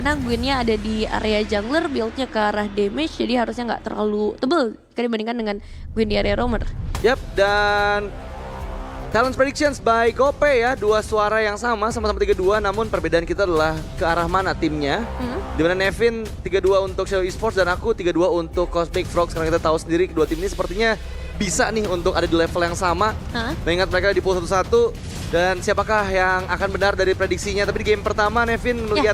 Karena Gwynnya ada di area jungler, build-nya ke arah damage, jadi harusnya nggak terlalu tebel dibandingkan dengan Gwyn di area roamer. Yap, dan Talent Predictions by Gope ya, dua suara yang sama-sama 3-2, namun perbedaan kita adalah ke arah mana timnya. Dimana Nevin 3-2 untuk Shadow Esports dan aku 3-2 untuk Cosmic Frogs, karena kita tahu sendiri kedua tim ini sepertinya bisa nih untuk ada di level yang sama. Mengingat mereka di pool 1-1 dan siapakah yang akan benar dari prediksinya. Tapi di game pertama Nevin melihat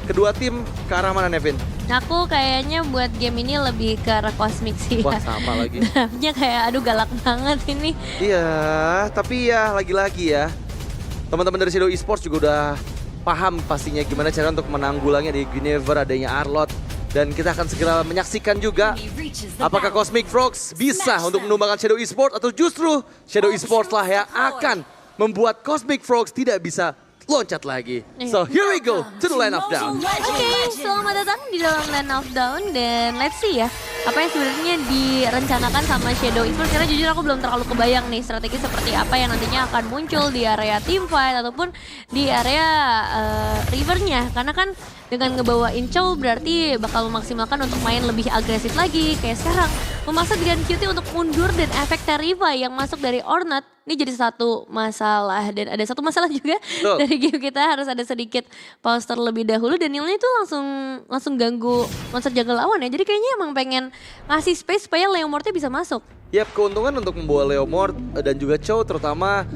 kedua tim ke arah mana Nevin? Aku kayaknya buat game ini lebih ke arah Cosmic sih ya. Wah sama lagi. Draftnya kayak aduh galak banget ini. Iya, tapi ya lagi-lagi ya. Teman-teman dari Shadow Esports juga udah paham pastinya gimana cara untuk menanggulangi di Guinevere, adanya Arlott. Dan kita akan segera menyaksikan juga apakah Cosmic Frogs bisa untuk menumbangkan Shadow Esports atau justru Shadow Esports lah yang akan membuat Cosmic Frogs tidak bisa loncat lagi. So here we go to the Land of Dawn. Oke, selamat datang di dalam Land of Dawn dan let's see ya apa yang sebenarnya direncanakan sama Shadow Esports, karena jujur aku belum terlalu kebayang nih strategi seperti apa yang nantinya akan muncul di area team fight ataupun di area rivernya, karena kan dengan ngebawain Chow berarti bakal memaksimalkan untuk main lebih agresif lagi kayak sekarang, memaksa Gideon Cutie untuk mundur dan efek Terrify yang masuk dari Ornat ini jadi satu masalah. Dan ada satu masalah juga dari game kita, harus ada sedikit pause terlebih dahulu dan nilainya itu langsung ganggu monster jungle lawan ya. Jadi kayaknya emang pengen ngasih space supaya Leomortnya bisa masuk. Yap, keuntungan untuk membawa Leomord dan juga Chow terutama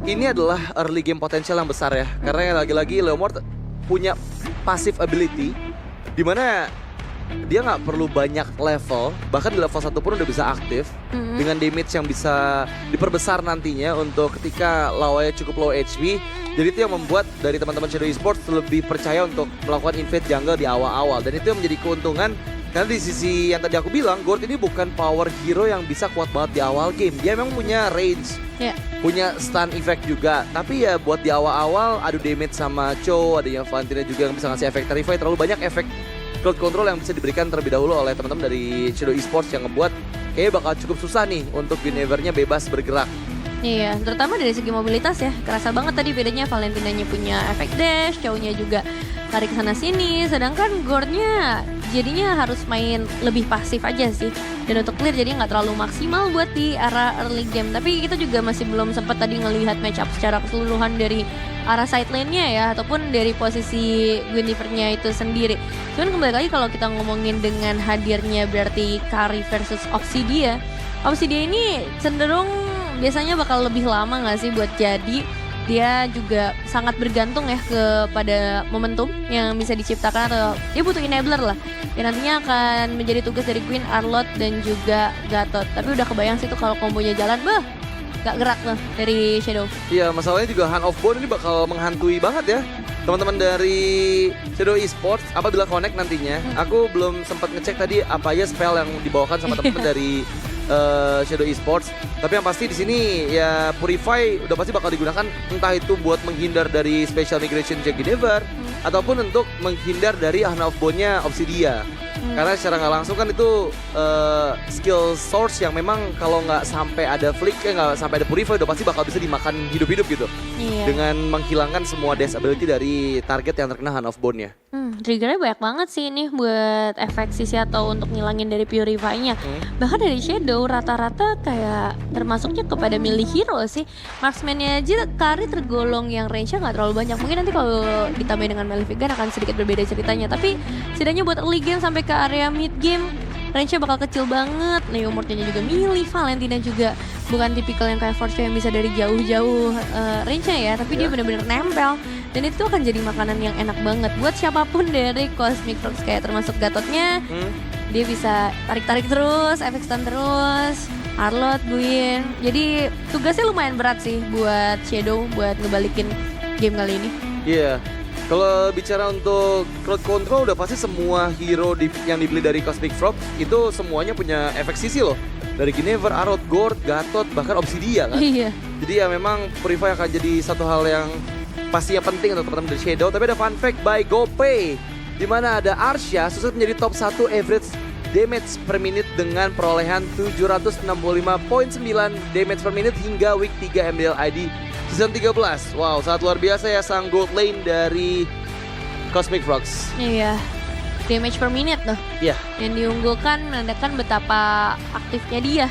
ini adalah early game potensial yang besar ya. Karena lagi-lagi Leomord punya passive ability di mana dia nggak perlu banyak level, bahkan di level 1 pun udah bisa aktif dengan damage yang bisa diperbesar nantinya untuk ketika lawannya cukup low HP. Jadi itu yang membuat dari teman-teman Shadow Esports lebih percaya untuk melakukan invade jungle di awal-awal, dan itu yang menjadi keuntungan. Karena di sisi yang tadi aku bilang, Gord ini bukan power hero yang bisa kuat banget di awal game. Dia memang punya range, punya stun effect juga. Tapi ya buat di awal-awal adu damage sama Chow, adanya Valentina juga yang bisa ngasih efek Terrify. Terlalu banyak efek crowd control yang bisa diberikan terlebih dahulu oleh teman-teman dari Shadow Esports yang ngebuat kayaknya bakal cukup susah nih untuk Guinevere-nya bebas bergerak. Iya, terutama dari segi mobilitas ya. Kerasa banget tadi bedanya, Valentinanya punya efek dash, Chow-nya juga tarik sana sini, sedangkan Gord-nya jadinya harus main lebih pasif aja sih. Dan untuk clear jadi nggak terlalu maksimal buat di arah early game. Tapi kita juga masih belum sempat tadi ngelihat match up secara keseluruhan dari arah side lane-nya ya, ataupun dari posisi Guinevere-nya itu sendiri. Cuman kembali lagi kalau kita ngomongin dengan hadirnya berarti Kari versus Obsidia. Obsidia ini cenderung biasanya bakal lebih lama nggak sih buat jadi. Dia juga sangat bergantung ya kepada momentum yang bisa diciptakan, atau dia butuh enabler lah. Dan nantinya akan menjadi tugas dari Queen, Arlott, dan juga Gatot. Tapi udah kebayang sih tuh kalau kombonya jalan, gak gerak tuh dari Shadow. Iya, masalahnya juga Hand of Bone ini bakal menghantui banget ya teman-teman dari Shadow Esports apabila connect nantinya. Aku belum sempat ngecek tadi apa aja spell yang dibawakan sama teman-teman dari Shadow Esports. Tapi yang pasti di sini ya Purify udah pasti bakal digunakan, entah itu buat menghindar dari Special Migration Jack Guinevere ataupun untuk menghindar dari Hand of Bone-nya Obsidia. Karena secara nggak langsung kan itu skill source yang memang kalau nggak sampai ada flick, nggak sampai ada Purify udah pasti bakal bisa dimakan hidup-hidup gitu. Dengan menghilangkan semua dash ability dari target yang terkena Hand of Bone-nya. Triggernya banyak banget sih ini buat efek sisi atau untuk ngilangin dari Purify-nya. Bahkan dari Shadow rata-rata kayak termasuknya kepada melee hero sih. Marksman-nya aja Kari tergolong yang range-nya nggak terlalu banyak. Mungkin nanti kalau ditambahin dengan Maleficent akan sedikit berbeda ceritanya. Tapi setidaknya buat early game sampai ke area mid game range-nya bakal kecil banget. Leomordnya juga milih, Valentina juga bukan tipikal yang kayak Force yang bisa dari jauh-jauh range-nya ya, tapi dia benar-benar nempel. Dan itu akan jadi makanan yang enak banget buat siapapun dari Cosmic Frogs, kayak termasuk Gatotnya. Dia bisa tarik-tarik terus, efek stun terus, Arlott, Gwyn. Jadi tugasnya lumayan berat sih buat Shadow buat ngebalikin game kali ini. Iya. Kalau bicara untuk crowd control udah pasti semua hero yang dibeli dari Cosmic Frog itu semuanya punya efek sisi loh. Dari Guinevere, Arlott, Gord, Gatot, bahkan Obsidia kan. Iya. Jadi ya memang Purify akan jadi satu hal yang pastinya penting untuk teman-teman dari Shadow. Tapi ada fun fact by GoPay, di mana ada Arsha sukses menjadi top 1 average damage per minute dengan perolehan 765.9 damage per minute hingga week 3 MDL ID Season 13. Wow, sangat luar biasa ya sang gold lane dari Cosmic Frogs. Iya, damage per minute loh. Iya. Yang diunggulkan menandakan betapa aktifnya dia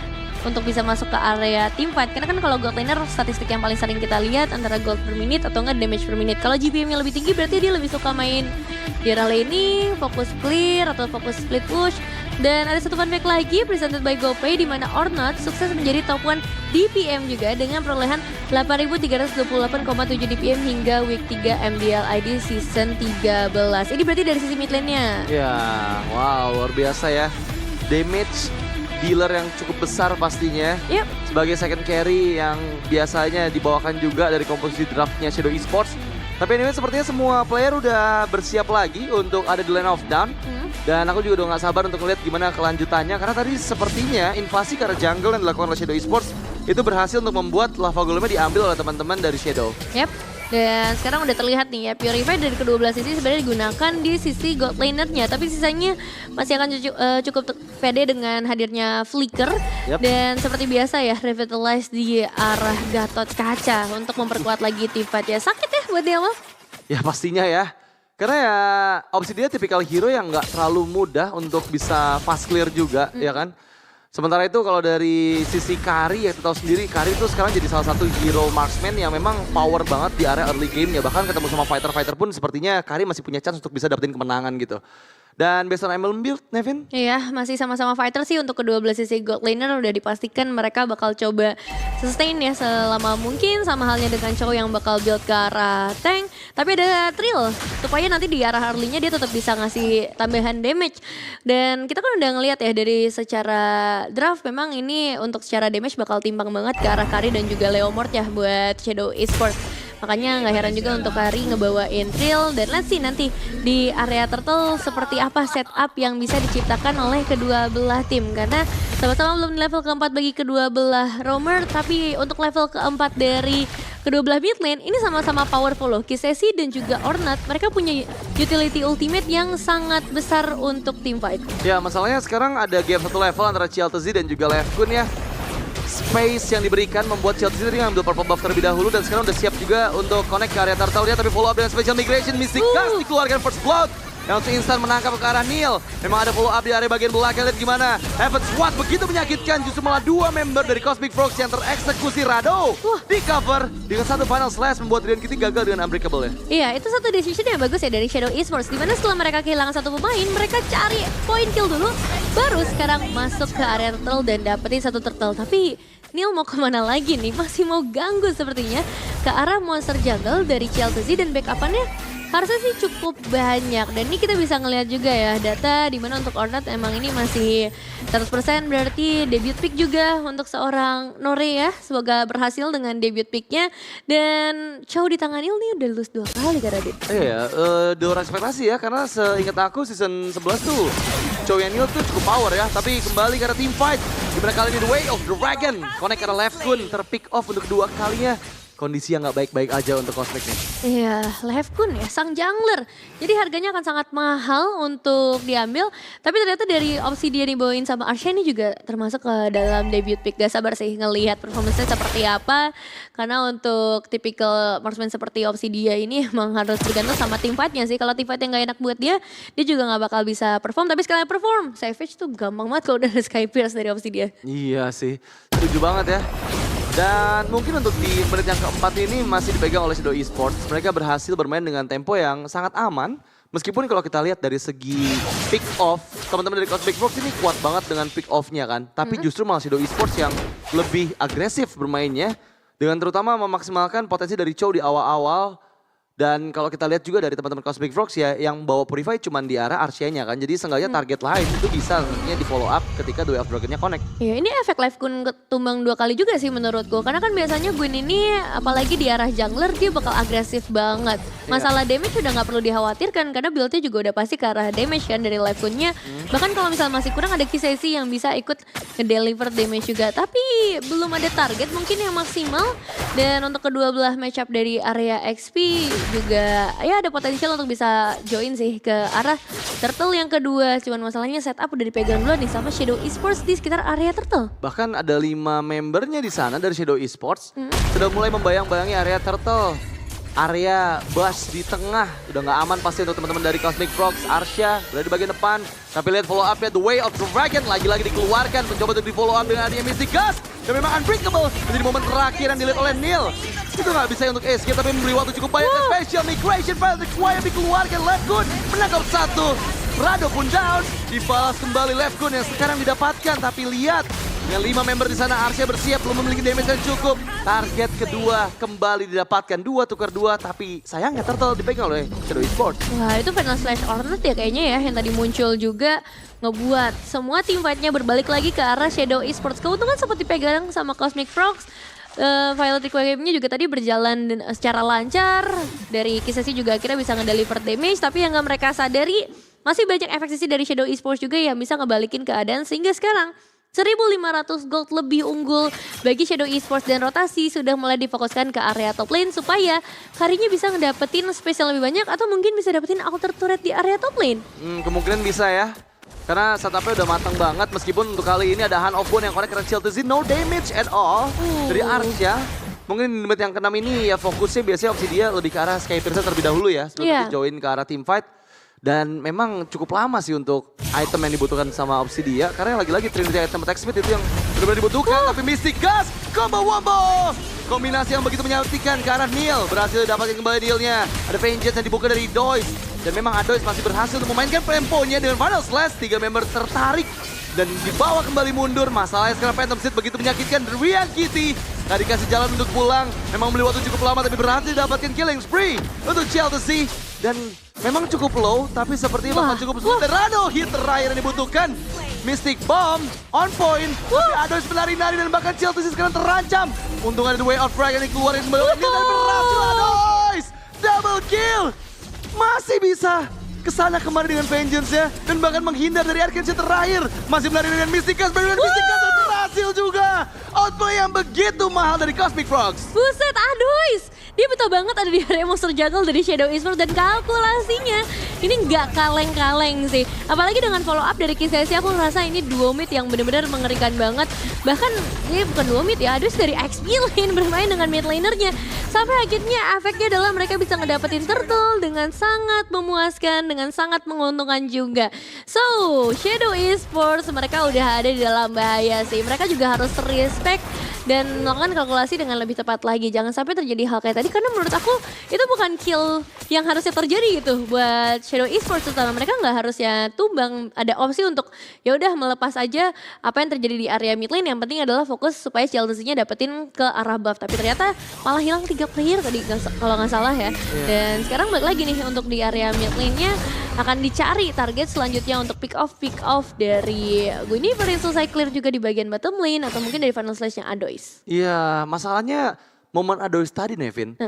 untuk bisa masuk ke area teamfight. Karena kan kalau gold laner statistik yang paling sering kita lihat antara gold per minute atau enggak damage per minute. Kalau GPM-nya lebih tinggi berarti dia lebih suka main di area laning, fokus clear atau fokus split push. Dan ada satu fun fact lagi presented by GoPay di mana Ornat sukses menjadi top 1 DPM juga dengan perolehan 8.328,7 DPM hingga week 3 MDL ID season 13. Ini berarti dari sisi mid lane-nya. Ya, wow, luar biasa ya. Damage dealer yang cukup besar pastinya. Yep. Sebagai second carry yang biasanya dibawakan juga dari komposisi draftnya Shadow Esports. Tapi anyway sepertinya semua player udah bersiap lagi untuk ada di lane of down. Dan aku juga udah gak sabar untuk melihat gimana kelanjutannya. Karena tadi sepertinya invasi ke arah jungle yang dilakukan oleh Shadow Esports itu berhasil untuk membuat lava golemnya diambil oleh teman-teman dari Shadow. Yep. Dan sekarang udah terlihat nih ya, Purify dari kedua belah sisi sebenarnya digunakan di sisi god laner-nya. Tapi sisanya masih akan cukup pede dengan hadirnya Flicker. Yep. Dan seperti biasa ya, Revitalize di arah Gatot Kaca untuk memperkuat lagi teamfight ya. Sakit ya buat dia mah. Ya pastinya ya. Karena ya Obsidian tipikal hero yang nggak terlalu mudah untuk bisa fast clear juga, ya kan? Sementara itu kalau dari sisi Kari ya kita tahu sendiri, Kari itu sekarang jadi salah satu hero marksman yang memang power banget di area early game ya. Bahkan ketemu sama fighter-fighter pun sepertinya Kari masih punya chance untuk bisa dapetin kemenangan gitu. Dan based on ML build, Nevin? Iya, masih sama-sama fighter sih untuk kedua belah sisi god laner udah dipastikan mereka bakal coba sustain ya selama mungkin, sama halnya dengan Chow yang bakal build ke arah tank. Tapi ada Trill supaya nanti di arah early-nya dia tetap bisa ngasih tambahan damage. Dan kita kan udah ngelihat ya dari secara draft memang ini untuk secara damage bakal timbang banget ke arah Kari dan juga Leomord ya buat Shadow Esports. Makanya nggak heran juga untuk Kari ngebawain Trill. Dan let's see nanti di area turtle seperti apa setup yang bisa diciptakan oleh kedua belah tim. Karena sama-sama belum di level keempat bagi kedua belah roamer. Tapi untuk level keempat dari kedua belah mid lane ini sama-sama powerful loh. Kisesi dan juga Ornat mereka punya utility ultimate yang sangat besar untuk teamfight. Ya masalahnya sekarang ada gap satu level antara Chialtzy dan juga Lefkun ya. Space yang diberikan membuat Chelsea sendiri ngambil purple buff terlebih dahulu dan sekarang udah siap juga untuk connect ke area turtle dia, tapi follow up dengan special migration Mystic Cast dikeluarkan first blood yang langsung instan menangkap ke arah Neil. Memang ada follow up di area bagian belakang, lihat gimana Heaven Swat begitu menyakitkan, justru malah dua member dari Cosmic Frogs yang tereksekusi. Rado di cover dengan satu final slash membuat Rian Kitty gagal dengan unbreakable ya. Iya, itu satu decision yang bagus ya dari Shadow Esports, dimana setelah mereka kehilangan satu pemain mereka cari point kill dulu, baru sekarang masuk ke area turtle dan dapetin satu turtle. Tapi Neil mau kemana lagi nih? Masih mau ganggu sepertinya ke arah monster jungle dari Chialtzy dan backupannya harusnya sih cukup banyak. Dan ini kita bisa ngelihat juga ya data dimana untuk Ornat emang ini masih 100% berarti debut pick juga untuk seorang Nore ya. Semoga berhasil dengan debut picknya. Dan Chow di tangan Neil nih udah lulus 2 kali Kak Radit. Iya, di luar ekspektasi ya, karena seingat aku season 11 tuh Chow yang Neil tuh cukup power ya. Tapi kembali ke arah team fight, dimana kali ini The Way of the Dragon connect ke arah Lefkun, terpick off untuk kedua kalinya. Kondisi yang gak baik-baik aja untuk Cosmic nih. Iya, Lefkun ya, sang jungler. Jadi harganya akan sangat mahal untuk diambil. Tapi ternyata dari Obsidian dibawain sama Arsha ini juga termasuk ke dalam debut pick. Gak sabar sih ngelihat performance-nya seperti apa. Karena untuk typical marksman seperti Obsidian ini emang harus bergantung sama team fight-nya sih. Kalau team fight yang gak enak buat dia juga gak bakal bisa perform. Tapi sekalian perform, Savage tuh gampang banget kalau udah ada Sky Pierce dari Obsidian. Iya sih, setuju banget ya. Dan mungkin untuk di menit yang keempat ini masih dipegang oleh Shadow Esports. Mereka berhasil bermain dengan tempo yang sangat aman. Meskipun kalau kita lihat dari segi pick off, teman-teman dari Cosmic Frogs ini kuat banget dengan pick off-nya kan. Tapi justru malah Shadow Esports yang lebih agresif bermainnya. Dengan terutama memaksimalkan potensi dari Chow di awal-awal. Dan kalau kita lihat juga dari teman-teman Cosmic Frogs ya, yang bawa Purify cuma di arah Archia-nya kan. Jadi seenggaknya target lain itu bisa nantinya di follow up ketika The Way of Dragon-nya connect. Iya, ini efek Lefkun tumbang 2 kali juga sih menurutku. Karena kan biasanya Gwen ini apalagi di arah jungler dia bakal agresif banget. Masalah damage udah gak perlu dikhawatirkan karena build-nya juga udah pasti ke arah damage kan dari Lefkunnya. Bahkan kalau misalnya masih kurang ada Kisesi yang bisa ikut nge-deliver damage juga. Tapi belum ada target mungkin yang maksimal. Dan untuk kedua belah matchup dari area XP juga ya ada potensial untuk bisa join sih ke arah turtle yang kedua. Cuman masalahnya setup udah dipegang dulu nih sama Shadow Esports di sekitar area turtle. Bahkan ada 5 membernya di sana dari Shadow Esports sudah mulai membayang-bayangi area turtle. area Bash di tengah. Udah nggak aman pasti untuk teman-teman dari Cosmic Frogs. Arsha berada di bagian depan. Tapi lihat follow up ya, The Way of the Dragon lagi-lagi dikeluarkan. Mencoba untuk di follow up dengan adanya Mystic Gust. Dan memang Unbreakable menjadi momen terakhir yang dilihat oleh Neil. Itu nggak bisa untuk escape tapi memberi waktu cukup banyak. Special Migration File yang dikeluarkan. Lefkun menangkap satu. Rado pun down. Dibalas kembali Lefkun yang sekarang didapatkan. Tapi lihat. Dengan 5 member di sana, Arsha bersiap, belum memiliki damage yang cukup. Target kedua kembali didapatkan, 2 tukar 2, tapi sayangnya Turtle dipegang oleh Shadow Esports. Wah, itu Final Slash Hornet ya kayaknya ya, yang tadi muncul juga ngebuat semua tim fight-nya berbalik lagi ke arah Shadow Esports. Keuntungan sempat dipegang sama Cosmic Frogs. Violet Requiem-nya juga tadi berjalan secara lancar. Dari Kisesi juga akhirnya bisa ngedeliver damage, tapi yang gak mereka sadari, masih banyak efek sisi dari Shadow Esports juga yang bisa ngebalikin keadaan sehingga sekarang 1.500 gold lebih unggul bagi Shadow Esports dan rotasi sudah mulai difokuskan ke area top lane supaya Karinya bisa ngedapetin spesial lebih banyak atau mungkin bisa dapetin alter turret di area top lane. Kemungkinan bisa ya. Karena setupnya udah matang banget meskipun untuk kali ini ada Hand of Bone yang connect ke Chill to Z, no damage at all dari Arsha. Mungkin di menit yang ke-6 ini ya fokusnya biasanya opsi dia lebih ke arah Skypiercer terlebih dahulu ya sebelum join ke arah team fight. Dan memang cukup lama sih untuk item yang dibutuhkan sama Obsidia. Karena lagi-lagi Trinity item attack speed itu yang benar-benar dibutuhkan. Tapi Mystic Gust, combo wombo. Kombinasi yang begitu menyakitkan ke arah Neil. Berhasil didapatkan kembali Neil-nya. Ada Vengeance yang dibuka dari Dois. Dan memang Adois masih berhasil untuk memainkan temponya dengan Final Slash. 3 member tertarik dan dibawa kembali mundur. Masalahnya sekarang Phantom Seed begitu menyakitkan. Rian Kitty nggak dikasih jalan untuk pulang. Memang beli waktu cukup lama tapi berhasil didapatkan killing spree untuk Chelsea. Dan memang cukup low, tapi seperti bakal cukup sulit. Rado hit terakhir yang dibutuhkan. Mystic Bomb on point. Tapi Adois menari-nari dan bahkan Chelsea sekarang terancam. Untung ada The Way of Dragon yang dikeluarin kembali oleh Neil dan berhasil Adois. Double kill. Masih bisa kesana kemari dengan Vengeance-nya. Dan bahkan menghindar dari Arcane terakhir. Masih menari dengan Mystic Gust. Dan Mystic Gust berhasil juga. Outplay yang begitu mahal dari Cosmic Frogs. Buset, Adois! Dia betul banget ada di area monster jungle dari Shadow Esports dan kalkulasinya ini nggak kaleng-kaleng sih. Apalagi dengan follow up dari Kisesi aku ngerasa ini duo mid yang benar-benar mengerikan banget. Bahkan ini bukan duo mid ya, Adois dari XP lane bermain dengan mid lanernya. Sampai akhirnya efeknya adalah mereka bisa ngedapetin turtle dengan sangat memuaskan, dengan sangat menguntungkan juga. So, Shadow Esports mereka udah ada di dalam bahaya sih. Mereka juga harus respect dan melakukan kalkulasi dengan lebih tepat lagi. Jangan sampai terjadi hal kayak tadi karena menurut aku itu bukan kill yang harusnya terjadi gitu buat Shadow Esports, terutama mereka nggak harusnya tumbang. Ada opsi untuk ya udah melepas aja apa yang terjadi di area mid lane. Yang penting adalah fokus supaya Chelsea-nya dapetin ke arah buff. Tapi ternyata malah hilang 3 player tadi kalau nggak salah ya. Dan sekarang balik lagi nih untuk di area mid lane-nya akan dicari target selanjutnya untuk pick off dari Guinevere yang selesai clear juga di bagian bottom lane atau mungkin dari Final Slash-nya Adois. Iya, masalahnya momen Adois tadi Nevin,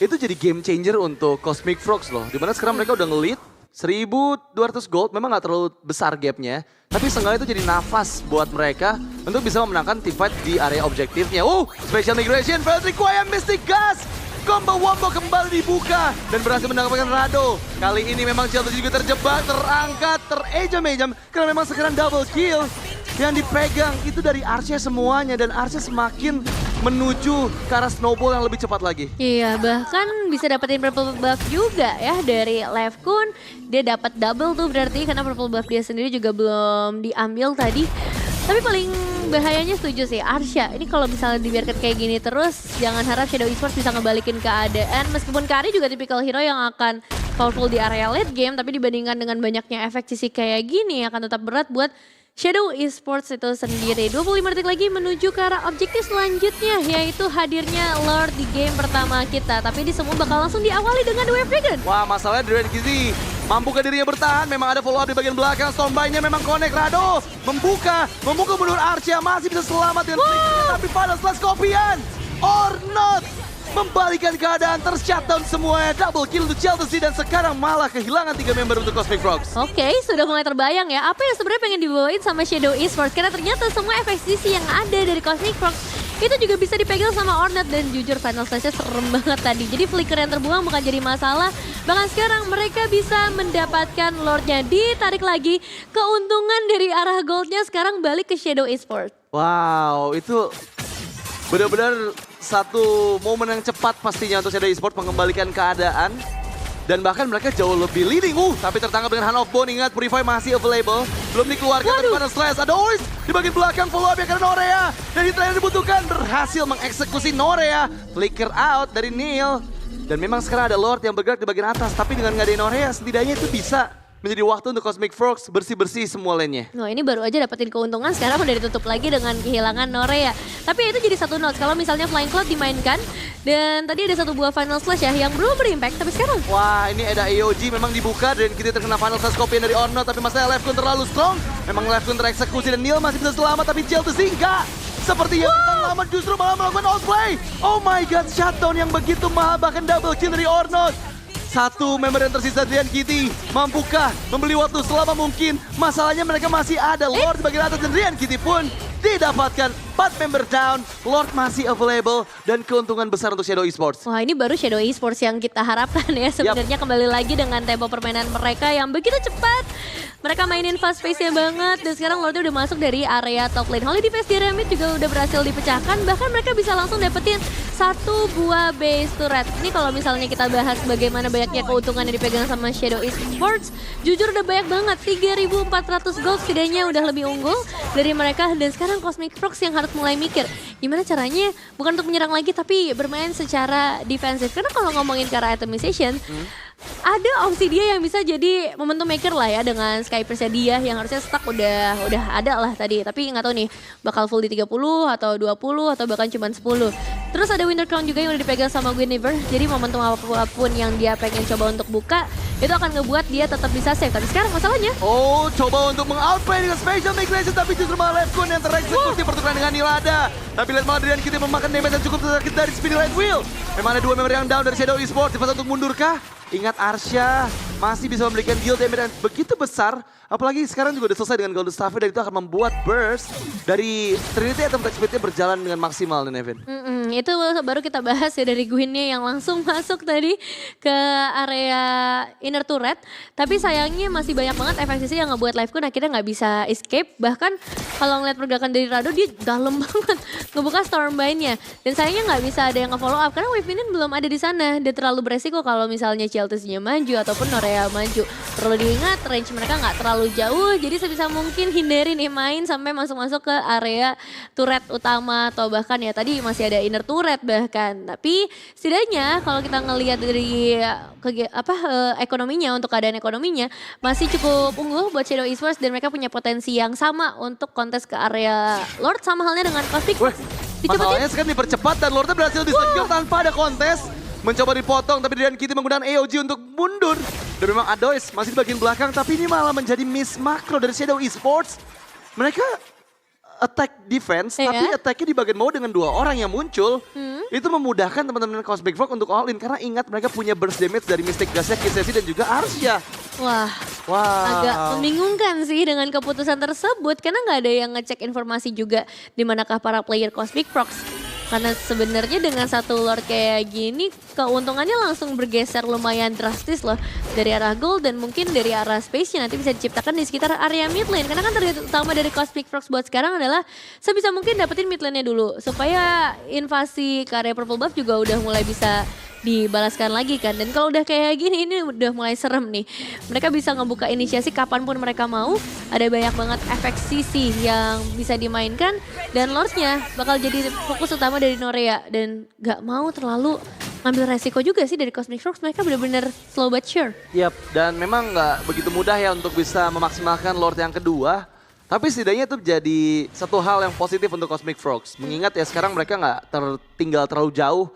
itu jadi game changer untuk Cosmic Frogs loh. Dimana sekarang mereka udah nge-lead 1.200 gold, memang gak terlalu besar gapnya. Tapi seenggaknya itu jadi nafas buat mereka untuk bisa memenangkan team fight di area objektifnya. Special Migration, Violet Requiem, Mystic Gust. Combo wombo kembali dibuka dan berhasil mendapatkan Rado. Kali ini memang Chelsea juga terjebak, terangkat, terejam-ejam. Karena memang sekarang double kill. Yang dipegang itu dari Arsha semuanya dan Arsha semakin menuju ke arah snowball yang lebih cepat lagi. Iya, bahkan bisa dapetin purple buff juga ya dari Lefkun. Dia dapat double tuh berarti karena purple buff dia sendiri juga belum diambil tadi. Tapi paling bahayanya setuju sih Arsha. Ini kalau misalnya dibiarkan kayak gini terus, jangan harap Shadow Esports bisa ngebalikin keadaan. Meskipun Kari juga tipikal hero yang akan powerful di area late game, tapi dibandingkan dengan banyaknya efek sisi kayak gini akan tetap berat buat Shadow Esports itu sendiri. 25 detik lagi menuju ke arah objektif selanjutnya, yaitu hadirnya Lord di game pertama kita. Tapi ini semua bakal langsung diawali dengan The Wave Dragon. Wah, masalahnya Dragon Kizzy mampukah dirinya bertahan? Memang ada follow up di bagian belakang. Stormbind-nya memang connect. Rado membuka mundur Arsha masih bisa selamat dengan tapi pada slash kopian or not. Membalikan keadaan, ter-shutdown semuanya. Double kill untuk Chelsea dan sekarang malah kehilangan 3 member untuk Cosmic Frogs. Oke, sudah mulai terbayang ya apa yang sebenarnya pengen dibawain sama Shadow Esports. Karena ternyata semua efek sisi yang ada dari Cosmic Frogs itu juga bisa dipegang sama Ornette. Dan jujur Final Slash-nya serem banget tadi. Jadi flicker yang terbuang bukan jadi masalah. Bahkan sekarang mereka bisa mendapatkan Lord-nya. Ditarik lagi, keuntungan dari arah gold-nya sekarang balik ke Shadow Esports. Wow, itu benar-benar satu momen yang cepat pastinya untuk Shadow Esports mengembalikan keadaan. Dan bahkan mereka jauh lebih leading. Tapi tertangkap dengan Hand of Bone. Ingat, Purify masih available. Belum dikeluarkan, tapi Final Slash. Ada Ois di bagian belakang, follow up ya karena Norea. Dan hit yang dibutuhkan berhasil mengeksekusi Norea. Flicker out dari Neil. Dan memang sekarang ada Lord yang bergerak di bagian atas. Tapi dengan nggak ada Norea, setidaknya itu bisa menjadi waktu untuk Cosmic Frogs bersih-bersih semua lane-nya. Wah, ini baru aja dapetin keuntungan, sekarang udah ditutup lagi dengan kehilangan Norea. Tapi itu jadi satu note kalau misalnya Flying Cloud dimainkan. Dan tadi ada satu buah Final Slash ya yang belum berimpact, tapi sekarang wah, ini ada AOG memang dibuka dan kita terkena Final Slash kopian dari Ornno. Tapi masalah Left terlalu strong. Memang Left tereksekusi dan Neil masih bisa selamat, tapi Jel enggak. Sepertinya lama justru malah melakukan outplay. Oh my god, shutdown yang begitu mahal, bahkan double kill dari Ornno. Satu member yang tersisa Drian Kitty, mampukah membeli waktu selama mungkin? Masalahnya mereka masih ada Lord di bagian atas dan Drian Kitty pun didapatkan 4 member down, Lord masih available dan keuntungan besar untuk Shadow Esports. wah, ini baru Shadow Esports yang kita harapkan ya sebenarnya. Kembali lagi dengan tempo permainan mereka yang begitu cepat. Mereka mainin fast pace-nya banget dan sekarang Lordnya udah masuk dari area top lane. Holy Defense Pyramid juga udah berhasil dipecahkan, bahkan mereka bisa langsung dapetin satu buah base turret. Ini kalau misalnya kita bahas bagaimana banyaknya keuntungan yang dipegang sama Shadow Esports, jujur udah banyak banget, 3.400 gold setidaknya udah lebih unggul dari mereka. Dan sekarang Cosmic Frogs yang harus mulai mikir gimana caranya bukan untuk menyerang lagi tapi bermain secara defensif. Karena kalau ngomongin ke arah itemization, ada opsi dia yang bisa jadi momentum maker lah ya dengan Skypers dia yang harusnya stuck udah ada lah tadi. Tapi nggak tahu nih bakal full di 30 atau 20 atau bahkan cuma 10. Terus ada Winter Crown juga yang udah dipegang sama Guinevere. Jadi momentum apapun yang dia pengen coba untuk buka itu akan ngebuat dia tetap bisa save. Tapi sekarang masalahnya, Coba untuk meng-outplay dengan Special Migration, tapi justru malah Left yang tereksekusi pertukaran dengan Nilada. Tapi lihat malah Drian Kitty memakan damage yang cukup sakit dari Speedy Light Wheel. Memang ada 2 member yang down dari Shadow Esports. Di fase untuk mundurkah? Ingat Arsha masih bisa memberikan deal damage yang begitu besar. Apalagi sekarang juga udah selesai dengan Golden Staff dan itu akan membuat burst dari Trinity Atom Tech Speed-nya berjalan dengan maksimal nih Nevin. itu baru kita bahas ya dari Gwynnya yang langsung masuk tadi ke area inner turret. Tapi sayangnya masih banyak banget efek sisi yang ngebuat Livekun akhirnya nggak bisa escape. Bahkan kalau ngeliat pergerakan dari Rado dia dalam banget ngebuka Stormbind-nya. Dan sayangnya nggak bisa ada yang nge-follow up karena Wave Minion belum ada di sana. Dia terlalu beresiko kalau misalnya CLTC-nya maju ataupun Norea maju. Perlu diingat range mereka nggak terlalu jauh, jadi sebisa mungkin hindarin main sampai masuk-masuk ke area turret utama atau bahkan ya tadi masih ada inner turret bahkan. Tapi setidaknya kalau kita ngelihat dari ekonominya, untuk keadaan ekonominya masih cukup unggul buat Shadow Esports dan mereka punya potensi yang sama untuk kontes ke area Lord, sama halnya dengan Cosmic. Masalahnya sekarang dipercepat dan Lordnya berhasil disegel tanpa ada kontes. Mencoba dipotong tapi Drian Kitty menggunakan AOG untuk mundur. Dan memang Adois masih di bagian belakang tapi ini malah menjadi miss makro dari Shadow Esports. Mereka attack defense tapi attacknya di bagian bawah dengan 2 orang yang muncul. Itu memudahkan teman-teman Cosmic Frog untuk all in karena ingat mereka punya burst damage dari Mystic Gasnya, Kisesi dan juga Arsha. Wah, agak membingungkan sih dengan keputusan tersebut karena nggak ada yang ngecek informasi juga di manakah para player Cosmic Frogs. Karena sebenarnya dengan satu Lord kayak gini keuntungannya langsung bergeser lumayan drastis loh. Dari arah gold dan mungkin dari arah space-nya nanti bisa diciptakan di sekitar area mid lane. Karena kan target utama dari Cosmic Frogs buat sekarang adalah sebisa mungkin dapetin mid lane-nya dulu. Supaya invasi ke area purple buff juga udah mulai bisa dibalaskan lagi kan. Dan kalau udah kayak gini ini udah mulai serem nih. Mereka bisa ngebuka inisiasi kapanpun mereka mau. Ada banyak banget efek sisi yang bisa dimainkan. Dan Lordnya bakal jadi fokus utama dari Norea. Dan gak mau terlalu ngambil resiko juga sih dari Cosmic Frogs. Mereka bener-bener slow but sure. Yap, dan memang gak begitu mudah ya untuk bisa memaksimalkan Lord yang kedua. Tapi setidaknya itu jadi satu hal yang positif untuk Cosmic Frogs. Mengingat ya sekarang mereka gak tertinggal terlalu jauh.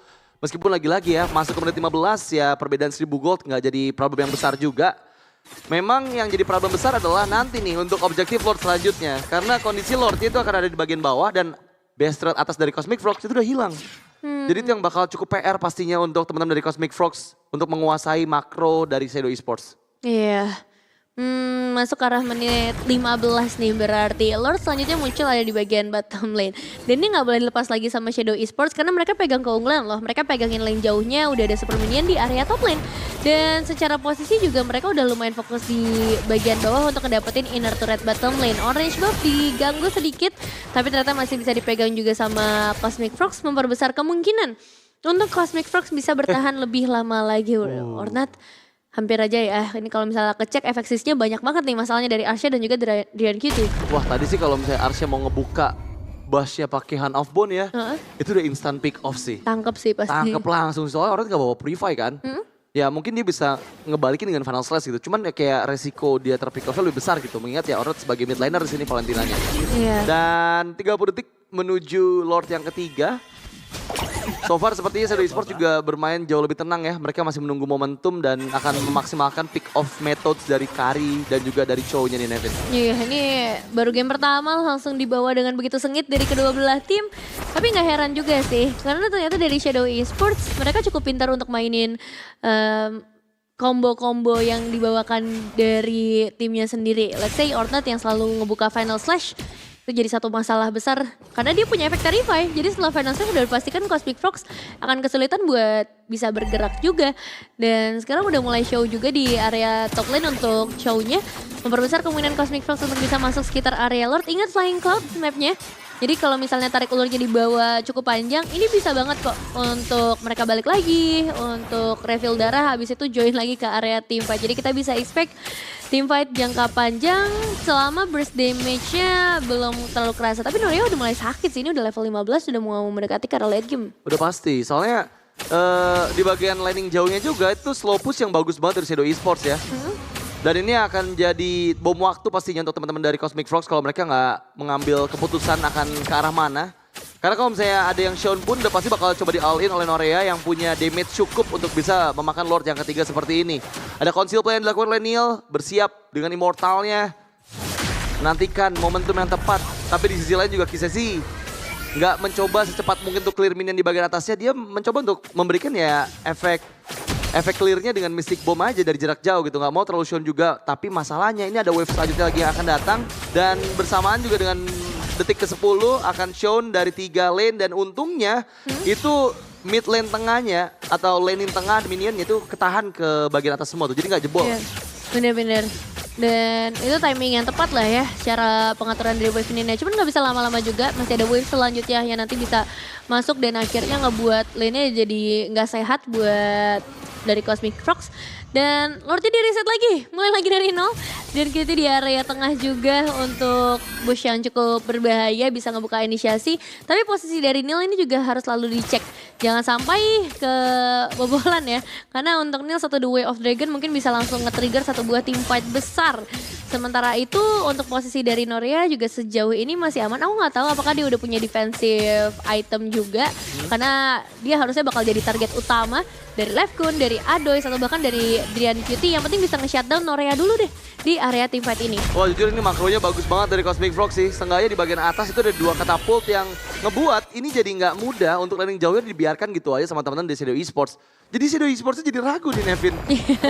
Meskipun lagi-lagi ya masuk ke menit 15 ya perbedaan 1000 gold nggak jadi problem yang besar juga. Memang yang jadi problem besar adalah nanti nih untuk objektif Lord selanjutnya. Karena kondisi Lord itu akan ada di bagian bawah dan base trade atas dari Cosmic Frogs itu udah hilang. Jadi itu yang bakal cukup PR pastinya untuk teman-teman dari Cosmic Frogs untuk menguasai makro dari Shadow Esports. Iya. Masuk ke arah menit 15 nih berarti. Lord selanjutnya muncul ada di bagian bottom lane. Dan ini nggak boleh dilepas lagi sama Shadow Esports karena mereka pegang keunggulan loh. Mereka pegangin lane jauhnya, udah ada super minion di area top lane. Dan secara posisi juga mereka udah lumayan fokus di bagian bawah untuk ngedapetin inner turret bottom lane. Orange buff diganggu sedikit, tapi ternyata masih bisa dipegang juga sama Cosmic Frogs, memperbesar kemungkinan untuk Cosmic Frogs bisa bertahan lebih lama lagi. Ornat hampir aja ya, ini kalau misalnya kecek efek sisnya banyak banget nih masalahnya dari Arsha dan juga dari Drian QT. Wah tadi sih kalau misalnya Arsha mau ngebuka Bash-nya pakai Hand of Bone ya, itu udah instant pick off sih. Tangkep sih pasti. Tangkep langsung, soalnya orang gak bawa Purify kan. Ya mungkin dia bisa ngebalikin dengan Final Slash gitu, cuman ya kayak resiko dia terpick off lebih besar gitu. Mengingat ya Ornat sebagai mid laner di sini Valentinanya. Iya. Dan 30 detik menuju Lord yang ketiga. So far sepertinya Shadow Esports juga bermain jauh lebih tenang ya. Mereka masih menunggu momentum dan akan memaksimalkan pick off methods dari Kari dan juga dari Chow-nya nih Nevin. Iya, ini baru game pertama langsung dibawa dengan begitu sengit dari kedua belah tim. Tapi nggak heran juga sih, karena ternyata dari Shadow Esports mereka cukup pintar untuk mainin combo-combo yang dibawakan dari timnya sendiri. Let's say Ornat yang selalu ngebuka Final Slash. Itu jadi satu masalah besar karena dia punya efek Terrify. Jadi setelah Final Slash udah dipastikan Cosmic Frogs akan kesulitan buat bisa bergerak juga. Dan sekarang udah mulai show juga di area top lane untuk show-nya. Memperbesar kemungkinan Cosmic Frogs untuk bisa masuk sekitar area Lord. Ingat Flying Cloud mapnya. Jadi kalau misalnya tarik ulurnya dibawa cukup panjang, ini bisa banget kok untuk mereka balik lagi, untuk refill darah, habis itu join lagi ke area teamfight. Jadi kita bisa expect teamfight jangka panjang selama burst damage-nya belum terlalu kerasa. Tapi Noria udah mulai sakit sih, ini udah level 15, udah mau mendekati ke arah late game. Udah pasti, soalnya di bagian laning jauhnya juga itu slow push yang bagus banget dari Shadow Esports ya. Dan ini akan jadi bom waktu pastinya untuk teman-teman dari Cosmic Frogs kalau mereka nggak mengambil keputusan akan ke arah mana. Karena kalau misalnya ada yang Sean pun udah pasti bakal coba di all in oleh Norea yang punya damage cukup untuk bisa memakan Lord yang ketiga seperti ini. Ada conceal play yang dilakukan oleh Neil, bersiap dengan Immortalnya. Menantikan momentum yang tepat, tapi di sisi lain juga Kisesi nggak mencoba secepat mungkin untuk clear minion di bagian atasnya. Dia mencoba untuk memberikan ya efek clearnya dengan Mystic Bomb aja dari jarak jauh gitu. Nggak mau terlalu Sean juga. Tapi masalahnya ini ada wave selanjutnya lagi yang akan datang. Dan bersamaan juga dengan detik ke-10 akan Sean dari 3 lane. Dan untungnya itu mid lane tengahnya atau laning tengah minionnya itu ketahan ke bagian atas semua tuh. Jadi nggak jebol. Iya, bener-bener. Dan itu timing yang tepat lah ya secara pengaturan dari wave ini. Cuman nggak bisa lama-lama juga, masih ada wave selanjutnya yang nanti bisa masuk dan akhirnya ngebuat lane-nya jadi nggak sehat buat dari Cosmic Frogs. Dan Lordnya di reset lagi, mulai lagi dari nol. Dan kita di area tengah juga untuk bush yang cukup berbahaya bisa ngebuka inisiasi. Tapi posisi dari Neil ini juga harus selalu dicek. Jangan sampai kebobolan ya. Karena untuk Neil satu The Way of Dragon mungkin bisa langsung nge-trigger satu buah team fight besar. Sementara itu untuk posisi dari Norea juga sejauh ini masih aman. Aku nggak tahu apakah dia udah punya defensive item juga. Karena dia harusnya bakal jadi target utama dari Lefkun, dari Adoy, atau bahkan dari Drian QT. Yang penting bisa nge-shutdown Norea dulu deh di area teamfight ini. Wah jujur ini makronya bagus banget dari Cosmic Frog sih. Seenggaknya di bagian atas itu ada 2 katapult yang ngebuat ini jadi nggak mudah untuk landing jauhnya dibiarkan gitu aja sama teman-teman di Shadow Esports. Jadi Shadow Esports jadi ragu nih Nevin.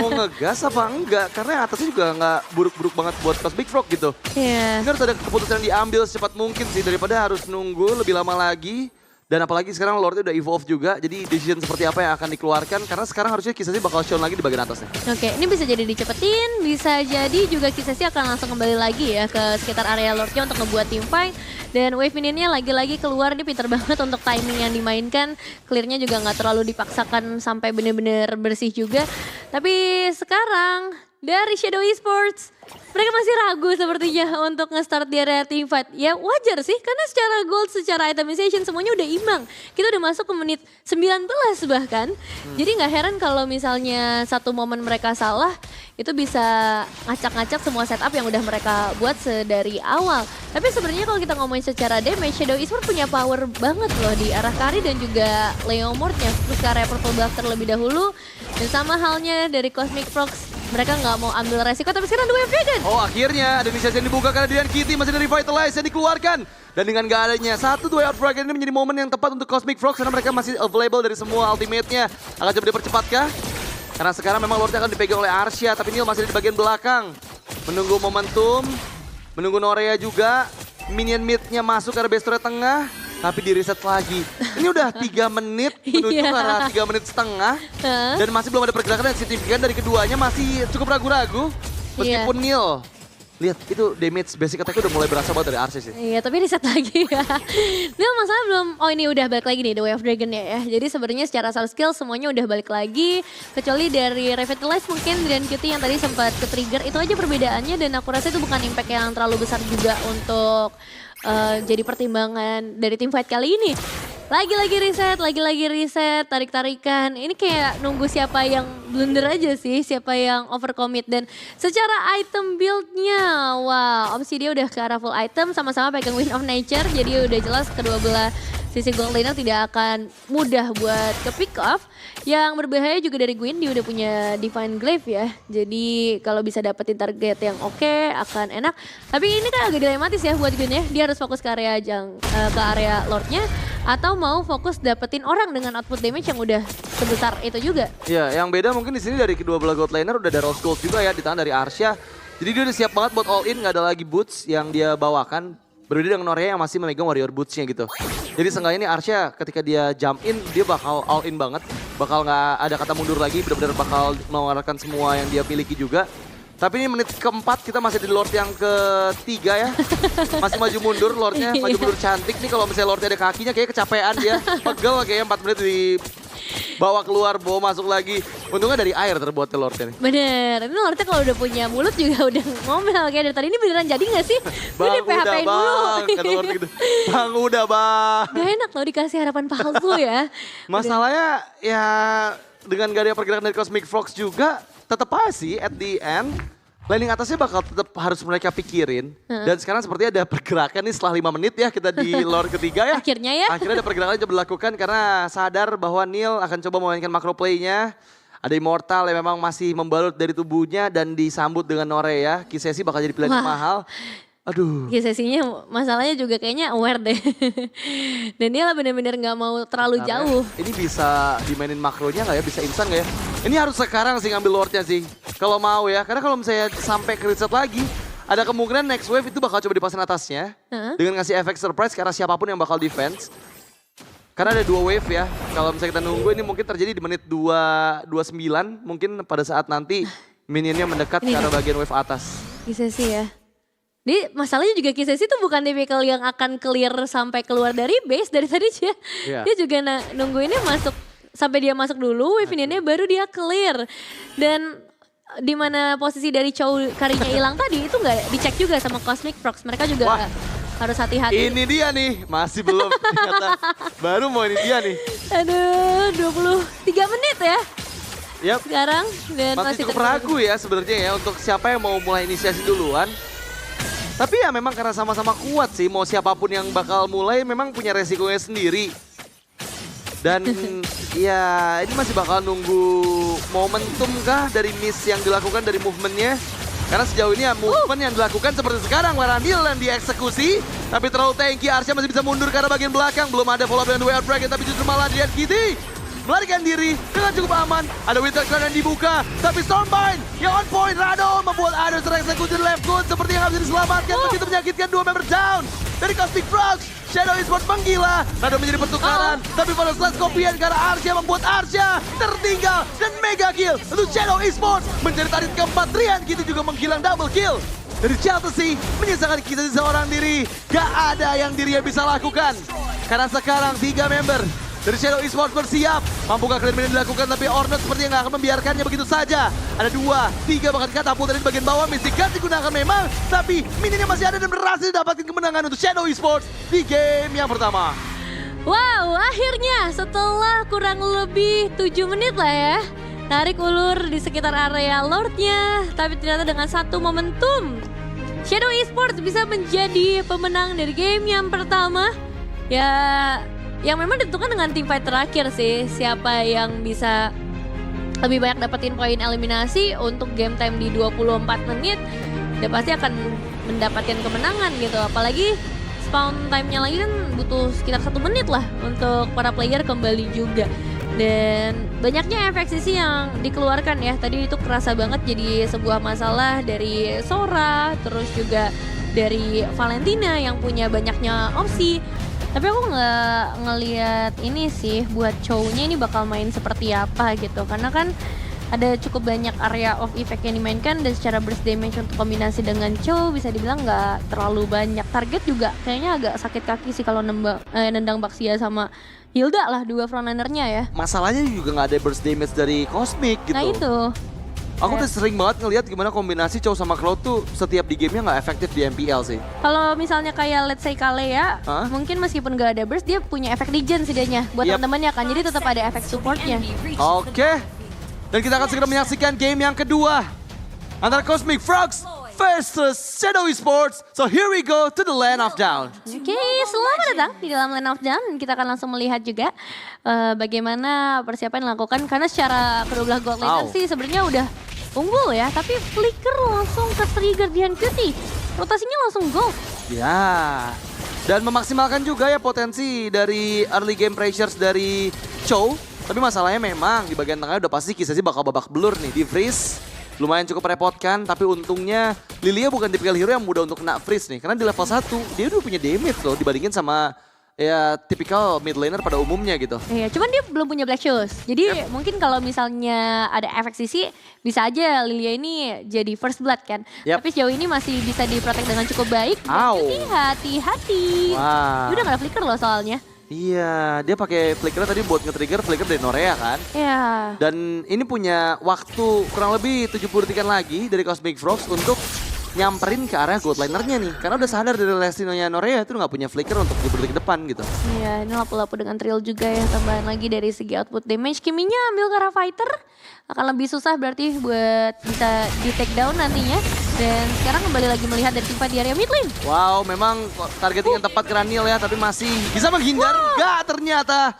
Mau ngegas apa enggak? Karena atasnya juga nggak buruk-buruk banget buat Cosmic Frog gitu. Iya. Ini harus ada keputusan yang diambil secepat mungkin sih daripada harus nunggu lebih lama lagi. Dan apalagi sekarang Lordnya udah evolve juga, jadi decision seperti apa yang akan dikeluarkan. Karena sekarang harusnya Kisasi bakal shown lagi di bagian atasnya. Oke, ini bisa jadi dicepetin, bisa jadi juga Kisasi akan langsung kembali lagi ya ke sekitar area Lordnya untuk ngebuat team fight. Dan wave minionnya lagi-lagi keluar, ini pinter banget untuk timing yang dimainkan. Clearnya juga nggak terlalu dipaksakan sampai bener-bener bersih juga. Tapi sekarang dari Shadow Esports, mereka masih ragu sepertinya untuk nge-start di area teamfight. Ya wajar sih, karena secara gold, secara itemization semuanya udah imbang. Kita udah masuk ke menit 19 bahkan. Jadi nggak heran kalau misalnya satu momen mereka salah, itu bisa ngacak-ngacak semua setup yang udah mereka buat dari awal. Tapi sebenarnya kalau kita ngomongin secara damage, Shadow Esports punya power banget loh di arah Kari dan juga Leomordnya. Terus ke area Purple Buff terlebih dahulu. Dan sama halnya dari Cosmic Frogs, mereka nggak mau ambil resiko, tapi sekarang The Way of Dragon. Oh akhirnya ada inisiasi yang dibuka karena Drian Kitty masih dari Revitalize yang dikeluarkan. Dan dengan gak adanya satu The Way of Dragon ini menjadi momen yang tepat untuk Cosmic Frogs karena mereka masih available dari semua ultimate-nya. Akan coba dipercepatkah? Karena sekarang memang Lordnya akan dipegang oleh Arsha, tapi Neil masih di bagian belakang. menunggu momentum, menunggu Norea juga. Minion mid-nya masuk ke Bestornya tengah, tapi di reset lagi. Ini udah 3 menit menuju ke arah 3 menit setengah. Dan masih belum ada pergerakan yang signifikan dari keduanya, masih cukup ragu-ragu. Meskipun Neil, lihat itu damage basic attack udah mulai berasa banget dari Arce sih. Iya, tapi reset lagi ya. Dia masalah belum, oh ini udah balik lagi nih The Way of Dragon ya. Jadi sebenarnya secara asal skill semuanya udah balik lagi. Kecuali dari Revitalize mungkin dan Cutie yang tadi sempat ke-trigger. Itu aja perbedaannya dan aku rasa itu bukan impact yang terlalu besar juga untuk jadi pertimbangan dari tim fight kali ini. Lagi-lagi reset, tarik-tarikan. Ini kayak nunggu siapa yang blunder aja sih, siapa yang overcommit. Dan secara item build-nya, wow, Obsidia udah ke arah full item, sama-sama pegang Wind of Nature. Jadi udah jelas kedua belah sisi gold laner tidak akan mudah buat ke pick off. Yang berbahaya juga dari Gwyn, dia udah punya Divine Glaive ya. Jadi kalau bisa dapetin target yang oke, akan enak. Tapi ini kan agak dilematis ya buat Gwyn ya. Dia harus fokus ke area ke area Lordnya. Atau mau fokus dapetin orang dengan output damage yang udah sebesar itu juga. Iya, yang beda mungkin di sini dari kedua belah gold laner udah ada Rose Gold juga ya di tangan dari Arsha. Jadi dia udah siap banget buat all in, nggak ada lagi boots yang dia bawakan. Berbeda dengan Norea yang masih memegang warrior boots-nya gitu. Jadi seenggaknya ini Arsha ketika dia jump in, dia bakal all in banget. Bakal nggak ada kata mundur lagi, benar-benar bakal mengeluarkan semua yang dia miliki juga. Tapi ini menit keempat kita masih di Lord yang ketiga ya. Masih maju mundur Lordnya, maju mundur cantik nih kalau misalnya Lordnya ada kakinya kayak kecapean dia. Pegel kayaknya 4 menit dibawa keluar, bawa masuk lagi. Untungnya dari air terbuatnya Lordnya nih. Bener, ini Lordnya kalau udah punya mulut juga udah ngomel kayak dari tadi. Ini beneran jadi gak sih? Bang Ini udah PHP-in dulu. bang, kata Lord gitu. Bang udah bang. Gak enak loh dikasih harapan palsu ya. Masalahnya ya dengan gak ada pergerakan dari Cosmic Frogs juga, tetap aja sih at the end landing atasnya bakal tetap harus mereka pikirin. Dan sekarang sepertinya ada pergerakan nih setelah 5 menit ya kita di Lord ketiga ya. Akhirnya ya. Akhirnya ada pergerakan yang dilakukan karena sadar bahwa Neil akan coba memainkan macro play-nya. Ada Immortal yang memang masih membalut dari tubuhnya dan disambut dengan Norea. Kisesi bakal jadi pilihan mahal. Aduh. Sesinya masalahnya juga kayaknya aware deh. Dan dia lah bener-bener gak mau terlalu jauh. Ini bisa dimainin makronya nggak ya? Bisa instan nggak ya? Ini harus sekarang sih ngambil Lordnya sih. Kalau mau ya. Karena kalau misalnya sampai ke reset lagi, ada kemungkinan next wave itu bakal coba dipasang atasnya. Dengan ngasih efek surprise karena siapapun yang bakal defense. Karena ada 2 wave ya. Kalau misalnya kita nunggu ini mungkin terjadi di menit 29. Mungkin pada saat nanti minionnya mendekat ke arah bagian wave atas. Kisesi ya. Jadi masalahnya juga Kisesi tuh bukan tipikal yang akan clear sampai keluar dari base. Dari tadi dia juga nungguinnya masuk, sampai dia masuk dulu, wave minionnya baru dia clear. Dan di mana posisi dari Chow karinya hilang tadi itu nggak dicek juga sama Cosmic Frogs. Mereka juga harus hati-hati. Ini dia nih, masih belum ternyata. Baru mau ini dia nih. Aduh, 23 menit ya. Yep. Sekarang dan masih cukup ragu ya sebenarnya ya untuk siapa yang mau mulai inisiasi duluan. Tapi ya memang karena sama-sama kuat sih, mau siapapun yang bakal mulai memang punya resikonya sendiri. Dan ya ini masih bakal nunggu momentum kah dari miss yang dilakukan dari movementnya. Karena sejauh ini ya movement yang dilakukan seperti sekarang, Larandil yang dieksekusi. Tapi terlalu tanky, Arsha masih bisa mundur karena bagian belakang. Belum ada follow up dengan Way Out Dragon, tapi justru malah Adrian Kitty melarikan diri dengan cukup aman. Ada Winter Crown yang dibuka, tapi Stormbind yang on point. Rado membuat ada tereksekusi left good seperti yang harus diselamatkan. Begitu menyakitkan 2 member down dari Cosmic Frogs. Shadow Esports menggila, Rado menjadi pertukaran. Tapi pada slash kopian karena Arsha membuat Arsha tertinggal. Dan mega kill untuk Shadow Esports. Mencari target keempat, Rian gitu juga menghilang double kill. Dari Chelsea menyisakan kita seorang diri. Gak ada yang dirinya bisa lakukan. Karena sekarang 3 member dari Shadow Esports bersiap. Mampukah clear minion dilakukan, tapi Ornette sepertinya nggak akan membiarkannya begitu saja. Ada 2, 3 bahkan katapult dari bagian bawah. Mystic Gun digunakan memang, tapi minionnya masih ada dan berhasil dapatkan kemenangan untuk Shadow Esports di game yang pertama. Wow, akhirnya setelah kurang lebih 7 menit lah ya. Tarik ulur di sekitar area Lordnya, tapi ternyata dengan satu momentum Shadow Esports bisa menjadi pemenang dari game yang pertama. Ya, yang memang ditentukan dengan tim fight terakhir sih, siapa yang bisa lebih banyak dapetin poin eliminasi untuk game time di 24 menit, dia pasti akan mendapatkan kemenangan gitu. Apalagi spawn time-nya lagi kan butuh sekitar 1 menit lah untuk para player kembali juga. Dan banyaknya efek sisi yang dikeluarkan ya. Tadi itu kerasa banget jadi sebuah masalah dari Sora, terus juga dari Valentina yang punya banyaknya opsi. Tapi aku nggak ngelihat ini sih buat Chow-nya ini bakal main seperti apa gitu. Karena kan ada cukup banyak area of effect yang dimainkan dan secara burst damage untuk kombinasi dengan Chow bisa dibilang nggak terlalu banyak. Target juga kayaknya agak sakit kaki sih kalau nendang Baxia sama Hilda lah, dua frontrunner-nya ya. Masalahnya juga nggak ada burst damage dari Cosmic gitu. Nah itu. Aku tuh sering banget ngelihat gimana kombinasi Chow sama Cloud tuh setiap di gamenya nggak efektif di MPL sih. Kalau misalnya kayak let's say Kalea, mungkin meskipun gak ada burst dia punya efek regen setidaknya buat teman-temannya kan. Jadi tetap ada efek supportnya. Oke. Dan kita akan segera menyaksikan game yang kedua antara Cosmic Frogs versus Shadow Esports. So here we go to the Land of Dawn. Oke, selamat datang di dalam Land of Dawn. Kita akan langsung melihat juga bagaimana persiapan dilakukan. Karena secara kedua belah god laner sih sebenarnya udah unggul ya. Tapi Flicker langsung ke trigger Dian Cutie. Rotasinya langsung gold. Ya. Dan memaksimalkan juga ya potensi dari early game pressures dari Chow. Tapi masalahnya memang di bagian tengah udah pasti Kisesi bakal babak belur nih. Di freeze lumayan cukup merepotkan, tapi untungnya Lilia bukan tipikal hero yang mudah untuk kena freeze nih. Karena di level 1 dia udah punya damage loh dibandingin sama ya tipikal mid laner pada umumnya gitu. Iya, cuman dia belum punya Black Shoes. Jadi mungkin kalau misalnya ada efek sisi, bisa aja Lilia ini jadi first blood kan. Tapi sejauh ini masih bisa diprotek dengan cukup baik. Jadi hati-hati. Dia udah gak ada flicker loh soalnya. Iya, dia pakai flicker tadi buat nge-trigger flicker dari Norea kan. Iya. Dan ini punya waktu kurang lebih 70 detik lagi dari Cosmic Frogs untuk nyamperin ke area gold linernya nih. Karena udah sadar dari Lestinonya Norea itu gak punya flicker untuk 70 detik depan gitu. Iya, ini lapu-lapu dengan Trill juga ya. Tambahan lagi dari segi output damage. Kiminya ambil ke arah fighter. Akan lebih susah berarti buat bisa di take down nantinya. Dan sekarang kembali lagi melihat dari Tifa di area mid lane. Wow, memang targeting yang tepat ke Raniel ya. Tapi masih bisa menghindar. Gak ternyata.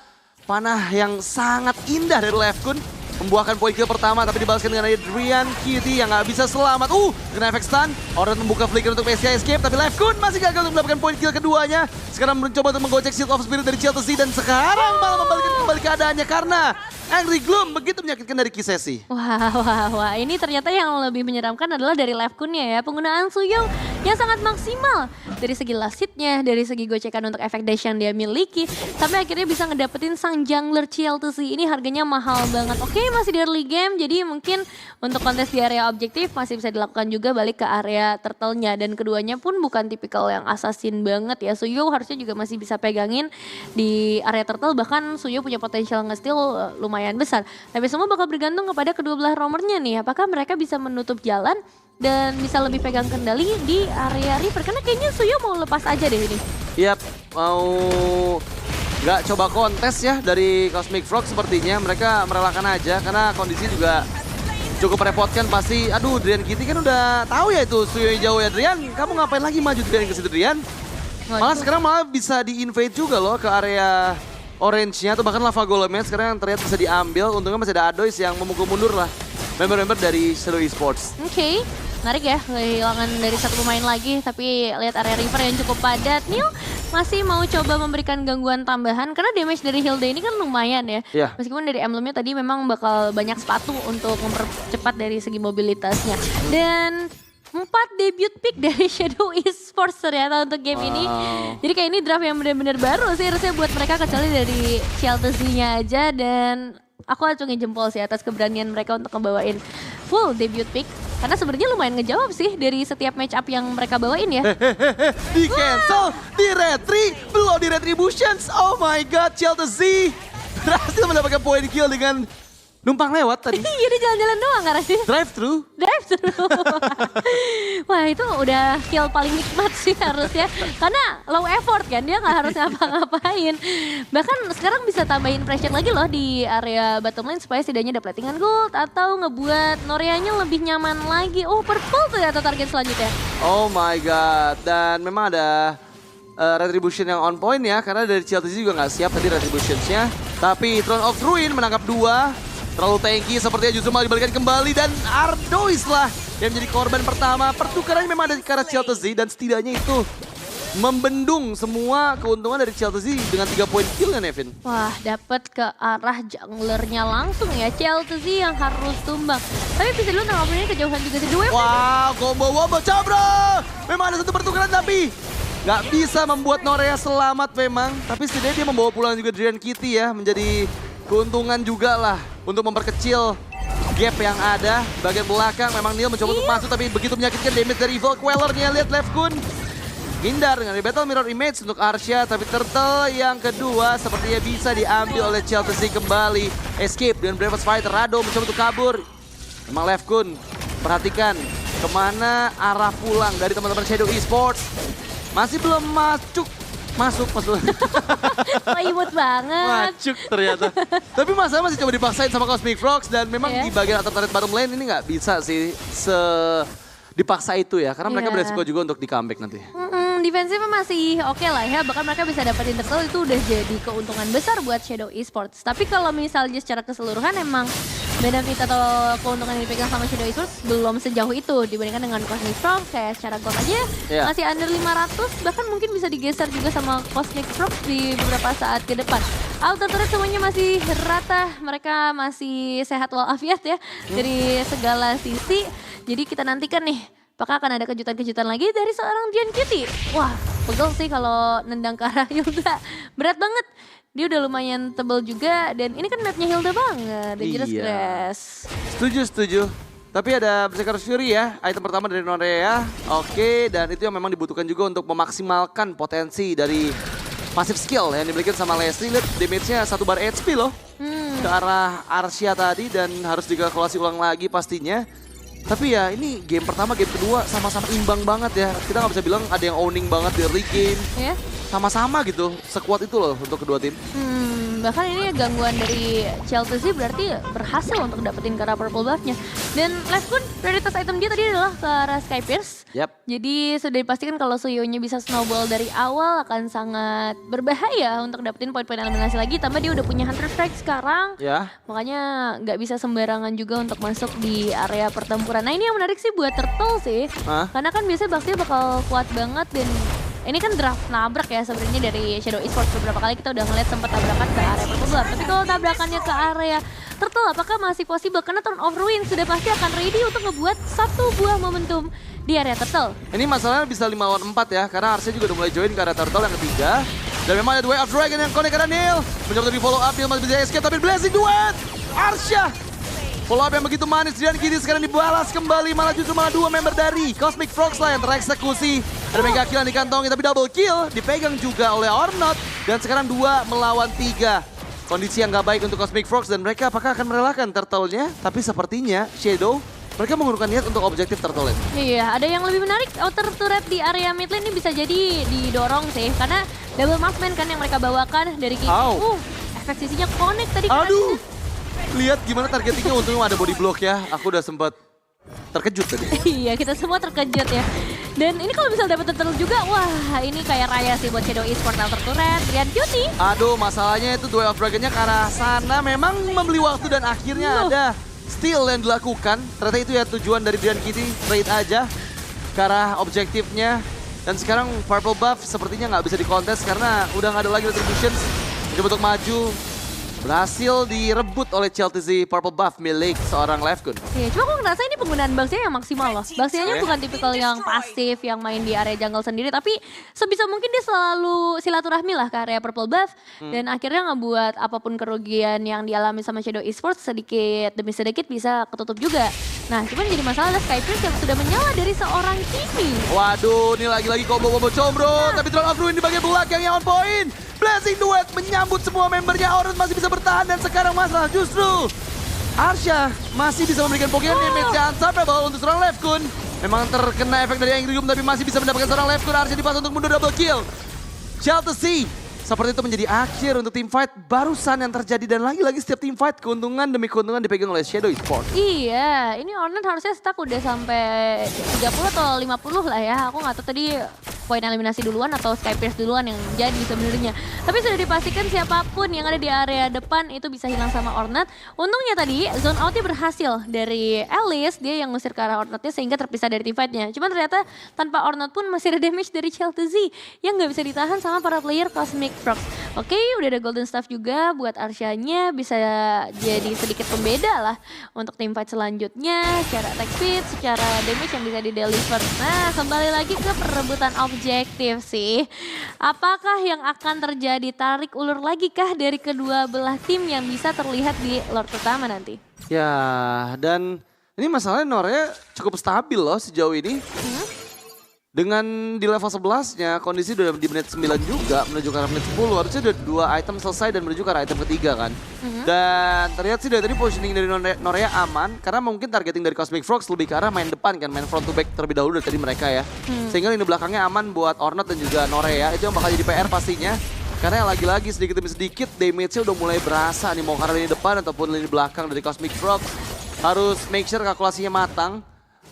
Panah yang sangat indah dari Lefkun. Membuahkan poin kill pertama tapi dibalaskan dengan Adrian Cutie yang gak bisa selamat. Kena efek stun. Oren membuka flicker untuk PSK escape tapi Lefkun masih gagal untuk mendapatkan poin kill keduanya. Sekarang mencoba untuk menggocek Shield of Spirit dari Chelsea dan sekarang malah membalikkan kembali keadaannya karena Angry Gloom begitu menyakitkan dari Kisesi. Wah, ini ternyata yang lebih menyeramkan adalah dari Lefkunnya ya. Penggunaan Suyong yang sangat maksimal. Dari segi last hitnya, dari segi gocekan untuk efek dash yang dia miliki. Sampai akhirnya bisa ngedapetin sang jungler Chelsea. Ini harganya mahal banget. Oke, masih di early game, jadi mungkin untuk kontes di area objektif masih bisa dilakukan juga balik ke area turtle-nya. Dan keduanya pun bukan tipikal yang assassin banget ya. Suyo harusnya juga masih bisa pegangin di area turtle, bahkan Suyo punya potensial nge-steal lumayan besar. Tapi semua bakal bergantung kepada kedua belah roamernya nih. Apakah mereka bisa menutup jalan dan bisa lebih pegang kendali di area River. Karena kayaknya Suyo mau lepas aja deh ini. Yap, mau nggak coba kontes ya dari Cosmic Frog sepertinya. Mereka merelakan aja karena kondisi juga cukup merepotkan pasti. Aduh, Drian Kitty kan udah tahu ya itu Suyo jauh ya. Drian, kamu ngapain lagi maju Drian ke situ Drian? Malah sekarang malah bisa di-invade juga loh ke area orange-nya atau bahkan lava golemnya sekarang yang terlihat bisa diambil. Untungnya masih ada Adois yang memukul mundur lah member-member dari Shadow Esports. Oke. Menarik ya, kehilangan dari satu pemain lagi, tapi lihat area River yang cukup padat. Neil masih mau coba memberikan gangguan tambahan, karena damage dari Hilda ini kan lumayan ya. Meskipun dari emblemnya tadi memang bakal banyak sepatu untuk mempercepat dari segi mobilitasnya. Dan 4 debut pick dari Shadow Esports ternyata untuk game ini. Jadi kayak ini draft yang benar-benar baru sih harusnya buat mereka, kecuali dari Chelsea-nya aja. Dan aku acungin jempol sih atas keberanian mereka untuk ngebawain full debut pick. Karena sebenarnya lumayan ngejawab sih dari setiap match up yang mereka bawain ya. Di cancel, di retri, belum di retributions. Oh my god, Chelsea berhasil mendapatkan poin kill dengan numpang lewat tadi. Iya, dia jalan-jalan doang karena sih. Drive thru. Wah, itu udah kill paling nikmat sih harusnya. Karena low effort kan, dia nggak harus ngapa-ngapain. Bahkan sekarang bisa tambahin pressure lagi loh di area bottom lane supaya setidaknya ada platingan gold atau ngebuat Noreanya lebih nyaman lagi. Oh, purple tuh ya target selanjutnya. Oh my god, dan memang ada retribution yang on point ya, karena dari Chelsea juga nggak siap tadi retributionsnya. Tapi Throne of Ruin menangkap 2. Terlalu tanky sepertinya justru malah dibalikan kembali dan Ardois lah yang menjadi korban pertama. Pertukarannya memang ada di arah Chelsea dan setidaknya itu membendung semua keuntungan dari Chelsea dengan 3 poin kill ya Nevin. Wah, dapat ke arah junglernya langsung ya. Chelsea yang harus tumbang. Tapi bisa dulu tanggapannya kejauhan juga sih. Dua Wow, combo cabra. Memang ada satu pertukaran tapi nggak bisa membuat Norea selamat memang. Tapi setidaknya dia membawa pulang juga Drian Kitty ya. Menjadi keuntungan juga lah untuk memperkecil gap yang ada. Bagian belakang memang Neil mencoba untuk masuk tapi begitu menyakitkan damage dari Evil Quellernya. Lihat Lefkun. Hindar dengan Battle Mirror Image untuk Arsha, tapi Turtle yang kedua sepertinya bisa diambil oleh Chelsea kembali. Escape dengan Breakfast Fighter, Rado mencoba untuk kabur. Memang Lefkun, perhatikan kemana arah pulang dari teman-teman Shadow Esports. Masih belum masuk. imut banget. Macuk ternyata. Tapi masalah masih coba dipaksain sama Cosmic Frogs dan memang di bagian atas turret bottom lane ini nggak bisa sih dipaksa itu ya. Karena mereka beresiko juga untuk di comeback nanti. Defensifnya masih oke lah ya, bahkan mereka bisa dapetin turtle itu udah jadi keuntungan besar buat Shadow Esports. Tapi kalau misalnya secara keseluruhan emang benefit atau keuntungan yang dipegang sama Shadow Esports belum sejauh itu dibandingkan dengan Cosmic Frogs. Kayak secara gold aja masih under 500, bahkan mungkin bisa digeser juga sama Cosmic Frogs di beberapa saat ke depan. Outer turret semuanya masih rata, mereka masih sehat walafiat ya dari segala sisi. Jadi kita nantikan nih, apakah akan ada kejutan-kejutan lagi dari seorang Drian Kitty? Wah, pegel sih kalau nendang ke arah Hilda. Berat banget. Dia udah lumayan tebel juga dan ini kan mapnya Hilda banget. Dangerous Grass. Setuju. Tapi ada Berserker Fury ya, item pertama dari Norea. Oke, dan itu yang memang dibutuhkan juga untuk memaksimalkan potensi dari passive skill yang dimiliki sama Leslie. Lihat damage-nya 1 bar HP loh. Ke arah Arsha tadi dan harus dikalkulasi ulang lagi pastinya. Tapi ya ini game pertama, game kedua sama-sama imbang banget ya. Kita nggak bisa bilang ada yang owning banget di early game. Sama-sama gitu, sekuat itu loh untuk kedua tim. Bahkan ini gangguan dari Chelsea berarti berhasil untuk dapetin ke arah purple buff-nya. Dan Lefkun, prioritas item dia tadi adalah ke arah Sky Pierce. Jadi sudah dipastikan kalau Suyo-nya bisa snowball dari awal akan sangat berbahaya untuk dapetin poin-poin eliminasi lagi. Tambah dia udah punya Hunter Strike sekarang. Makanya nggak bisa sembarangan juga untuk masuk di area pertempuran. Nah ini yang menarik sih buat Turtle sih. Karena kan biasanya Bakti bakal kuat banget dan ini kan draft nabrak ya sebenarnya dari Shadow Esports. Beberapa kali kita udah ngeliat sempat tabrakan ke area purple buff. Tapi kalau tabrakannya ke area Turtle apakah masih possible? Karena Turn of Ruin sudah pasti akan ready untuk ngebuat satu buah momentum di area Turtle. Ini masalahnya bisa 5 lawan 4 ya, karena Arsha juga udah mulai join ke area Turtle yang ketiga. Dan memang ada Way of Dragon yang connect ke Neil. Mencoba di follow up, Neil masih bisa escape tapi Blessing duet! Arsha! Follow up yang begitu manis, Drian Kitty sekarang dibalas kembali, malah justru 2 member dari Cosmic Frogs lah yang tereksekusi. Ada mega kill yang dikantongi tapi double kill, dipegang juga oleh Ornot. Dan sekarang 2 melawan 3. Kondisi yang gak baik untuk Cosmic Frogs dan mereka apakah akan merelakan turtle-nya? Tapi sepertinya Shadow mereka mengurungkan niat untuk objektif turtle lane. Iya, ada yang lebih menarik, outer turret di area mid lane ini bisa jadi didorong sih. Karena double marksman kan yang mereka bawakan dari Kitty. Efek sisinya connect tadi. Aduh, lihat gimana targetingnya, untungnya ada body block ya. Aku udah sempat terkejut tadi. Iya, kita semua terkejut ya. Dan ini kalau misal dapat turtle juga, wah ini kayak raya sih buat Shadow Esports outer turret, Drian Kitty. Aduh, masalahnya itu Duel of Dragon-nya ke arah sana memang membeli waktu dan akhirnya ada steal yang dilakukan. Ternyata itu ya tujuan dari Drian Kitty, trade aja ke arah objektifnya. Dan sekarang purple buff sepertinya nggak bisa dikontes karena udah nggak ada lagi retributions. Mencoba untuk maju. Berhasil direbut oleh Chelsea purple buff milik seorang Lefkun. Iya, cuma aku ngerasa ini penggunaan Baxia yang maksimal loh. Baxia-nya bukan tipikal yang pasif, yang main di area jungle sendiri. Tapi sebisa mungkin dia selalu silaturahmi lah ke area purple buff. Dan akhirnya ngebuat apapun kerugian yang dialami sama Shadow Esports sedikit demi sedikit bisa ketutup juga. Nah, cuman jadi masalah adalah Skypierce yang sudah menyala dari seorang Kimi. Waduh, ini lagi-lagi combo-combo combro. Tapi Throne of Ruin di bagian belakang yang on point. Blessing duet menyambut semua membernya. Orange masih bisa bertahan dan sekarang masalah justru Arsha masih bisa memberikan pokoknya damage yang unstoppable untuk seorang Lefkun. Memang terkena efek dari Angry Doom tapi masih bisa mendapatkan seorang Lefkun. Arsha dipas untuk mundur double kill. Chelsea seperti itu menjadi akhir untuk tim fight barusan yang terjadi. Dan lagi-lagi setiap tim fight keuntungan demi keuntungan dipegang oleh Shadow Esports. Iya, ini Ornette harusnya stuck udah sampai 30 atau 50 lah ya. Aku nggak tahu tadi poin eliminasi duluan atau Skypierce duluan yang jadi sebenarnya. Tapi sudah dipastikan siapapun yang ada di area depan itu bisa hilang sama Ornat. Untungnya tadi zone outnya berhasil dari Alice, dia yang ngusir ke arah Ornatnya sehingga terpisah dari teamfight-nya. Cuman ternyata tanpa Ornat pun masih ada damage dari Cheltzy yang nggak bisa ditahan sama para player Cosmic Frogs. Oke, udah ada Golden Staff juga buat Arshanya, bisa jadi sedikit pembeda lah untuk teamfight selanjutnya. Secara attack speed, secara damage yang bisa di-deliver. Nah, kembali lagi ke perebutan objektif sih. Apakah yang akan terjadi, tarik ulur lagi kah dari kedua belah tim yang bisa terlihat di Lord pertama nanti? Ya, dan ini masalahnya Norea cukup stabil loh sejauh ini. Dengan di level 11-nya, kondisi udah di menit 9 juga menuju ke arah menit 10. Harusnya udah 2 item selesai dan menuju ke arah item ketiga kan. Dan terlihat sih dari tadi positioning dari Norea aman. Karena mungkin targeting dari Cosmic Frogs lebih ke arah main depan kan. Main front to back terlebih dahulu dari tadi mereka ya. Sehingga ini belakangnya aman buat Ornat dan juga Norea. Itu yang bakal jadi PR pastinya. Karena yang lagi-lagi sedikit demi sedikit damage-nya udah mulai berasa nih. Mau ke arah lini depan ataupun lini belakang dari Cosmic Frogs. Harus make sure kalkulasinya matang.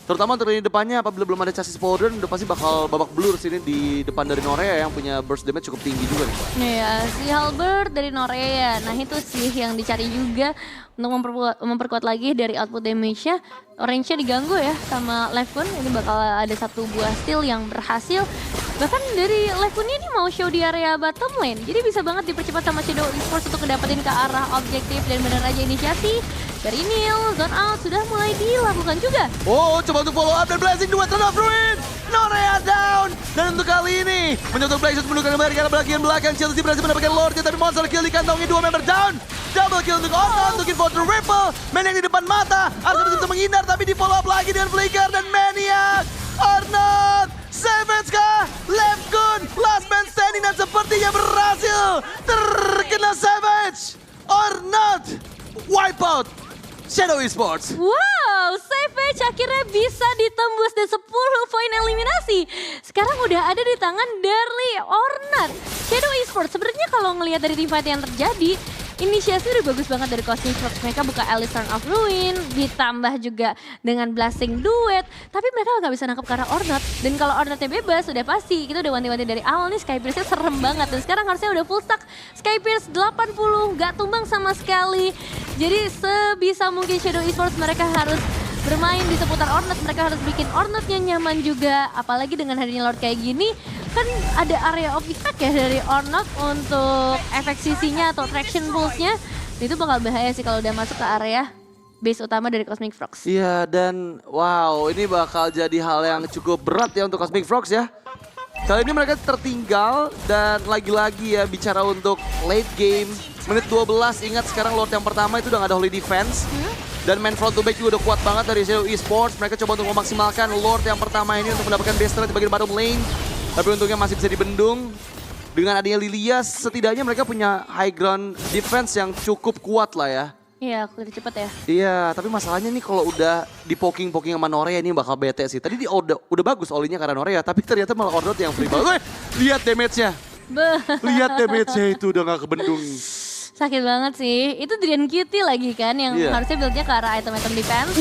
Terutama untuk lini depannya apabila belum ada chassis powder udah pasti bakal babak belur sini di depan dari Norea yang punya burst damage cukup tinggi juga nih. Iya, si Halberd dari Norea. Nah itu sih yang dicari juga untuk memperkuat lagi dari output damage-nya. Orange-nya diganggu ya sama Lefkun. Ini bakal ada satu buah steal yang berhasil. Bahkan dari Lefkun ini mau show di area bottom lane. Jadi bisa banget dipercepat sama Shadow Esports untuk ngedapetin ke arah objektif dan bener aja inisiasi. Dari Neil, zone out sudah mulai dilakukan juga. Oh, coba untuk follow up dan blessing dua turn of ruin. Norea down. Dan untuk kali ini menyentuh Blackshot menundukkan kembali ke bagian belakang. Chelsea berhasil mendapatkan Lordnya tapi monster kill dikantongi 2 member down. Double kill untuk Ornat, untuk info the Ripple. Man yang di depan mata. Arsa bisa menghindar tapi di follow up lagi dengan Flicker dan Maniac. Ornat, Savage kah? Lefkun, last man standing dan sepertinya berhasil. Terkena Savage. Ornat, wipe out Shadow Esports. Wow, Savage akhirnya bisa ditembus dan 10 poin eliminasi. Sekarang udah ada di tangan dari Ornat. Shadow Esports sebenarnya kalau ngelihat dari teamfight yang terjadi, inisiasi udah bagus banget dari Cosmic Frogs. Mereka buka Alice Turn of Ruin, ditambah juga dengan Blasting Duet. Tapi mereka nggak bisa nangkep ke arah Ornat. Dan kalau Ornatnya bebas, udah pasti. Kita udah wanti-wanti dari awal nih, Skypierce-nya serem banget. Dan sekarang harusnya udah full stack. Skypierce 80, nggak tumbang sama sekali. Jadi sebisa mungkin Shadow Esports mereka harus bermain di seputar Ornat. Mereka harus bikin Ornatnya nyaman juga. Apalagi dengan hadirnya Lord kayak gini. Kan ada area of effect ya dari Ornat untuk efek CC-nya atau traction pulse-nya. Itu bakal bahaya sih kalau udah masuk ke area base utama dari Cosmic Frogs. Iya, dan wow, ini bakal jadi hal yang cukup berat ya untuk Cosmic Frogs ya. Kali ini mereka tertinggal dan lagi-lagi ya bicara untuk late game. Menit 12, ingat sekarang Lord yang pertama itu udah gak ada Holy Defense. Dan main front to back juga udah kuat banget dari Shadow Esports. Mereka coba untuk memaksimalkan Lord yang pertama ini untuk mendapatkan base turret di bagian bottom lane. Tapi untungnya masih bisa dibendung. Dengan adanya Lilia, setidaknya mereka punya high ground defense yang cukup kuat lah ya. Iya, clear cepet ya. Iya, tapi masalahnya nih kalau udah di poking-poking sama Norea ini bakal bete sih. Tadi udah bagus olinya karena Norea, tapi ternyata malah Ornat yang free ball. Lihat damage-nya. Lihat damage-nya itu udah gak kebendung. Sakit banget sih. Itu Drian Cutie lagi kan yang harusnya build-nya ke arah item-item defense.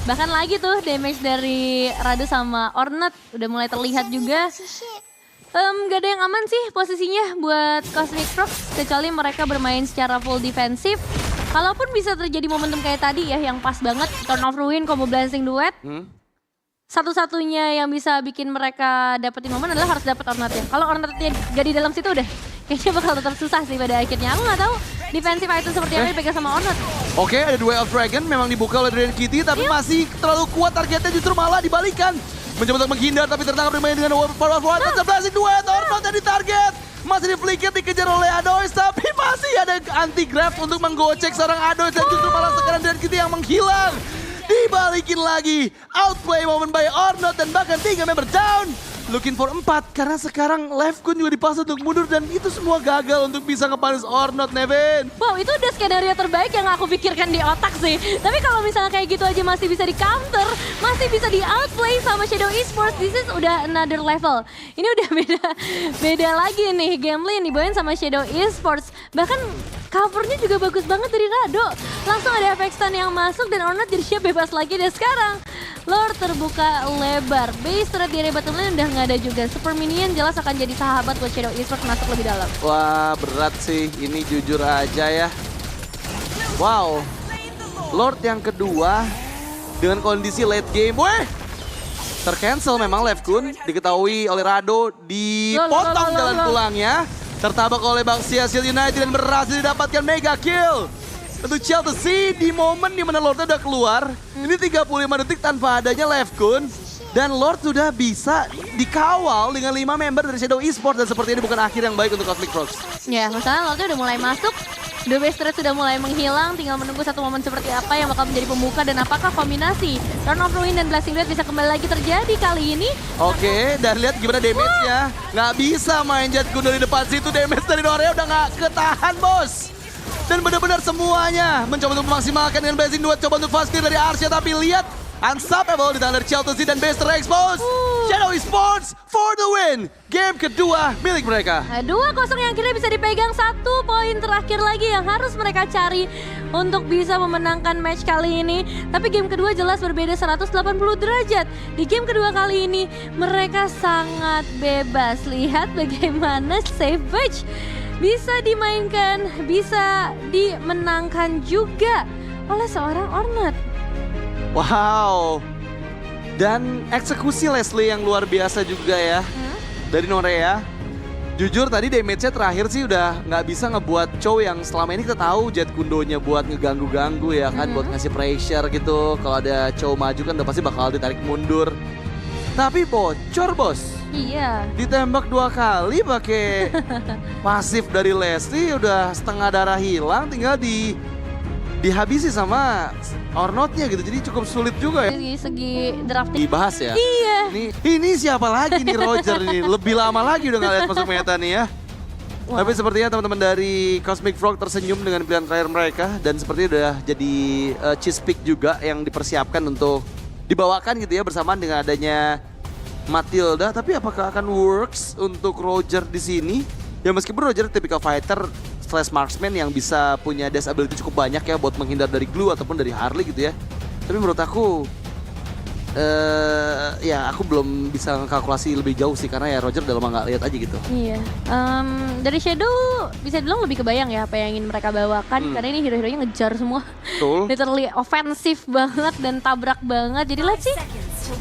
Bahkan lagi tuh damage dari Radu sama Ornat udah mulai terlihat juga. Gak ada yang aman sih posisinya buat Cosmic Frogs kecuali mereka bermain secara full defensif. Kalaupun bisa terjadi momentum kayak tadi ya yang pas banget Turn of Ruin combo Blasting Duet. Satu-satunya yang bisa bikin mereka dapetin momen adalah harus dapet Ornatnya. Kalau Ornatnya gak di dalam situ udah kayaknya bakal tetap susah sih pada akhirnya. Aku gak tahu defensive item seperti apa dipegang sama Ornat. Oke, ada Duel of Dragon memang dibuka oleh Drian Kitty tapi masih terlalu kuat targetnya, justru malah dibalikan. Mencoba untuk menghindar tapi tertangkap bermain dengan power of one. Blasting Duet, Ornat yang ditarget. Masih di flicker dikejar oleh Adois tapi masih ada anti-grab untuk menggocek seorang Adois dan justru malah sekarang Drian Kitty yang menghilang. Dibalikin lagi, outplay moment by Ornat dan bahkan 3 member down. Looking for 4 karena sekarang Lefkun juga dipaksa untuk mundur dan itu semua gagal untuk bisa ngepanis Ornat, Nevin. Wow, itu udah skenario terbaik yang aku pikirkan di otak sih. Tapi kalau misalnya kayak gitu aja masih bisa di counter, masih bisa di outplay sama Shadow Esports, this is udah another level. Ini udah beda lagi nih gameplay yang dibawain sama Shadow Esports. Bahkan covernya juga bagus banget dari Rado. Langsung ada efek stun yang masuk dan Ornat jadi siap bebas lagi. Dan sekarang Lord terbuka lebar. Base turret di area bottom lane udah ada juga Super Minion jelas akan jadi sahabat buat Shadow Esports masuk lebih dalam. Wah, berat sih. Ini jujur aja ya. Wow. Lord yang kedua dengan kondisi late game. Weh! Tercancel memang Levkun. Diketahui oleh Rado. Dipotong jalan pulangnya. Tertabak oleh Baxia Shield United dan berhasil didapatkan mega kill. Untuk Chelsea di momen dimana Lordnya udah keluar. Ini 35 detik tanpa adanya Levkun. Dan Lord sudah bisa dikawal dengan 5 member dari Shadow Esports. Dan seperti ini bukan akhir yang baik untuk Cosmic Frogs. Ya, masalah Lordnya udah mulai masuk. The best threat sudah mulai menghilang, tinggal menunggu satu momen seperti apa yang bakal menjadi pembuka dan apakah kombinasi Turn of Ruin dan Blessing Blade bisa kembali lagi terjadi kali ini. Oke, dan lihat gimana damage-nya. Nggak bisa main Jet Kuno di depan situ, damage dari Norea udah nggak ketahan, bos. Dan benar-benar semuanya mencoba untuk memaksimalkan dengan Blessing 2, coba untuk fast clear dari Arsya, tapi lihat unstoppable di tangan dari Chelsea dan base terexpose. Shadow Esports for the win. Game kedua milik mereka. 2-0 yang akhirnya bisa dipegang, 1 poin terakhir lagi yang harus mereka cari untuk bisa memenangkan match kali ini. Tapi game kedua jelas berbeda 180 derajat. Di game kedua kali ini mereka sangat bebas. Lihat bagaimana Savage bisa dimainkan, bisa dimenangkan juga oleh seorang Ornat. Wow. Dan eksekusi Leslie yang luar biasa juga ya. Dari Norea. Jujur tadi damage-nya terakhir sih udah nggak bisa ngebuat Chow yang selama ini kita tahu Jet Kundonya buat ngeganggu-ganggu ya kan. Buat ngasih pressure gitu. Kalau ada Chow maju kan udah pasti bakal ditarik mundur. Tapi bocor bos. Iya. Ditembak 2 kali pakai pasif dari Leslie udah setengah darah hilang, tinggal dihabisi sama Ornotnya gitu. Jadi cukup sulit juga ya. Dari segi drafting. Dibahas ya. Iya. Ini siapa lagi nih Roger nih? Lebih lama lagi udah nggak lihat masuk meta nih ya. Wah. Tapi sepertinya teman-teman dari Cosmic Frog tersenyum dengan pilihan terakhir mereka. Dan sepertinya udah jadi cheese pick juga yang dipersiapkan untuk dibawakan gitu ya bersamaan dengan adanya Matilda. Tapi apakah akan works untuk Roger di sini? Ya meskipun Roger typical fighter slash marksman yang bisa punya dash ability cukup banyak ya buat menghindar dari glue ataupun dari Harley gitu ya. Tapi menurut aku ya aku belum bisa kalkulasi lebih jauh sih karena ya Roger udah lama nggak lihat aja gitu. Iya. Dari Shadow bisa dibilang lebih kebayang ya apa yang ingin mereka bawakan karena ini hero-heronya ngejar semua. Betul. Literally ofensif banget dan tabrak banget. Jadi let's see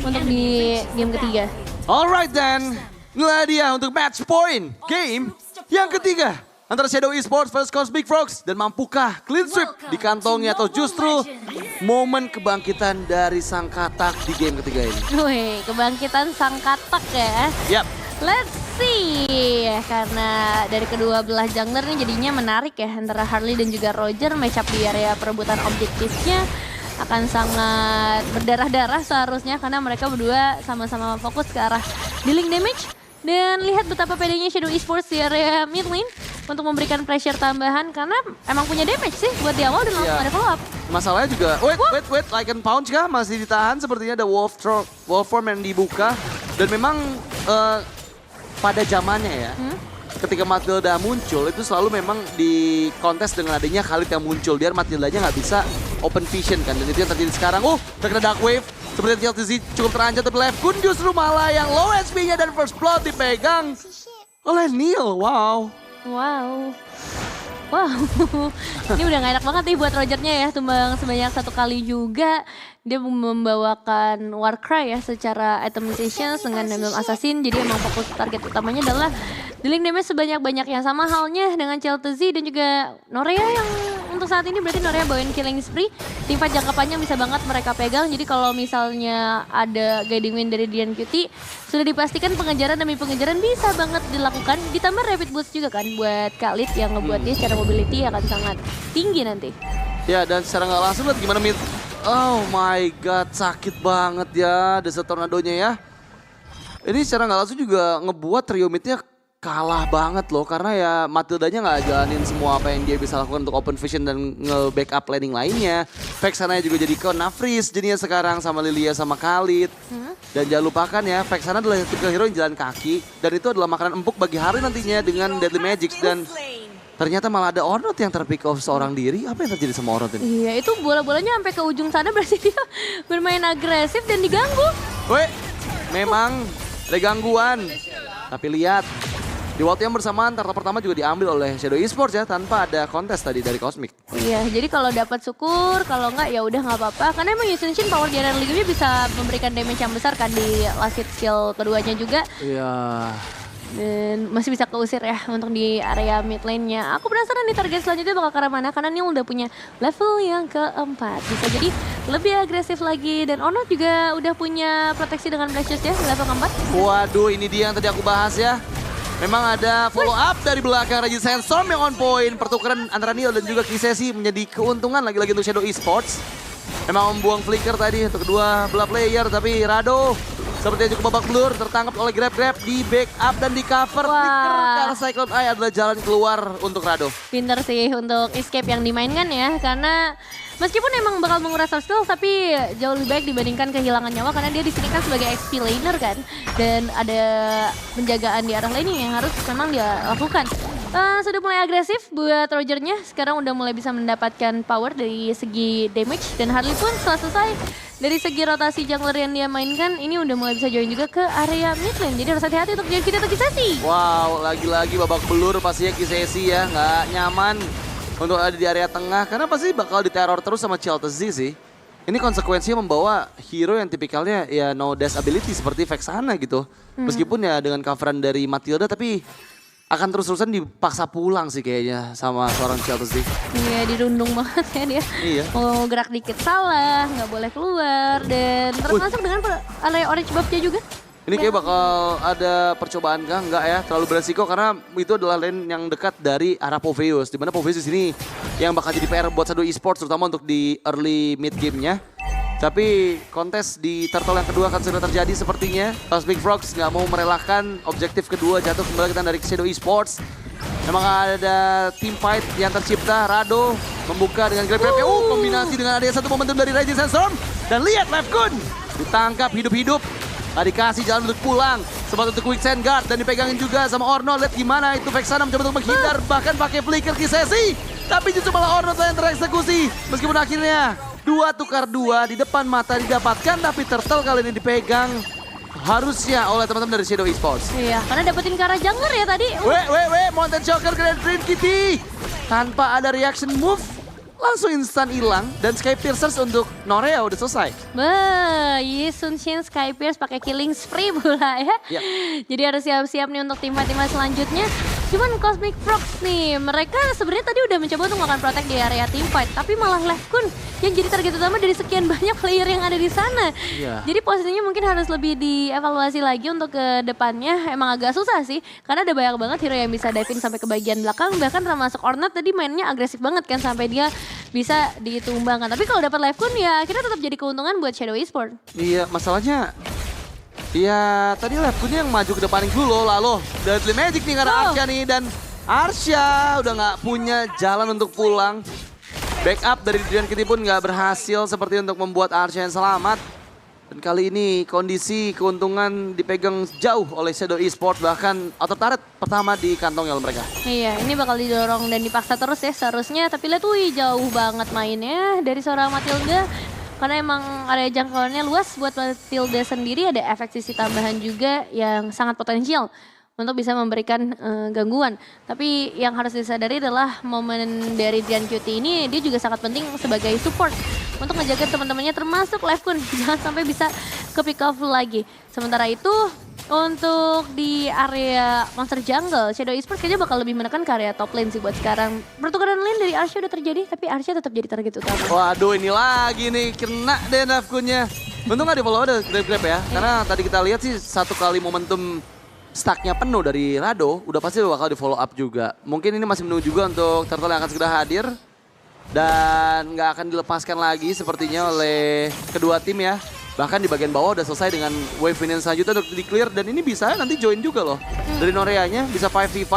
untuk di game ketiga. Alright then, inilah dia untuk match point game yang ketiga antara Shadow Esports versus Cosmic Frogs. Dan mampukah clean sweep di kantongnya atau justru momen kebangkitan dari sang katak di game ketiga ini? Wih, kebangkitan sang katak ya. Yap. Let's see. Karena dari kedua belah jungler ini jadinya menarik ya antara Harley dan juga Roger. Match up di area perebutan objektifnya akan sangat berdarah-darah seharusnya karena mereka berdua sama-sama fokus ke arah dealing damage. Dan lihat betapa pedenya Shadow Esports di area mid lane untuk memberikan pressure tambahan karena emang punya damage sih buat di awal dan langsung ada follow up. Masalahnya juga, wait, Lycan Punch kah masih ditahan, sepertinya ada Wolf Form yang dibuka. Dan memang pada zamannya ya, ketika Matilda muncul itu selalu memang di kontes dengan adanya Khalid yang muncul biar Matildanya nggak bisa open vision kan. Dan itu yang terjadi sekarang. Terkena Dark Wave, seperti Chelsea cukup terancam, tapi Levkun justru malah yang low HP-nya dan first blood dipegang oleh Neil. Wow. Ini udah gak enak banget nih buat Rogernya ya, tumbang sebanyak 1 kali juga. Dia membawakan Warcry ya secara itemizations dengan Emblem Assassin. Jadi emang fokus target utamanya adalah dealing damage sebanyak-banyaknya. Sama halnya dengan Chelsea dan juga Norea yang untuk saat ini berarti Norea bawain killing spree. Teamfight jangka panjang bisa banget mereka pegang. Jadi kalau misalnya ada guiding win dari Dian Cutie, sudah dipastikan pengejaran demi pengejaran bisa banget dilakukan. Ditambah rapid boost juga kan buat Khalid yang ngebuat dia secara mobility akan sangat tinggi nanti. Ya, dan secara nggak langsung lihat gimana mid. Oh my god, sakit banget ya Desert Tornado-nya ya. Ini secara nggak langsung juga ngebuat trio midnya kalah banget loh. Karena ya Matildanya nggak jalanin semua apa yang dia bisa lakukan untuk open vision dan nge-backup planning lainnya. Vexana juga jadi kena freeze jadinya sekarang sama Lilia sama Khalid. Dan jangan lupakan ya, Vexana adalah tipe hero yang jalan kaki. Dan itu adalah makanan empuk bagi Harley nantinya dengan Deadly Magic. Dan ternyata malah ada Ornot yang terpick off seorang diri. Apa yang terjadi sama Ornot ini? Iya, itu bola-bolanya sampai ke ujung sana berarti dia bermain agresif dan diganggu. Weh, memang Ada gangguan. Tapi lihat, di waktu yang bersamaan turtle pertama juga diambil oleh Shadow Esports ya, tanpa ada kontes tadi dari Cosmic. Iya, jadi kalau dapat syukur, kalau enggak ya udah nggak apa-apa. Karena emang Yusun Shin power di early game bisa memberikan damage yang besar kan di last hit skill keduanya juga. Iya. Dan masih bisa keusir ya untuk di area mid lane-nya. Aku penasaran nih target selanjutnya bakal ke arah mana, karena Neil udah punya level yang keempat. Bisa jadi lebih agresif lagi, dan Ono juga udah punya proteksi dengan Blast ya, level keempat. Waduh, ini dia yang tadi aku bahas ya. Memang ada follow up dari belakang Regis Sandstorm yang on point. Pertukaran antara Neil dan juga Kisesi menjadi keuntungan lagi-lagi untuk Shadow Esports. Memang membuang flicker tadi untuk kedua belah player, tapi Rado sepertinya cukup babak belur, tertangkap oleh Grab di backup dan di cover. Flicker ke arah Cyclone Eye adalah jalan keluar untuk Rado. Pinter sih untuk escape yang dimainkan ya, karena meskipun emang bakal menguras soft skill, tapi jauh lebih baik dibandingkan kehilangan nyawa, karena dia di sini kan sebagai XP laner kan, dan ada penjagaan di arah lainnya yang harus memang dia lakukan. Sudah mulai agresif buat Rogernya, sekarang udah mulai bisa mendapatkan power dari segi damage, dan Harley pun setelah selesai dari segi rotasi jungler yang dia mainkan, ini udah mulai bisa join juga ke area mid lane, jadi harus hati-hati untuk join kita atau Kisesi. Wow, lagi-lagi babak belur pastinya Kisesi ya, nggak nyaman untuk ada di area tengah, karena pasti bakal diteror terus sama Cheltzy sih. Ini konsekuensinya membawa hero yang tipikalnya ya no dash ability seperti Vexana gitu. Meskipun ya dengan coveran dari Matilda, tapi akan terus-terusan dipaksa pulang sih kayaknya sama seorang Cheltzy. Iya, dirundung banget ya dia. Iya. Mau gerak dikit salah, nggak boleh keluar, dan termasuk dengan area orange buff-nya juga. Ini kayak bakal ada percobaan kah? Enggak ya, terlalu beresiko karena itu adalah lane yang dekat dari arah Poveus. Dimana Poveus di sini yang bakal jadi PR buat Shadow Esports, terutama untuk di early mid game-nya. Tapi kontes di turtle yang kedua akan segera terjadi sepertinya. Cosmic Frogs nggak mau merelakan objektif kedua jatuh kembali kita dari Shadow Esports. Memang ada team fight yang tercipta. Rado membuka dengan grab kombinasi dengan adanya satu momentum dari Rising Sandstorm. Dan lihat Lefkun ditangkap hidup-hidup. Tadi kasih jalan untuk pulang. Sempat untuk quick send guard dan dipegangin juga sama Orno. Lihat gimana itu Vexana mencoba untuk menghindar. Bahkan pakai flicker Kisesi. Tapi justru malah Orno yang tereksekusi. Meskipun akhirnya 2-2 di depan mata didapatkan, tapi turtle kali ini dipegang harusnya oleh teman-teman dari Shadow Esports. Iya, karena dapetin ke arah jungler ya tadi. Mountain Shocker Grand Green Kitty. Tanpa ada reaction move, langsung instan hilang. Dan Sky Piercers untuk Norea udah selesai. Yusun Shin Sky Pierce pakai killing spree pula ya. Yep. Jadi harus siap-siap nih untuk tim fight selanjutnya. Cuman Cosmic Frogs nih, mereka sebenarnya tadi udah mencoba untuk melakukan protect di area team fight, tapi malah Lefkun yang jadi target utama dari sekian banyak player yang ada di sana. Iya. Jadi posisinya mungkin harus lebih dievaluasi lagi untuk ke depannya. Emang agak susah sih, karena ada banyak banget hero yang bisa diving sampai ke bagian belakang, bahkan termasuk Ornat tadi mainnya agresif banget kan sampai dia bisa ditumbangkan. Tapi kalau dapat Lefkun ya akhirnya tetap jadi keuntungan buat Shadow Esports. Iya, masalahnya ya tadi Lefkunnya yang maju ke depan dulu lalu Deadly Magic nih karena Arsha nih, dan Arsha udah nggak punya jalan untuk pulang. Backup dari Drian Kitty pun nggak berhasil seperti untuk membuat Arsha yang selamat. Dan kali ini kondisi keuntungan dipegang jauh oleh Shadow Esports, bahkan auto turret pertama di kantongnya oleh mereka. Iya, ini bakal didorong dan dipaksa terus ya seharusnya, tapi lihat jauh banget mainnya dari seorang Matilda. Karena emang area jangkauannya luas buat Matilda sendiri, ada efek sisi tambahan juga yang sangat potensial untuk bisa memberikan gangguan. Tapi yang harus disadari adalah momen dari Drian Cutie ini, dia juga sangat penting sebagai support untuk ngejaga teman-temannya termasuk Lefkun. Jangan sampai bisa ke pick off lagi. Sementara itu untuk di area Monster Jungle, Shadow Esports kayaknya bakal lebih menekan ke area top lane sih buat sekarang. Pertukaran lane dari Arsha udah terjadi, tapi Arsha tetap jadi target utama. Waduh, ini lagi nih, kena deh Lefkunnya. Untung gak di follow ada grab ya, karena tadi kita lihat sih satu kali momentum stacknya penuh dari Rado, udah pasti bakal di follow up juga. Mungkin ini masih menunggu juga untuk turtle yang akan segera hadir. Dan nggak akan dilepaskan lagi sepertinya oleh kedua tim ya. Bahkan di bagian bawah udah selesai dengan wave minion selanjutnya untuk di clear. Dan ini bisa nanti join juga loh. Dari Noreanya bisa 5v5.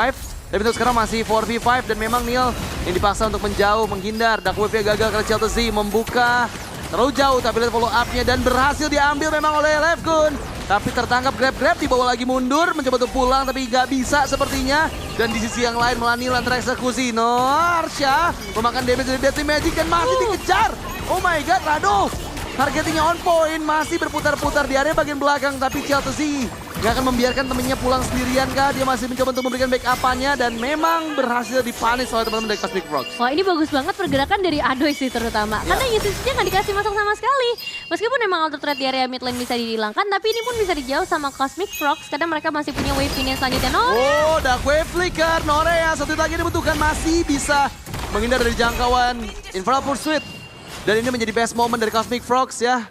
Tapi untuk sekarang masih 4v5 dan memang Neil yang dipaksa untuk menjauh, menghindar. Dark wave-nya gagal karena Cheltzy membuka terlalu jauh, tapi lihat follow up-nya dan berhasil diambil memang oleh Lefkun. Tapi tertangkap Grab, dibawa lagi mundur, mencoba untuk pulang tapi nggak bisa sepertinya. Dan di sisi yang lain malah Neil yang tereksekusi. Arsha memakan damage dari Deadly Magic dan masih dikejar. Oh my god, Rado Targetingnya on point, masih berputar-putar di area bagian belakang. Tapi Chelsea nggak akan membiarkan temennya pulang sendirian kah? Dia masih mencoba untuk memberikan backup-nya dan memang berhasil dipanis oleh teman-teman dari Cosmic Frogs. Wah ini bagus banget pergerakan dari Adoy sih terutama. Karena usage-nya nggak dikasih masuk sama sekali. Meskipun emang auto threat di area mid lane bisa dihilangkan, tapi ini pun bisa dijauh sama Cosmic Frogs karena mereka masih punya wave finish selanjutnya. Oh, Dark Wave Flicker, Norea satu lagi dibutuhkan, masih bisa menghindar dari jangkauan Infernal Pursuit. Dan ini menjadi best moment dari Cosmic Frogs ya.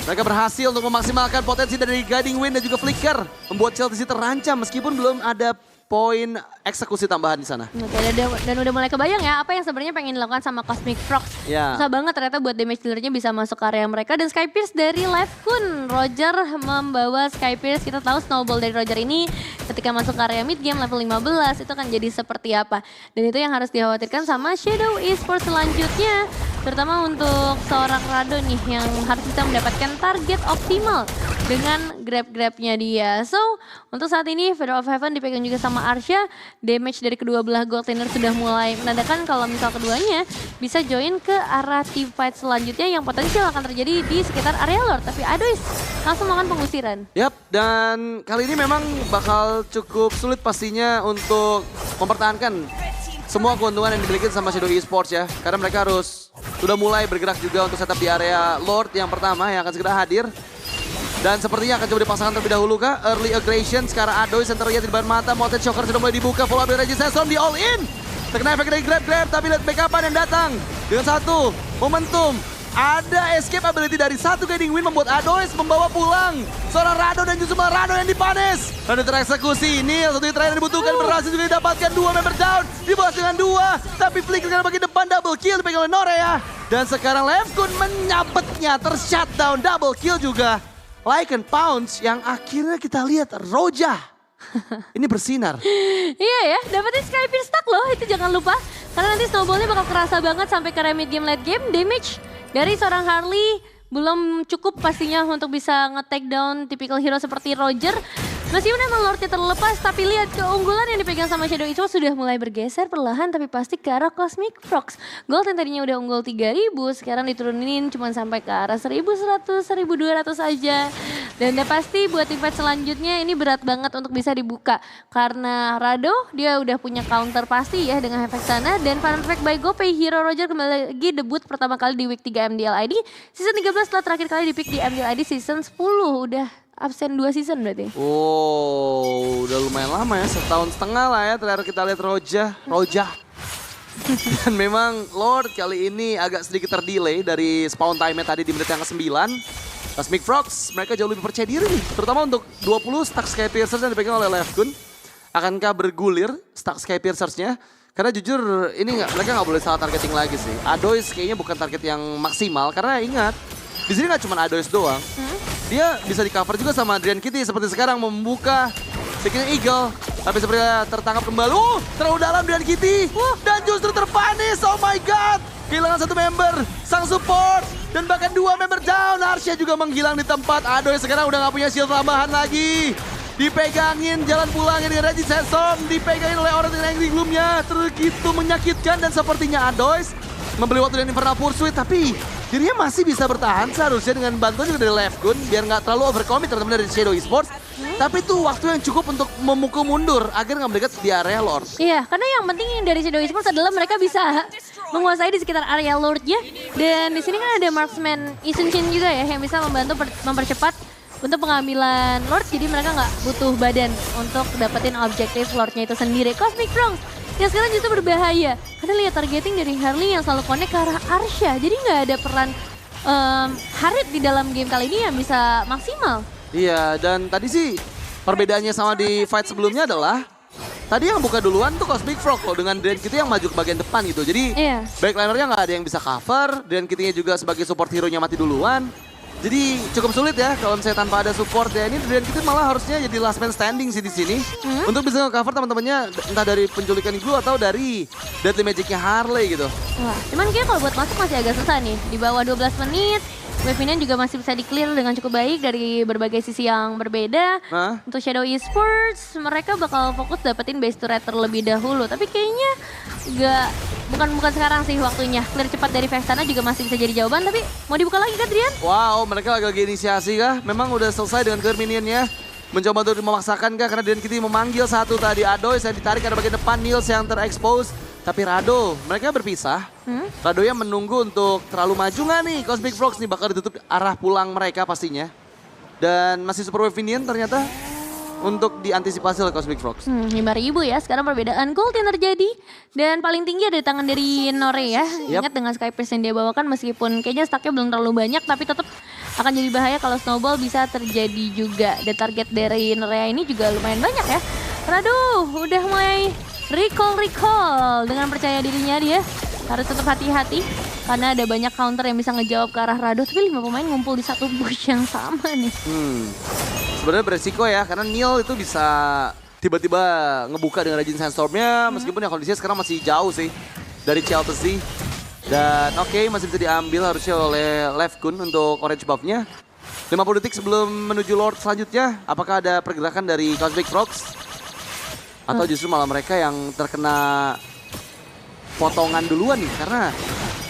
Mereka berhasil untuk memaksimalkan potensi dari Guiding Wind dan juga Flicker. Membuat Chelsea terancam meskipun belum ada poin eksekusi tambahan di sana. Oke, dan udah mulai kebayang ya apa yang sebenarnya pengen dilakukan sama Cosmic Frogs. Ya. Susah banget ternyata buat damage dealernya bisa masuk ke area mereka. Dan Sky Pierce dari Lefkun. Roger membawa Sky Pierce. Kita tahu snowball dari Roger ini ketika masuk ke area mid game level 15 itu kan jadi seperti apa. Dan itu yang harus dikhawatirkan sama Shadow Esports selanjutnya. Terutama untuk seorang Rado nih yang harus bisa mendapatkan target optimal dengan grab-grabnya dia. So, untuk saat ini Feather of Heaven dipegang juga sama Arsha. Damage dari kedua belah gold laner sudah mulai menandakan kalau misal keduanya bisa join ke arah team fight selanjutnya yang potensial akan terjadi di sekitar area Lord. Tapi Adois langsung makan pengusiran. Yap, dan kali ini memang bakal cukup sulit pastinya untuk mempertahankan semua keuntungan yang dimiliki sama Shadow Esports ya. Karena mereka harus sudah mulai bergerak juga untuk setup di area Lord yang pertama yang akan segera hadir. Dan sepertinya akan coba dipasangkan terlebih dahulu kah? Early aggression, sekarang Adoy center terlihat di depan mata. Mountain Shocker sudah mulai dibuka, follow up dari Regis Sesson di all in. Terkena efek dari grab-grab, tapi lihat backupan yang datang. Dengan satu momentum, ada escape ability dari satu Guiding Wind membuat Adoy membawa pulang seorang Rado dan justru malah Rado yang dipanis. Rado tereksekusi, ini yang satu yang terakhir dibutuhkan, berhasil juga didapatkan dua member down. Dibalas dengan dua, tapi Flicker karena bagian depan double kill dipegang oleh Norea. Dan sekarang Lefkun menyabetnya, tershutdown, double kill juga. Lycan Pounce yang akhirnya kita lihat Roja. Ini bersinar. Iya ya, dapetin Sky Pierce stack loh, itu jangan lupa. Karena nanti snowballnya bakal kerasa banget sampai ke mid game late game. Damage dari seorang Harley belum cukup pastinya untuk bisa nge-take down typical hero seperti Roger. Meskipun emang Lordnya terlepas, tapi lihat keunggulan yang dipegang sama Shadow Esports sudah mulai bergeser perlahan tapi pasti ke arah Cosmic Frogs. Gold yang tadinya udah unggul 3.000, sekarang diturunin cuma sampai ke arah 1.100, 1.200 aja. Dan udah pasti buat event selanjutnya ini berat banget untuk bisa dibuka. Karena Rado dia udah punya counter pasti ya dengan efek sana. Dan fun fact by GoPay, Hero Roger kembali lagi debut pertama kali di week 3 MDL ID. Season 13 setelah terakhir kali di pick di MDL ID season 10, udah absen 2 season berarti. Oh, udah lumayan lama ya, setahun setengah lah ya terakhir kita lihat Roja. Dan memang Lord kali ini agak sedikit terdelay dari spawn time-nya tadi di menit yang ke-9. Cosmic Frogs, mereka jauh lebih percaya diri nih, terutama untuk 20 stack Sky Piercers yang dipegang oleh Lefkun. Akankah bergulir stack Sky Piercers-nya? Karena jujur ini mereka nggak boleh salah targeting lagi sih. Adois kayaknya bukan target yang maksimal karena ingat, di sini nggak cuma Adois doang. Dia bisa di cover juga sama Adrian Kitty seperti sekarang membuka Bikin Eagle. Tapi sepertinya tertangkap kembali. Terlalu dalam Adrian Kitty. Dan justru terpanis. Oh my god. Kehilangan satu member. Sang support. Dan bahkan dua member down. Arsha juga menghilang di tempat. Adoy sekarang udah gak punya shield tambahan lagi. Dipegangin jalan pulangnya dengan Regis Sesson. Dipegangin oleh orang dengan Angry Gloom-nya. Begitu menyakitkan dan sepertinya Adoy membeli waktu dengan Infernal Pursuit. Tapi dirinya masih bisa bertahan seharusnya dengan bantuan juga dari Lefkun. Biar nggak terlalu overcommit teman-teman dari Shadow Esports. Tapi itu waktu yang cukup untuk memukul mundur agar nggak mendekat di area Lord. Iya, karena yang penting dari Shadow Esports adalah mereka bisa menguasai di sekitar area Lord-nya. Dan di sini kan ada Marksman Isunshin juga ya yang bisa membantu mempercepat untuk pengambilan Lord. Jadi mereka nggak butuh badan untuk dapetin objektif Lord-nya itu sendiri. Cosmic Frogs yang sekarang justru berbahaya. Karena lihat targeting dari Harley yang selalu connect ke arah Arsha. Jadi nggak ada peran Harit di dalam game kali ini yang bisa maksimal. Iya, dan tadi sih perbedaannya sama di fight sebelumnya adalah tadi yang buka duluan tuh Cosmic Frog loh dengan Adrian Kitty yang maju ke bagian depan gitu. Jadi backlinernya nggak ada yang bisa cover, Adrian Kitty-nya juga sebagai support hero-nya mati duluan. Jadi cukup sulit ya kalau misalnya tanpa ada support ya. Ini Adrian Kitty malah harusnya jadi last man standing sih di sini. Untuk bisa nge-cover teman-temannya entah dari penculikan Igloo atau dari Deadly Magic-nya Harley gitu. Wah, cuman kayaknya kalau buat masuk masih agak susah nih. Di bawah 12 menit. Wave-nya juga masih bisa di-clear dengan cukup baik dari berbagai sisi yang berbeda. Untuk Shadow Esports, mereka bakal fokus dapetin base turret terlebih dahulu. Tapi kayaknya bukan sekarang sih waktunya. Clear cepat dari Vexana juga masih bisa jadi jawaban, tapi mau dibuka lagi kan Drian? Wow, mereka lagi inisiasi kah? Memang udah selesai dengan clear minionnya. Mencoba untuk memaksakan kah? Karena Drian Kitty memanggil satu tadi. Adoy yang ditarik ada bagian depan, Nils yang terekspos. Tapi Rado, mereka berpisah. Rado yang menunggu untuk terlalu maju nggak nih? Cosmic Frogs nih bakal ditutup arah pulang mereka pastinya. Dan masih Super Wave Minion ternyata untuk diantisipasi oleh Cosmic Frogs. 5.000 ya, sekarang perbedaan gold yang terjadi. Dan paling tinggi ada di tangan dari Nore ya. Yap. Ingat dengan Skypierce yang dia bawakan meskipun kayaknya stacknya belum terlalu banyak, tapi tetap akan jadi bahaya kalau snowball bisa terjadi juga. Dan target dari Norea ini juga lumayan banyak ya. Rado udah mulai recall dengan percaya dirinya dia. Harus tetap hati-hati karena ada banyak counter yang bisa ngejawab ke arah Rado. Tapi 5 pemain ngumpul di satu bush yang sama nih. Sebenarnya beresiko ya, karena Neil itu bisa tiba-tiba ngebuka dengan rajin Sandstorm-nya, meskipun ya kondisinya sekarang masih jauh sih dari Chelsea. Dan oke, masih bisa diambil harusnya oleh Lefkun untuk orange buff-nya. 50 detik sebelum menuju Lord selanjutnya, apakah ada pergerakan dari Cosmic Frogs? Atau justru malah mereka yang terkena potongan duluan nih, karena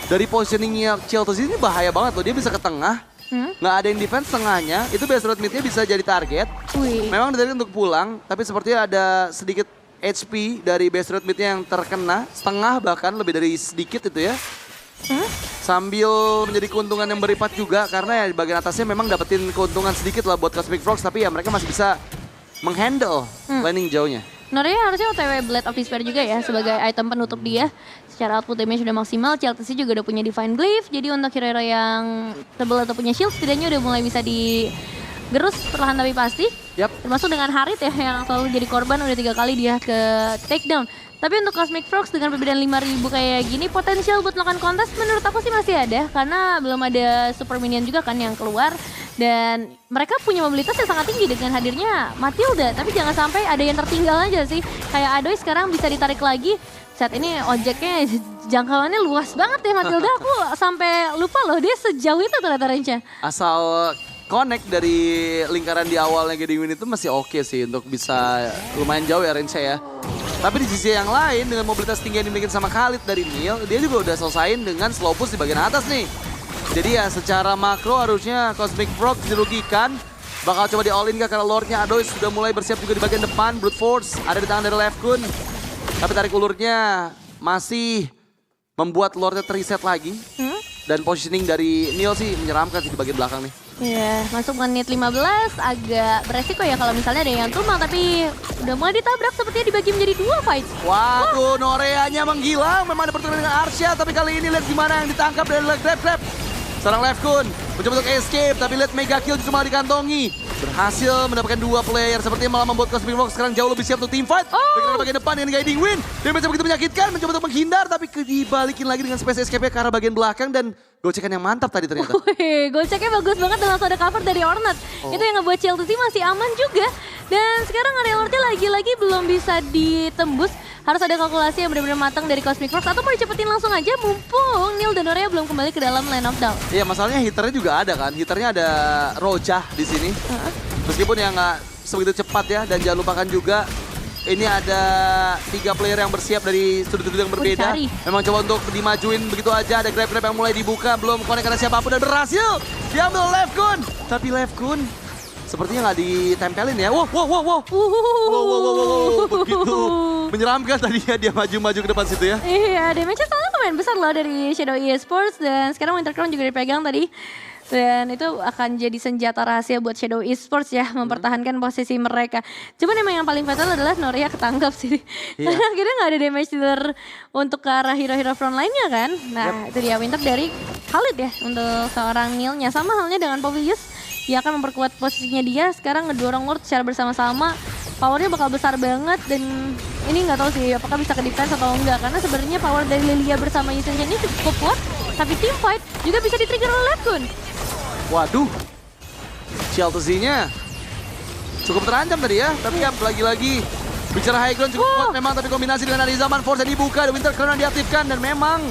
dari positioningnya Chelsea ini bahaya banget loh, dia bisa ke tengah. Nggak ada yang defense tengahnya, itu base road mid-nya bisa jadi target. Wih. Memang dari untuk pulang, tapi sepertinya ada sedikit HP dari base road mid-nya yang terkena, setengah bahkan lebih dari sedikit itu ya. Sambil menjadi keuntungan yang berlipat juga, karena ya di bagian atasnya memang dapetin keuntungan sedikit lah buat Cosmic Frogs, tapi ya mereka masih bisa menghandle landing jauhnya. Norea harusnya OTW Blade of Despair juga ya sebagai item penutup dia. Secara output damage sudah maksimal, Chelsea juga udah punya Divine Glyph. Jadi untuk hero-hero yang tebal atau punya shield setidaknya udah mulai bisa digerus perlahan tapi pasti. Yap. Termasuk dengan Harit ya yang selalu jadi korban, udah 3 kali dia ke takedown. Tapi untuk Cosmic Frogs dengan perbedaan 5.000 kayak gini, potensial buat melakukan kontes menurut aku sih masih ada. Karena belum ada Super Minion juga kan yang keluar. Dan mereka punya mobilitas yang sangat tinggi dengan hadirnya Matilda. Tapi jangan sampai ada yang tertinggal aja sih. Kayak Adoy sekarang bisa ditarik lagi. Saat ini ojeknya jangkauannya luas banget ya Matilda. Aku sampai lupa loh dia sejauh itu ternyata range-nya. Asal connect dari lingkaran di awalnya Getting Win itu masih oke sih untuk bisa lumayan jauh ya range-nya ya. Tapi di sisi yang lain dengan mobilitas tinggi yang dimiliki sama Khalid dari Neil, dia juga udah selesain dengan slow push di bagian atas nih. Jadi ya secara makro harusnya Cosmic Frogs dirugikan. Bakal coba di all in gak karena Lordnya Adoy sudah mulai bersiap juga di bagian depan. Brute Force ada di tangan dari Lefkun. Tapi tarik ulurnya masih membuat Lordnya terreset lagi. Dan positioning dari Neil sih menyeramkan sih di bagian belakang nih. Iya, masuk menit 15 agak beresiko ya kalau misalnya ada yang tumbang tapi udah mulai ditabrak sepertinya dibagi menjadi 2 fight. Waduh, Noreanya menghilang. Memang ada pertarungan dengan Arsha, tapi kali ini lihat gimana yang ditangkap dari grab. Seorang Lefkun mencoba untuk escape, tapi lihat mega kill justru malah dikantongi. Berhasil mendapatkan 2 player, sepertinya malah membuat Cosmic Frogs sekarang jauh lebih siap untuk team fight. Bagian bagian depan dengan Guiding Wind. Dia begitu menyakitkan, mencoba untuk menghindar, tapi dibalikin lagi dengan space escape-nya ke arah bagian belakang dan gocekan yang mantap tadi ternyata. Wih, goceknya bagus banget dan langsung ada cover dari Ornat. Itu yang ngebuat Chelsea masih aman juga. Dan sekarang area Lordnya lagi-lagi belum bisa ditembus. Harus ada kalkulasi yang benar-benar matang dari Cosmic Frogs atau mau dicepetin langsung aja mumpung Neil dan Norea belum kembali ke dalam line of down. Iya, masalahnya hitternya juga ada kan. Hitternya ada Rojah di sini. Meskipun ya nggak sebegitu cepat ya, dan jangan lupakan juga ini ada 3 player yang bersiap dari sudut-sudut yang berbeda. Cari. Memang coba untuk dimajuin begitu aja, ada grab-grab yang mulai dibuka, belum connect karena siapapun dan berhasil diambil Lefkun. Tapi Lefkun sepertinya nggak ditempelin ya. Wow, begitu menyeramkan tadinya dia maju-maju ke depan situ ya. Iya, damage-nya sangat lumayan besar loh dari Shadow Esports dan sekarang Winter Crown juga dipegang tadi. Dan itu akan jadi senjata rahasia buat Shadow Esports ya, mempertahankan posisi mereka. Cuman emang yang paling fatal adalah Norea ketangkap sih. Iya. Karena akhirnya nggak ada damage dealer untuk ke arah hero-hero front lainnya kan. Nah itu dia Winter dari Khalid ya untuk seorang Neil-nya. Sama halnya dengan Povius, dia akan memperkuat posisinya dia. Sekarang ngedorong Lord secara bersama-sama. Powernya bakal besar banget dan ini nggak tahu sih apakah bisa ke defense atau enggak. Karena sebenarnya power dari Lilia bersama Yushin ini cukup kuat. Tapi team fight juga bisa di-trigger oleh Lefkun. Waduh, Chelsea-nya cukup terancam tadi ya. Tapi ya lagi-lagi bicara high ground cukup kuat memang. Tapi kombinasi dengan Arizaman Force yang dibuka, The Winter Crown yang diaktifkan. Dan memang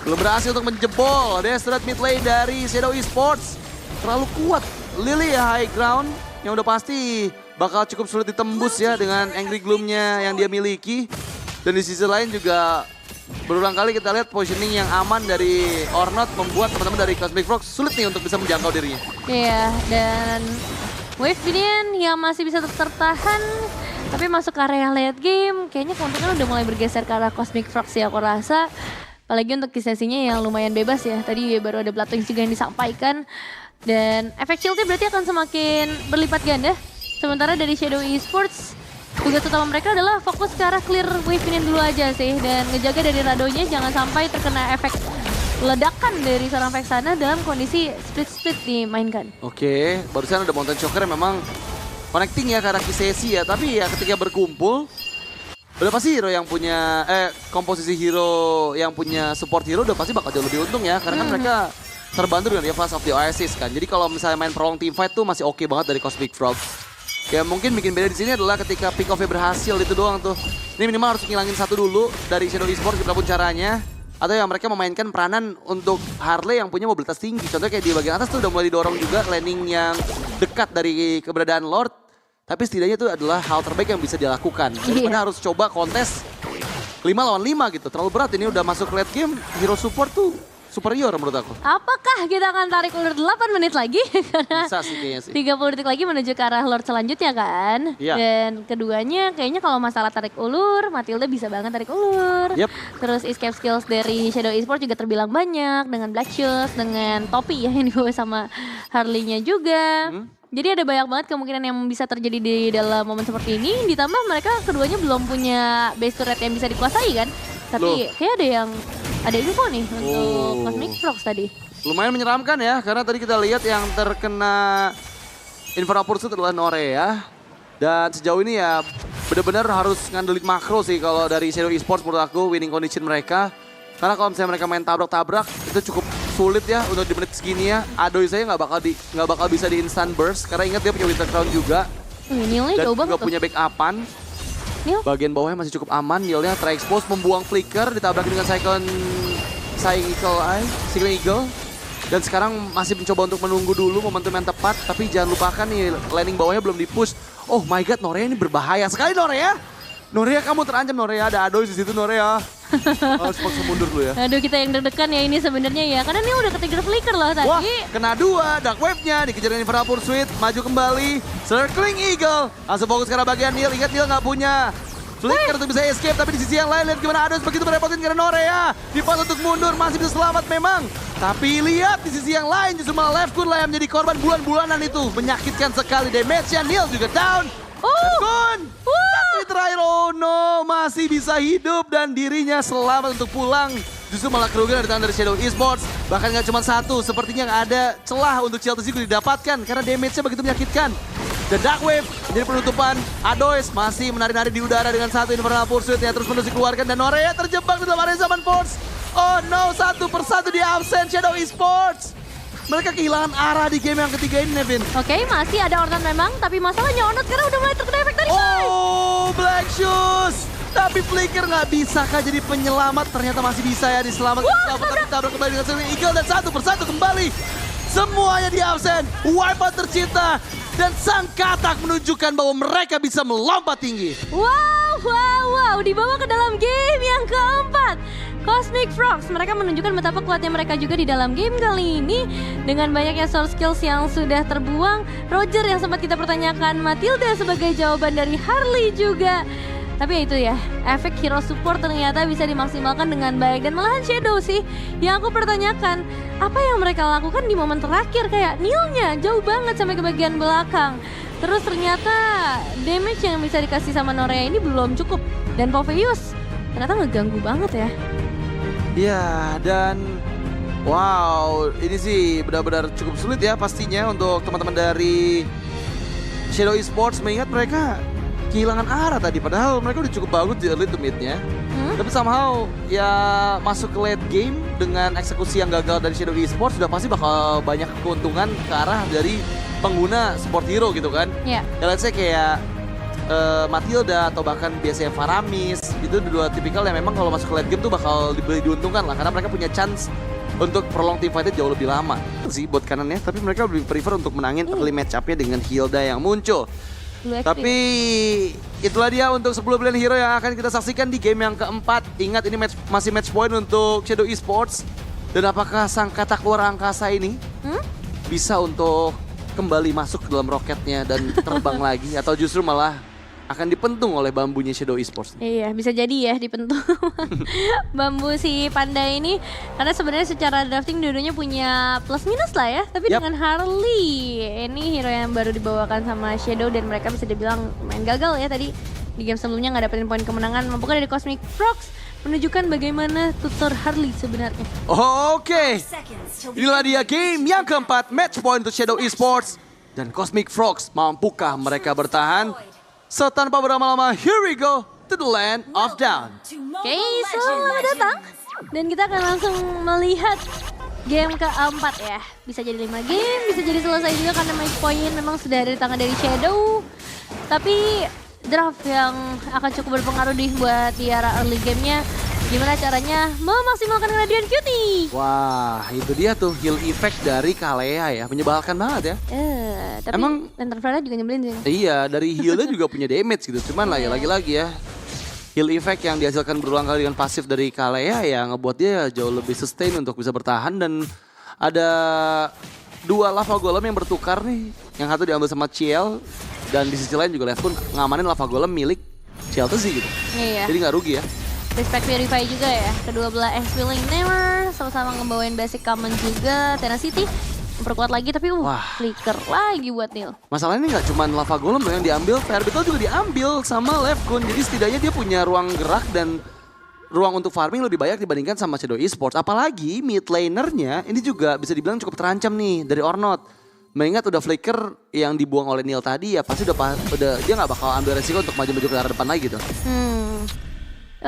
belum berhasil untuk menjebol Desperate mid lane dari Shadow Esports. Terlalu kuat Lily ya high ground yang udah pasti bakal cukup sulit ditembus ya dengan Angry Gloom-nya yang dia miliki. Dan di sisi lain juga berulang kali kita lihat positioning yang aman dari Ornot membuat teman-teman dari Cosmic Frog sulit nih untuk bisa menjangkau dirinya. Iya, dan Wave Minion yang masih bisa tetap tertahan, tapi masuk ke area late game, kayaknya keuntungan udah mulai bergeser ke arah Cosmic Frog sih aku rasa. Apalagi untuk sesinya yang lumayan bebas ya, tadi baru ada Blood Wings juga yang disampaikan. Dan efek shieldnya berarti akan semakin berlipat ganda. Sementara dari Shadow Esports, tugas utama mereka adalah fokus ke arah clear Wave Minion dulu aja sih. Dan ngejaga dari Radonya jangan sampai terkena efek ledakan dari seorang Vexana dalam kondisi split-split dimainkan. Oke, barusan ada Mountain Choker yang memang connecting ya ke arah Kisesi ya. Tapi ya ketika berkumpul, udah pasti hero yang punya, komposisi hero yang punya support hero udah pasti bakal jauh lebih untung ya. Karena kan mereka terbantu dengan Flash of the Oasis kan. Jadi kalau misalnya main prolong team fight tuh masih oke banget dari Cosmic Frog. Ya mungkin bikin beda di sini adalah ketika pick off-nya berhasil itu doang tuh. Ini minimal harus ngilangin satu dulu dari Shadow Esports gimana pun caranya. Atau yang mereka memainkan peranan untuk Harley yang punya mobilitas tinggi. Contohnya kayak di bagian atas tuh udah mulai didorong juga landing yang dekat dari keberadaan Lord. Tapi setidaknya itu adalah hal terbaik yang bisa dia lakukan. Daripada harus coba kontes 5 lawan 5 gitu. Terlalu berat, ini udah masuk late game, hero support tuh superior menurut aku. Apakah kita akan tarik ulur 8 menit lagi? Karena Bisa sih kayaknya sih. 30 detik lagi menuju ke arah Lord selanjutnya kan. Iya. Dan keduanya kayaknya kalau masalah tarik ulur, Matilda bisa banget tarik ulur. Yep. Terus escape skills dari Shadow Esports juga terbilang banyak. Dengan Black Shoes, dengan topi ya yang dibawa sama Harley-nya juga. Jadi ada banyak banget kemungkinan yang bisa terjadi di dalam momen seperti ini. Ditambah mereka keduanya belum punya base turret yang bisa dikuasai kan. Tapi kayak ada info nih untuk Cosmic Frogs tadi. Lumayan menyeramkan ya, karena tadi kita lihat yang terkena Infernal Pursuit adalah Norea. Dan sejauh ini ya benar-benar harus ngandelin makro sih kalau dari Shadow Esports menurut aku winning condition mereka. Karena kalau misalnya mereka main tabrak-tabrak itu cukup sulit ya untuk di menit segini ya. Adoy saya nggak bakal bisa di instant burst karena ingat dia punya Winter Crown juga. Nilnya Dan jauh banget juga tuh. punya backupan. Nil. Bagian bawahnya masih cukup aman, Nilnya ter-expose, membuang flicker, ditabrakin dengan Cycling Eagle. Dan sekarang masih mencoba untuk menunggu dulu momentum yang tepat, tapi jangan lupakan nih landing bawahnya belum di-push. Oh my god, Norea ini berbahaya sekali Norea. Norea kamu terancam Norea, ada Adoy di situ Norea. Harus paksa mundur dulu ya. Aduh kita yang deg-degan ya ini sebenarnya ya. Karena Nil udah ketrigger flicker loh tadi. Wah, kena dua, Dark Wave-nya dikejar dengan Infernal Pursuit, maju kembali, Circling Eagle. Langsung fokus ke arah bagian Nil, ingat Nil nggak punya flicker untuk bisa escape, tapi di sisi yang lain lihat gimana Ados begitu merepotin karena Norea. Dipas untuk mundur, masih bisa selamat memang. Tapi lihat di sisi yang lain justru malah Lefkun lah yang menjadi korban bulan-bulanan itu. Menyakitkan sekali damage-nya, Nil juga down. Lefkun! Tapi terakhir, oh no, masih bisa hidup dan dirinya selamat untuk pulang. Justru malah kerugian dari tangan dari Shadow Esports. Bahkan nggak cuma satu, sepertinya nggak ada celah untuk CLTC didapatkan karena damage-nya begitu menyakitkan. Dan Dark Wave menjadi penutupan. Adois masih menari-nari di udara dengan satu Infernal Pursuit yang terus menerus dikeluarkan. Dan Norea terjebak di dalam area Zaman Force. Oh no, satu persatu di absen Shadow Esports. Mereka kehilangan arah di game yang ketiga ini, Nevin. Oke, masih ada Ornn memang, tapi masalahnya Ornn karena udah mulai terkena efek tadi. Oh, Black Shoes. Tapi Flicker nggak bisa kah jadi penyelamat? Ternyata masih bisa ya diselamatkan. Tapi tabrak kembali dengan Cycling Eagle dan satu persatu kembali. Semuanya di absen. Wipeout tercipta. Dan sang katak menunjukkan bahwa mereka bisa melompat tinggi. Wow, dibawa ke dalam game yang keempat. Cosmic Frogs, mereka menunjukkan betapa kuatnya mereka juga di dalam game kali ini. Dengan banyaknya source skills yang sudah terbuang, Roger yang sempat kita pertanyakan, Matilda sebagai jawaban dari Harley juga. Tapi ya itu ya, efek hero support ternyata bisa dimaksimalkan dengan baik. Dan malahan Shadow sih, yang aku pertanyakan, apa yang mereka lakukan di momen terakhir? Kayak Nilnya jauh banget sampai ke bagian belakang. Terus ternyata damage yang bisa dikasih sama Norea ini belum cukup. Dan Popheus ternyata ngeganggu banget ya. Iya, dan wow, ini sih benar-benar cukup sulit ya pastinya untuk teman-teman dari Shadow Esports mengingat mereka kehilangan arah tadi. Padahal mereka udah cukup bagus di early to mid-nya. Tapi somehow ya masuk ke late game dengan eksekusi yang gagal dari Shadow Esports sudah pasti bakal banyak keuntungan ke arah dari pengguna support hero gitu kan. Iya. Ya let's say kayak Matilda atau bahkan biasanya Faramis itu dua tipikal yang memang kalau masuk ke late game tuh bakal diuntungkan lah karena mereka punya chance untuk prolong team fight-nya jauh lebih lama sih buat kanannya, tapi mereka lebih prefer untuk menangin early match up-nya dengan Hilda yang muncul. Blue XP. Tapi itulah dia untuk 10 pilihan hero yang akan kita saksikan di game yang keempat. Ingat ini masih match point untuk Shadow Esports. Dan apakah sang katak luar angkasa ini bisa untuk kembali masuk ke dalam roketnya dan terbang lagi, atau justru malah akan dipentung oleh bambunya Shadow Esports? Iya, bisa jadi ya dipentung bambu si Panda ini. Karena sebenarnya secara drafting dua-duanya punya plus minus lah ya. Tapi Yap. dengan Harley, ini hero yang baru dibawakan sama Shadow dan mereka bisa dibilang main gagal ya tadi. Di game sebelumnya nggak dapetin poin kemenangan. Mampukah dari Cosmic Frogs menunjukkan bagaimana tutor Harley sebenarnya. Oke, inilah dia game yang keempat, match point untuk Shadow Esports. Dan Cosmic Frogs, mampukah mereka bertahan? So tanpa berlama-lama, here we go to the land of down. Oke, selamat datang. Dan kita akan langsung melihat game keempat ya. Bisa jadi 5 game, bisa jadi selesai juga karena match point memang sudah ada di tangan dari Shadow. Tapi draft yang akan cukup berpengaruh nih buat di era early gamenya. Gimana caranya memaksimalkan Radiant Cutie? Wah, itu dia tuh heal effect dari Kalea ya, menyebalkan banget ya. Tapi Emang- Lantern Flare juga nyebelin sih. Iya, dari healnya juga punya damage gitu. Cuman lah ya lagi-lagi ya, heal effect yang dihasilkan berulang kali dengan pasif dari Kalea ya ngebuat dia jauh lebih sustain untuk bisa bertahan. Dan ada 2 lava golem yang bertukar nih. Yang satu diambil sama Ciel, dan di sisi lain juga Left Kun ngamanin lava golem milik Ciel Tezi gitu. Iya. Jadi nggak rugi ya. Respect Verify juga ya. Kedua belah X-Willing Never sama-sama ngebawain basic common juga. Tenacity memperkuat lagi tapi Wah. flicker lagi buat Neil. Masalahnya ini nggak cuma lava golem loh yang diambil, Fire Beetle juga diambil sama Left Kun. Jadi setidaknya dia punya ruang gerak dan ruang untuk farming lebih banyak dibandingkan sama Shadow Esports. Apalagi mid lanernya ini juga bisa dibilang cukup terancam nih dari Ornot. Mengingat udah flicker yang dibuang oleh Neil tadi ya pasti udah dia nggak bakal ambil resiko untuk maju-maju ke arah depan lagi tuh.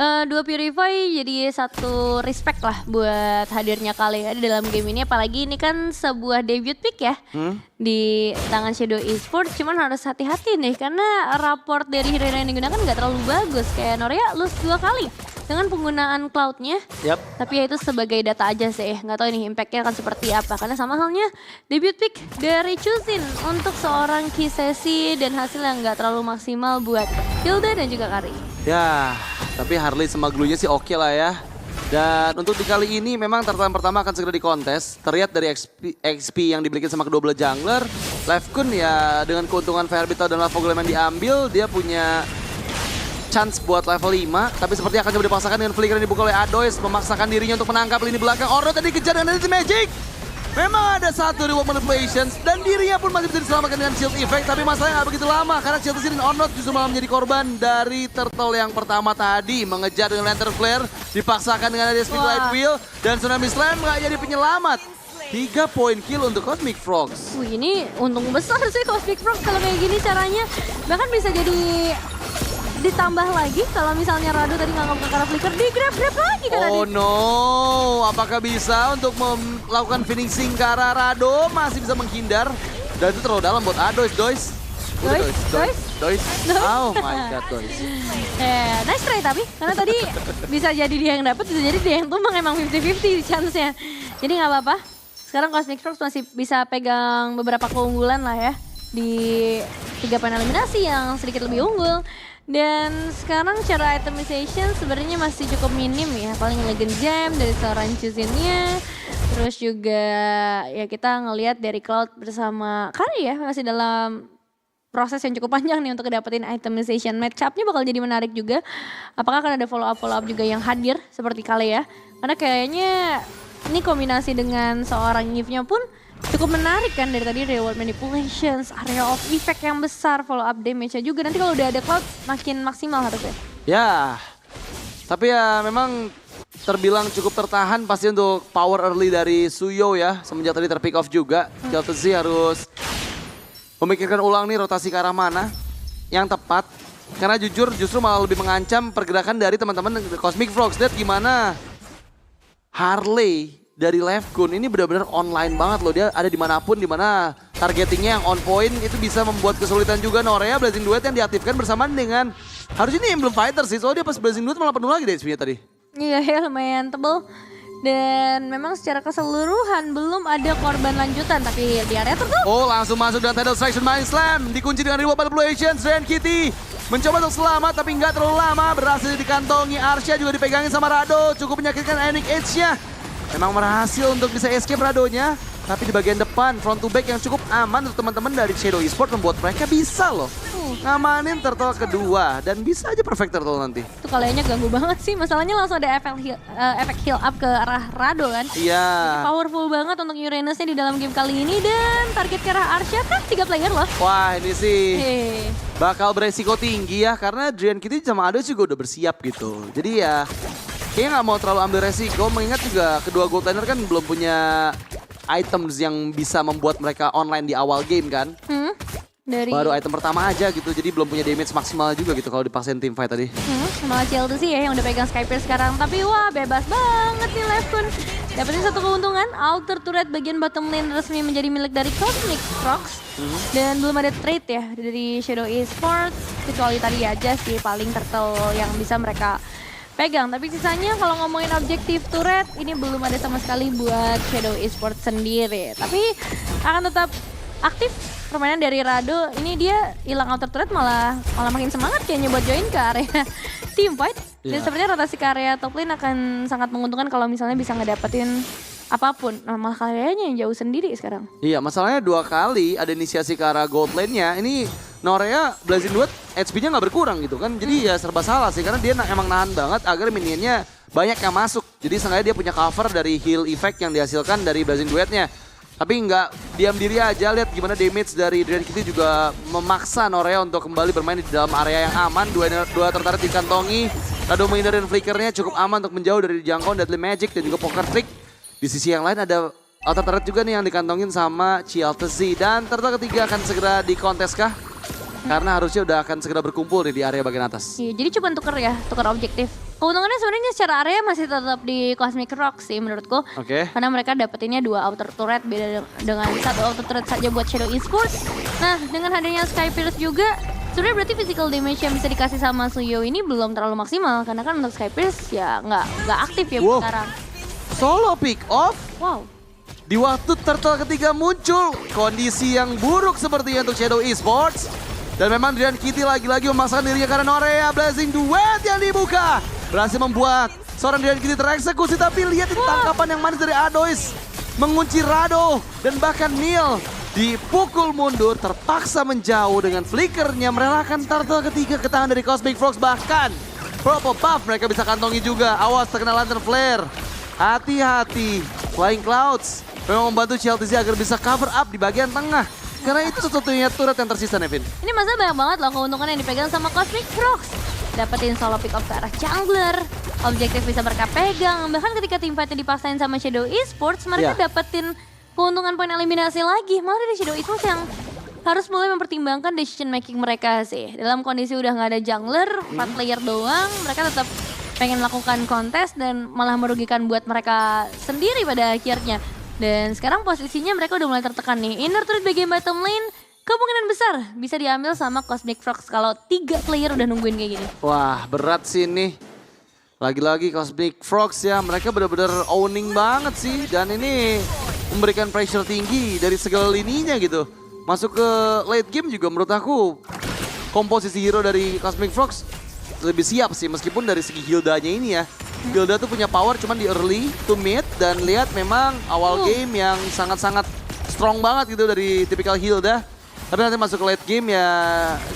Dua Purify jadi satu respect lah buat hadirnya Kalea di dalam game ini. Apalagi ini kan sebuah debut pick ya di tangan Shadow Esports. Cuman harus hati-hati nih karena raport dari hero yang digunakan nggak terlalu bagus. Kayak Norea lose 2 kali dengan penggunaan cloud-nya. Yap. Tapi ya itu sebagai data aja sih. Nggak tahu ini impact-nya akan seperti apa. Karena sama halnya debut pick dari Chuzin untuk seorang Kisesi dan hasil yang nggak terlalu maksimal buat Hilda dan juga Kari. Ya, tapi Harley sama Glue-nya sih oke lah ya. Dan untuk di kali ini memang tartan pertama akan segera dikontes. Terlihat dari XP yang dimiliki sama kedua belah jungler. Left Kun ya dengan keuntungan Fire Beetle dan Lava Golem yang diambil, dia punya chance buat level 5. Tapi seperti akan coba dipaksakan dengan flicker yang dibuka oleh Adois. Memaksakan dirinya untuk menangkap lini belakang. Ornot tadi kejar dengan Energy Magic. Memang ada satu reward manipulations dan dirinya pun masih bisa diselamatkan dengan shield effect. Tapi masalahnya nggak begitu lama karena shield di sini Ornot justru malah menjadi korban dari turtle yang pertama tadi. Mengejar dengan Lantern Flare, dipaksakan dengan ada Speed Light Wheel dan Tsunami Slam nggak jadi penyelamat. 3 poin kill untuk Cosmic Frogs. Wih, ini untung besar sih Cosmic Frogs kalau kayak gini caranya. Bahkan bisa jadi ditambah lagi kalau misalnya Rado tadi nggak ke arah flicker, di grab lagi kan Oh tadi. no, apakah bisa untuk melakukan finishing ke arah Rado? Masih bisa menghindar. Dan itu terlalu dalam buat Adois, Dois. Udah, Dois. Oh my god, Dois. Nice try tapi karena tadi bisa jadi dia yang dapat, bisa jadi dia yang tumbang. Emang 50-50 chance-nya. Jadi nggak apa-apa. Sekarang Cosmic Frogs masih bisa pegang beberapa keunggulan lah ya di 3 poin eliminasi yang sedikit lebih unggul. Dan sekarang cara itemization sebenarnya masih cukup minim ya. Paling Legend Gem dari seorang Chuzinnya. Terus juga ya kita ngelihat dari Cloud bersama Kari ya masih dalam proses yang cukup panjang nih untuk dapetin itemization. Match-up-nya bakal jadi menarik juga. Apakah akan ada follow-up juga yang hadir seperti Kalea? Karena kayaknya ini kombinasi dengan seorang Yves-nya pun cukup menarik kan dari tadi reward manipulations, area of effect yang besar, follow up damage-nya juga. Nanti kalau udah ada Cloud makin maksimal harusnya. Ya, tapi ya memang terbilang cukup tertahan pasti untuk power early dari Suyo ya. Semenjak tadi terpick off juga. Jeltezi harus memikirkan ulang nih rotasi ke arah mana yang tepat. Karena jujur justru malah lebih mengancam pergerakan dari teman-teman Cosmic Frogs. Lihat gimana Harley dari Left Kun ini benar-benar online banget loh. Dia ada dimanapun, dimana targetingnya yang on point itu bisa membuat kesulitan juga. Norea Blazing Duet yang diaktifkan bersamaan dengan, harusnya ini Emblem Fighter sih. Soalnya dia pas Blazing Duet malah penuh lagi deh HP-nya tadi. Iya ya lumayan tebel. Dan memang secara keseluruhan belum ada korban lanjutan, tapi di area tertutup. Oh, langsung masuk dan Tidal Extraction Mind Slam. Dikunci dengan reward manipulations. Ryan Kitty mencoba untuk selamat tapi nggak terlalu lama. Berhasil dikantongi. Arsha juga dipegangin sama Rado. Cukup menyakitkan Enic Edge-nya. Memang berhasil untuk bisa escape Radonya. Tapi di bagian depan, front to back yang cukup aman untuk teman-teman dari Shadow Esports membuat mereka bisa loh ngamanin turtle kedua. Dan bisa aja perfect turtle nanti. Itu kaliannya ganggu banget sih. Masalahnya langsung ada efek heal up ke arah Rado kan. Iya. Powerful banget untuk Uranusnya di dalam game kali ini. Dan target ke arah Arsha kan 3 player loh. Wah, ini sih Hei. bakal beresiko tinggi ya. Karena Drian Kitty sama Ado juga udah bersiap gitu. Jadi ya kayaknya nggak mau terlalu ambil resiko. Mengingat juga kedua gold laner kan belum punya items yang bisa membuat mereka online di awal game kan. Baru item pertama aja gitu, jadi belum punya damage maksimal juga gitu kalau dipaksain team fight tadi. Malah CLT sih ya yang udah pegang Skyper sekarang. Tapi wah bebas banget nih Lefkun. Dapetin satu keuntungan, outer turret bagian bottom lane resmi menjadi milik dari Cosmic Frogs. Dan belum ada trade ya dari Shadow Esports. Kecuali tadi aja sih paling turtle yang bisa mereka pegang. Tapi sisanya kalau ngomongin objektif turret, ini belum ada sama sekali buat Shadow Esports sendiri. Tapi akan tetap aktif permainan dari Rado. Ini dia hilang outer turret malah makin semangat kayaknya buat join ke area team fight. Dan sepertinya rotasi ke area top lane akan sangat menguntungkan kalau misalnya bisa ngedapetin apapun. Nah, malah kayaknya yang jauh sendiri sekarang. Iya, masalahnya 2 kali ada inisiasi ke arah gold lane-nya. Ini Norea Blazing Duet HP-nya nggak berkurang gitu kan. Jadi ya serba salah sih karena dia emang nahan banget agar minionnya banyak yang masuk. Jadi sengaja dia punya cover dari heal effect yang dihasilkan dari Blazing Duet-nya. Tapi nggak diam diri aja, lihat gimana damage dari Drian Kitty juga memaksa Norea untuk kembali bermain di dalam area yang aman. Dua tertarik dikantongi, Rado menghindarin flickernya cukup aman untuk menjauh dari jangkauan Deadly Magic dan juga Poker Trick. Di sisi yang lain ada outer turret juga nih yang dikantongin sama CLTZ. Dan turtle ketiga akan segera dikontes kah? Karena harusnya udah akan segera berkumpul nih di area bagian atas. Iya, jadi cuma tukar objektif. Keuntungannya sebenarnya secara area masih tetap di Cosmic Rock sih menurutku. Oke. Karena mereka dapetinnya 2 outer turret beda dengan 1 outer turret saja buat Shadow Esports. Nah, dengan hadirnya Sky Pierce juga, sebenarnya berarti physical damage yang bisa dikasih sama Suyo ini belum terlalu maksimal. Karena kan untuk Sky Pierce ya nggak aktif ya sekarang. Solo pick off. Wow. Di waktu turtle ketiga muncul, kondisi yang buruk sepertinya untuk Shadow Esports. Dan memang Drian Kitty lagi-lagi memaksakan dirinya karena Norea Blazing Duet yang dibuka. Berhasil membuat seorang Drian Kitty tereksekusi, tapi lihat tangkapan yang manis dari Adois. Mengunci Rado dan bahkan Neil dipukul mundur, terpaksa menjauh dengan flickernya merelakan turtle ketiga ke tangan dari Cosmic Frogs. Bahkan Propo Buff mereka bisa kantongi juga. Awas terkena Lantern Flare. Hati-hati, Flying Clouds memang membantu CLTZ agar bisa cover up di bagian tengah. Karena itu satu-satunya turret yang tersisa, Nevin. Ini masa banyak banget loh keuntungan yang dipegang sama Cosmic Frogs. Dapetin solo pick off ke arah jungler, objektif bisa mereka pegang. Bahkan ketika tim fightnya dipaksain sama Shadow Esports, mereka dapetin keuntungan poin eliminasi lagi. Malah dari Shadow Esports yang harus mulai mempertimbangkan decision making mereka sih. Dalam kondisi udah nggak ada jungler, 4 player doang, mereka tetap pengen melakukan kontes dan malah merugikan buat mereka sendiri pada akhirnya. Dan sekarang posisinya mereka udah mulai tertekan nih. Inner turret bagian bottom lane kemungkinan besar bisa diambil sama Cosmic Frogs kalau 3 player udah nungguin kayak gini. Wah, berat sih ini. Lagi-lagi Cosmic Frogs ya, mereka benar-benar owning banget sih. Dan ini memberikan pressure tinggi dari segala lininya gitu. Masuk ke late game juga menurut aku komposisi hero dari Cosmic Frogs lebih siap sih, meskipun dari segi Hilda-nya ini ya. Hilda tuh punya power cuman di early to mid, dan lihat memang awal game yang sangat-sangat strong banget gitu dari tipikal Hilda. Tapi nanti masuk ke late game ya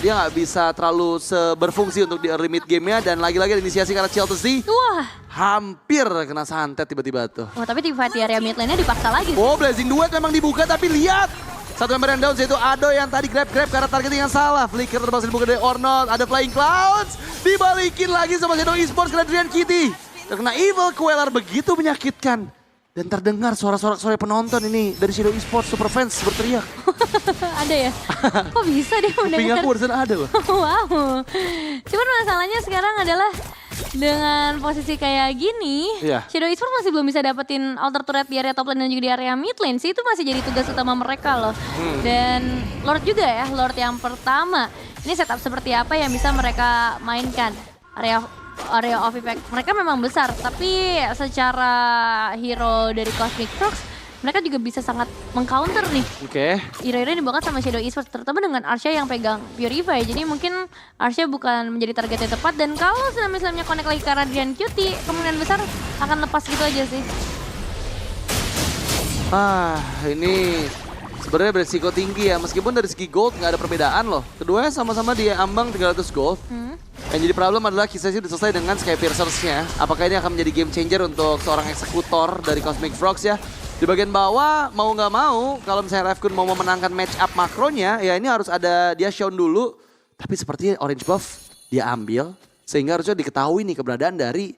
dia nggak bisa terlalu berfungsi untuk di early mid game-nya. Dan lagi-lagi ada inisiasi karena CLTZ. Wah. Hampir kena santet tiba-tiba tuh. Oh, tapi tim fight di area mid lane-nya dipaksa lagi. Oh, Blazing Duet memang dibuka, tapi lihat. Satu member yang down yaitu Ado yang tadi grab karena targetnya yang salah. Flicker terpaksa dibuka dari Ornod. Ada Flying Clouds. Dibalikin lagi sama Shadow Esports karena Drian Kitty. Terkena Evil Queller begitu menyakitkan. Dan terdengar suara-suara penonton ini dari Shadow Esports Super Fans berteriak. Ada ya? Kok bisa dia mendengar? Kuping aku barusan ada loh. Wow. Cuman masalahnya sekarang adalah dengan posisi kayak gini, Shadow Esports masih belum bisa dapetin outer turret di area top lane dan juga di area mid lane sih. Itu masih jadi tugas utama mereka loh. Dan Lord juga ya, Lord yang pertama. Ini setup seperti apa yang bisa mereka mainkan? Area area of effect mereka memang besar, tapi secara hero dari Cosmic Frogs mereka juga bisa sangat mengcounter nih. Oke. Ira-ira dibakat sama Shadow Esports, terutama dengan Arsha yang pegang Purify. Jadi mungkin Arsha bukan menjadi target yang tepat. Dan kalau Islamnya connect lagi ke Radiant Cutie, kemungkinan besar akan lepas gitu aja sih. Ini sebenarnya beresiko tinggi ya. Meskipun dari segi gold nggak ada perbedaan loh. Keduanya sama-sama di ambang 300 gold. Yang jadi problem adalah kisahnya sudah selesai dengan Sky Piercers-nya. Apakah ini akan menjadi game changer untuk seorang eksekutor dari Cosmic Frogs ya? Di bagian bawah, mau nggak mau, kalau misalnya Revkun mau memenangkan match up makronya, ya ini harus ada dia shown dulu. Tapi sepertinya orange buff dia ambil, sehingga harusnya diketahui nih keberadaan dari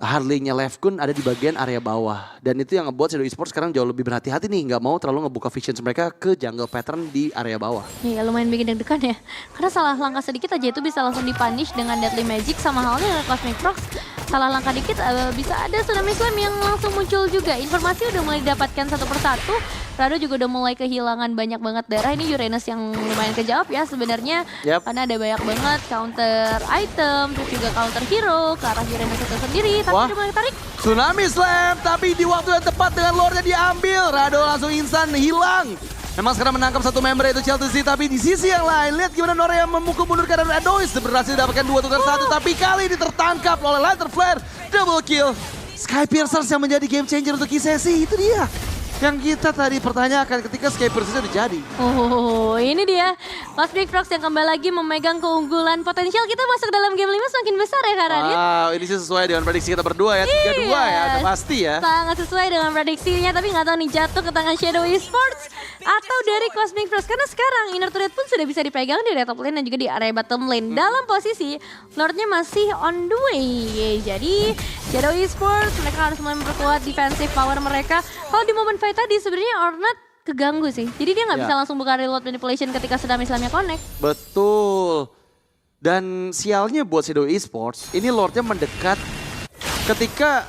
Harley-nya Revkun ada di bagian area bawah. Dan itu yang ngebuat Shadow Esports sekarang jauh lebih berhati-hati nih, nggak mau terlalu ngebuka visions mereka ke jungle pattern di area bawah. Iya lumayan bikin deg-degan ya, karena salah langkah sedikit aja itu bisa langsung dipunish dengan Deadly Magic, sama halnya dengan Cosmic Frogs. Salah langkah dikit bisa ada Tsunami Slam yang langsung muncul juga. Informasi udah mulai didapatkan satu persatu. Rado juga udah mulai kehilangan banyak banget darah. Ini Uranus yang lumayan kejawab ya sebenarnya. Karena ada banyak banget counter item, terus juga counter hero ke arah Uranus itu sendiri. Tapi udah mulai tarik. Tsunami Slam, tapi di waktu yang tepat dengan lore-nya diambil. Rado langsung instan hilang. Memang sekarang menangkap satu member yaitu Chelsea, tapi di sisi yang lain lihat gimana Nora yang memukul mundur ke arah Adois berhasil dapatkan 2 tukar 1, tapi kali ini tertangkap oleh Lighter Flare, double kill. Sky Piercers yang menjadi game changer untuk Kisesi, itu dia yang kita tadi pertanyakan ketika Sky Piercers udah jadi. Oh, ini dia Cosmic Frogs yang kembali lagi memegang keunggulan. Potensial kita masuk dalam game 5 semakin besar ya Kak Radit. Wow, ini sih sesuai dengan prediksi kita berdua ya, 3-2 ya, udah pasti ya. Sangat sesuai dengan prediksinya, tapi nggak tahu nih jatuh ke tangan Shadow Esports atau dari Cosmic Frogs. Karena sekarang Inner Turret pun sudah bisa dipegang di area top lane dan juga di area bottom lane. Dalam posisi Lordnya masih on the way. Jadi Shadow Esports mereka harus mulai memperkuat defensive power mereka. Kalau di momen fight tadi sebenarnya Ornat keganggu sih. Jadi dia nggak bisa langsung buka reload manipulation ketika sedang Islamnya connect. Betul. Dan sialnya buat Shadow Esports, ini Lordnya mendekat ketika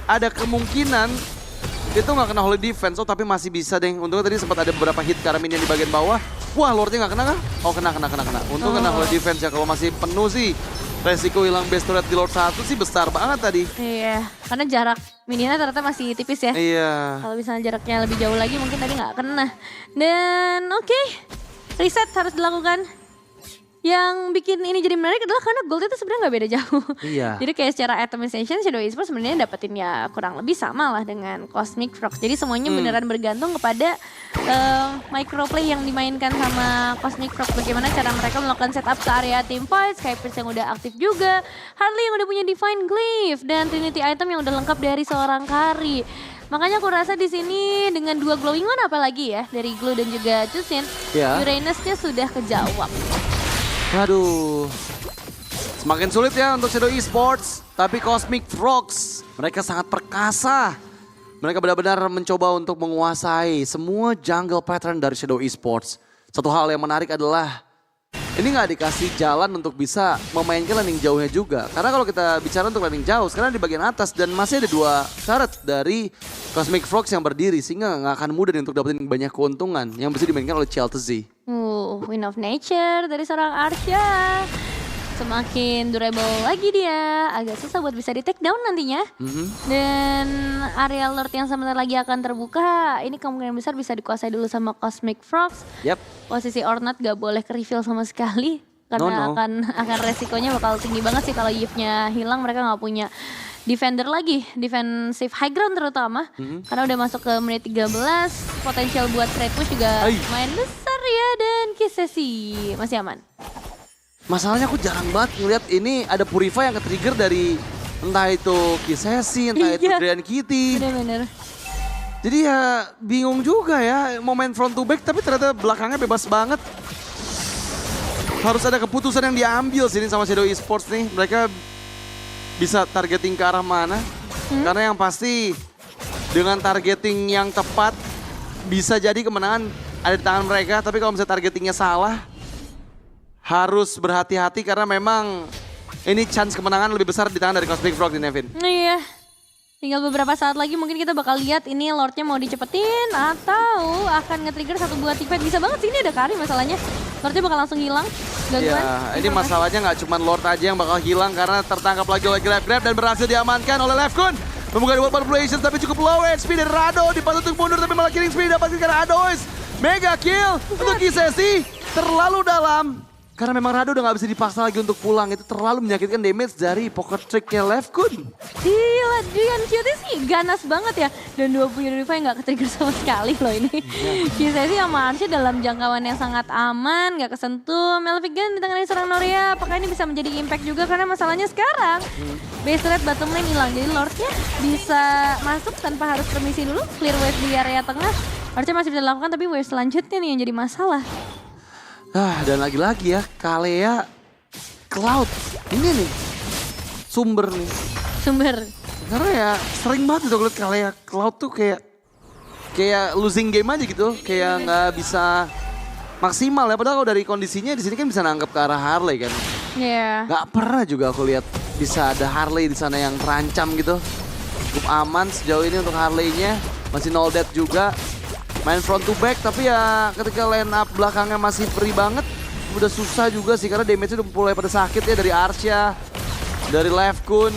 ada kemungkinan itu nggak kena holy defense, tapi masih bisa deh. Untungnya tadi sempat ada beberapa hit ke arah minion di bagian bawah. Wah, Lordnya nggak kena kah? Oh, kena. Untung kena holy defense ya. Kalau masih penuh sih, resiko hilang base turret di Lord 1 sih besar banget tadi. Iya, karena jarak minionnya ternyata masih tipis ya. Iya. Kalau misalnya jaraknya lebih jauh lagi mungkin tadi nggak kena. Dan oke, reset harus dilakukan. Yang bikin ini jadi menarik adalah karena gold itu sebenarnya nggak beda jauh. Iya. Jadi kayak secara itemization Shadow Esports sebenarnya dapetin ya kurang lebih sama lah dengan Cosmic Frogs. Jadi semuanya beneran bergantung kepada microplay yang dimainkan sama Cosmic Frogs. Bagaimana cara mereka melakukan setup ke area team fight, Skypers yang udah aktif juga, Harley yang udah punya Divine Glyph, dan Trinity item yang udah lengkap dari seorang Kari. Makanya aku rasa di sini dengan 2 glowing one apalagi ya dari Glue dan juga Chusin, Uranusnya sudah kejawab. Aduh, semakin sulit ya untuk Shadow Esports. Tapi Cosmic Frogs, mereka sangat perkasa. Mereka benar-benar mencoba untuk menguasai semua jungle pattern dari Shadow Esports. Satu hal yang menarik adalah, ini nggak dikasih jalan untuk bisa memainkan landing jauhnya juga. Karena kalau kita bicara untuk landing jauh, sekarang di bagian atas dan masih ada 2 syarat dari Cosmic Frogs yang berdiri. Sehingga nggak akan mudah untuk dapetin banyak keuntungan yang bisa dimainkan oleh Chelsea. Wind of Nature dari seorang Arsha. Semakin durable lagi dia. Agak susah buat bisa di take down nantinya. Dan area Lord yang sebentar lagi akan terbuka. Ini kemungkinan besar bisa dikuasai dulu sama Cosmic Frogs. Posisi Ornat gak boleh ke reveal sama sekali. Karena akan resikonya bakal tinggi banget sih kalau Yves-nya hilang. Mereka gak punya defender lagi, defensive high ground terutama. Karena udah masuk ke menit 13, potensial buat trade push juga lumayan besar ya. Dan Kisesi masih aman. Masalahnya aku jarang banget ngeliat ini ada Purify yang ke-trigger dari entah itu Kisesi, entah itu Drian Kitty. Bener-bener. Jadi ya bingung juga ya, mau main front to back tapi ternyata belakangnya bebas banget. Harus ada keputusan yang diambil sini sama Shadow Esports nih. Mereka bisa targeting ke arah mana. Karena yang pasti dengan targeting yang tepat bisa jadi kemenangan ada di tangan mereka. Tapi kalau misalnya targetingnya salah, harus berhati-hati karena memang ini chance kemenangan lebih besar di tangan dari Cosmic Frog di Nevin. Iya. Tinggal beberapa saat lagi mungkin kita bakal lihat ini Lordnya mau dicepetin atau akan nge-trigger satu buah teamfight. Bisa banget sih ini ada Kari masalahnya. Lordnya bakal langsung hilang. Gangguan. Ya, ini masalahnya nggak cuma Lord aja yang bakal hilang karena tertangkap lagi oleh Grab dan berhasil diamankan oleh Lefkun. Membuka dua manipulations tapi cukup low HP dari Rado. Dipas untuk mundur tapi malah killing spree dapatkan karena Adois. Mega kill untuk Kisesi. Terlalu dalam. Karena memang Rado udah gak bisa dipaksa lagi untuk pulang. Itu terlalu menyakitkan damage dari poker tricknya Lefkun. Gila, Jian Cutie sih ganas banget ya. Dan 2 Purify gak ke-trigger sama sekali loh ini. Kisesi sama Archie dalam jangkauan yang sangat aman, gak kesentuh. Malefic Gun di tangan seorang Noria. Apakah ini bisa menjadi impact juga? Karena masalahnya sekarang base rate bottom lane hilang. Jadi Lordnya bisa masuk tanpa harus permisi dulu. Clear wave di area tengah. Archie masih bisa dilakukan tapi wave selanjutnya nih yang jadi masalah. Dan lagi-lagi ya, Kalea Cloud. Ini nih, sumber nih. Sumber. Karena ya sering banget itu liat Kalea Cloud tuh kayak losing game aja gitu. Kayak nggak bisa maksimal ya. Padahal kalau dari kondisinya di sini kan bisa nangkep ke arah Harley kan. Iya. Nggak pernah juga aku lihat bisa ada Harley di sana yang terancam gitu. Cukup aman sejauh ini untuk Harley-nya. Masih no death juga. Main front to back tapi ya ketika line up belakangnya masih free banget udah susah juga sih karena damage-nya udah mulai pada sakit ya dari Arsha, dari Lefkun.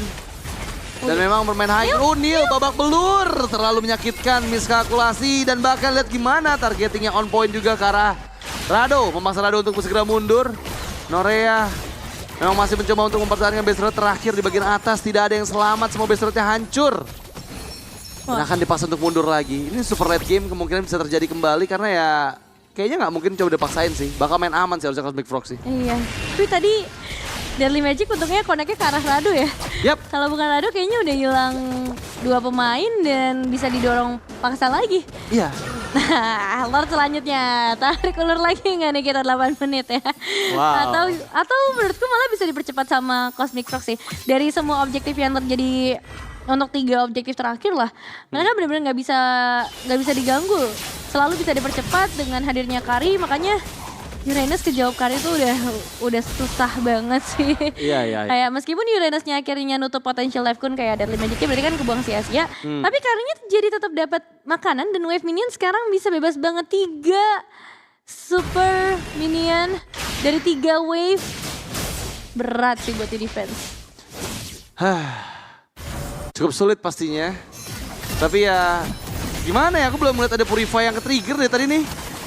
Dan memang bermain high. Neil babak belur terlalu menyakitkan, miskalkulasi dan bahkan lihat gimana targetingnya on point juga ke arah Rado. Memaksa Rado untuk segera mundur. Norea memang masih mencoba untuk mempertahankan base rate terakhir di bagian atas. Tidak ada yang selamat, semua base rate-nya hancur. Dan akan dipaksa untuk mundur lagi. Ini super late game kemungkinan bisa terjadi kembali karena ya kayaknya nggak mungkin coba dipaksain sih. Bakal main aman sih harusnya Cosmic Frog sih. Iya. Tapi tadi Deadly Magic untungnya connect-nya ke arah Rado ya. Yap. Kalau bukan Rado kayaknya udah hilang 2 pemain dan bisa didorong paksa lagi. Iya. Nah, Lord selanjutnya. Tarik ulur lagi nggak nih kita 8 menit ya. Wow. Atau menurutku malah bisa dipercepat sama Cosmic Frog sih. Dari semua objektif yang terjadi untuk 3 objektif terakhir lah, mereka benar-benar nggak bisa diganggu, selalu bisa dipercepat dengan hadirnya Kari. Makanya Uranus kejawab Kari itu udah susah banget sih. Iya. Kayak meskipun Uranusnya akhirnya nutup potensial Lefkun kayak Deadly Magic-nya berarti kan kebuang sia-sia, tapi Karinya jadi tetap dapat makanan dan wave minion sekarang bisa bebas banget 3 super minion dari 3 wave. Berat sih buat di defense. Cukup sulit pastinya. Tapi ya gimana ya, aku belum melihat ada Purify yang ke-trigger deh tadi nih.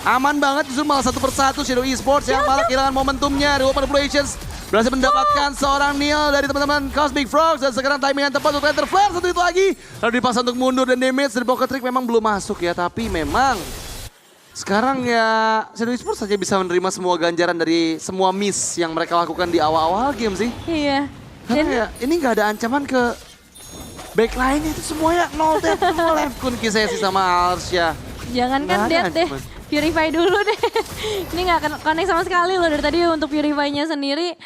Aman banget justru malah satu persatu Shadow Esports yang malah kehilangan momentumnya. Reward Manipulations berhasil mendapatkan seorang Neil dari teman-teman Cosmic Frogs. Dan sekarang timing yang tepat untuk enter flare satu itu lagi. Lalu dipaksa untuk mundur dan damage dari Pocket Trick memang belum masuk ya. Tapi memang sekarang ya Shadow Esports saja bisa menerima semua ganjaran dari semua miss yang mereka lakukan di awal-awal game sih. Iya. Karena ya ini nggak ada ancaman ke backline itu semuanya nol death semua Lefkun, Kisesi sama Arsha. Jangankan death deh, Purify dulu deh. Ini nggak akan connect sama sekali loh dari tadi untuk Purify-nya sendiri.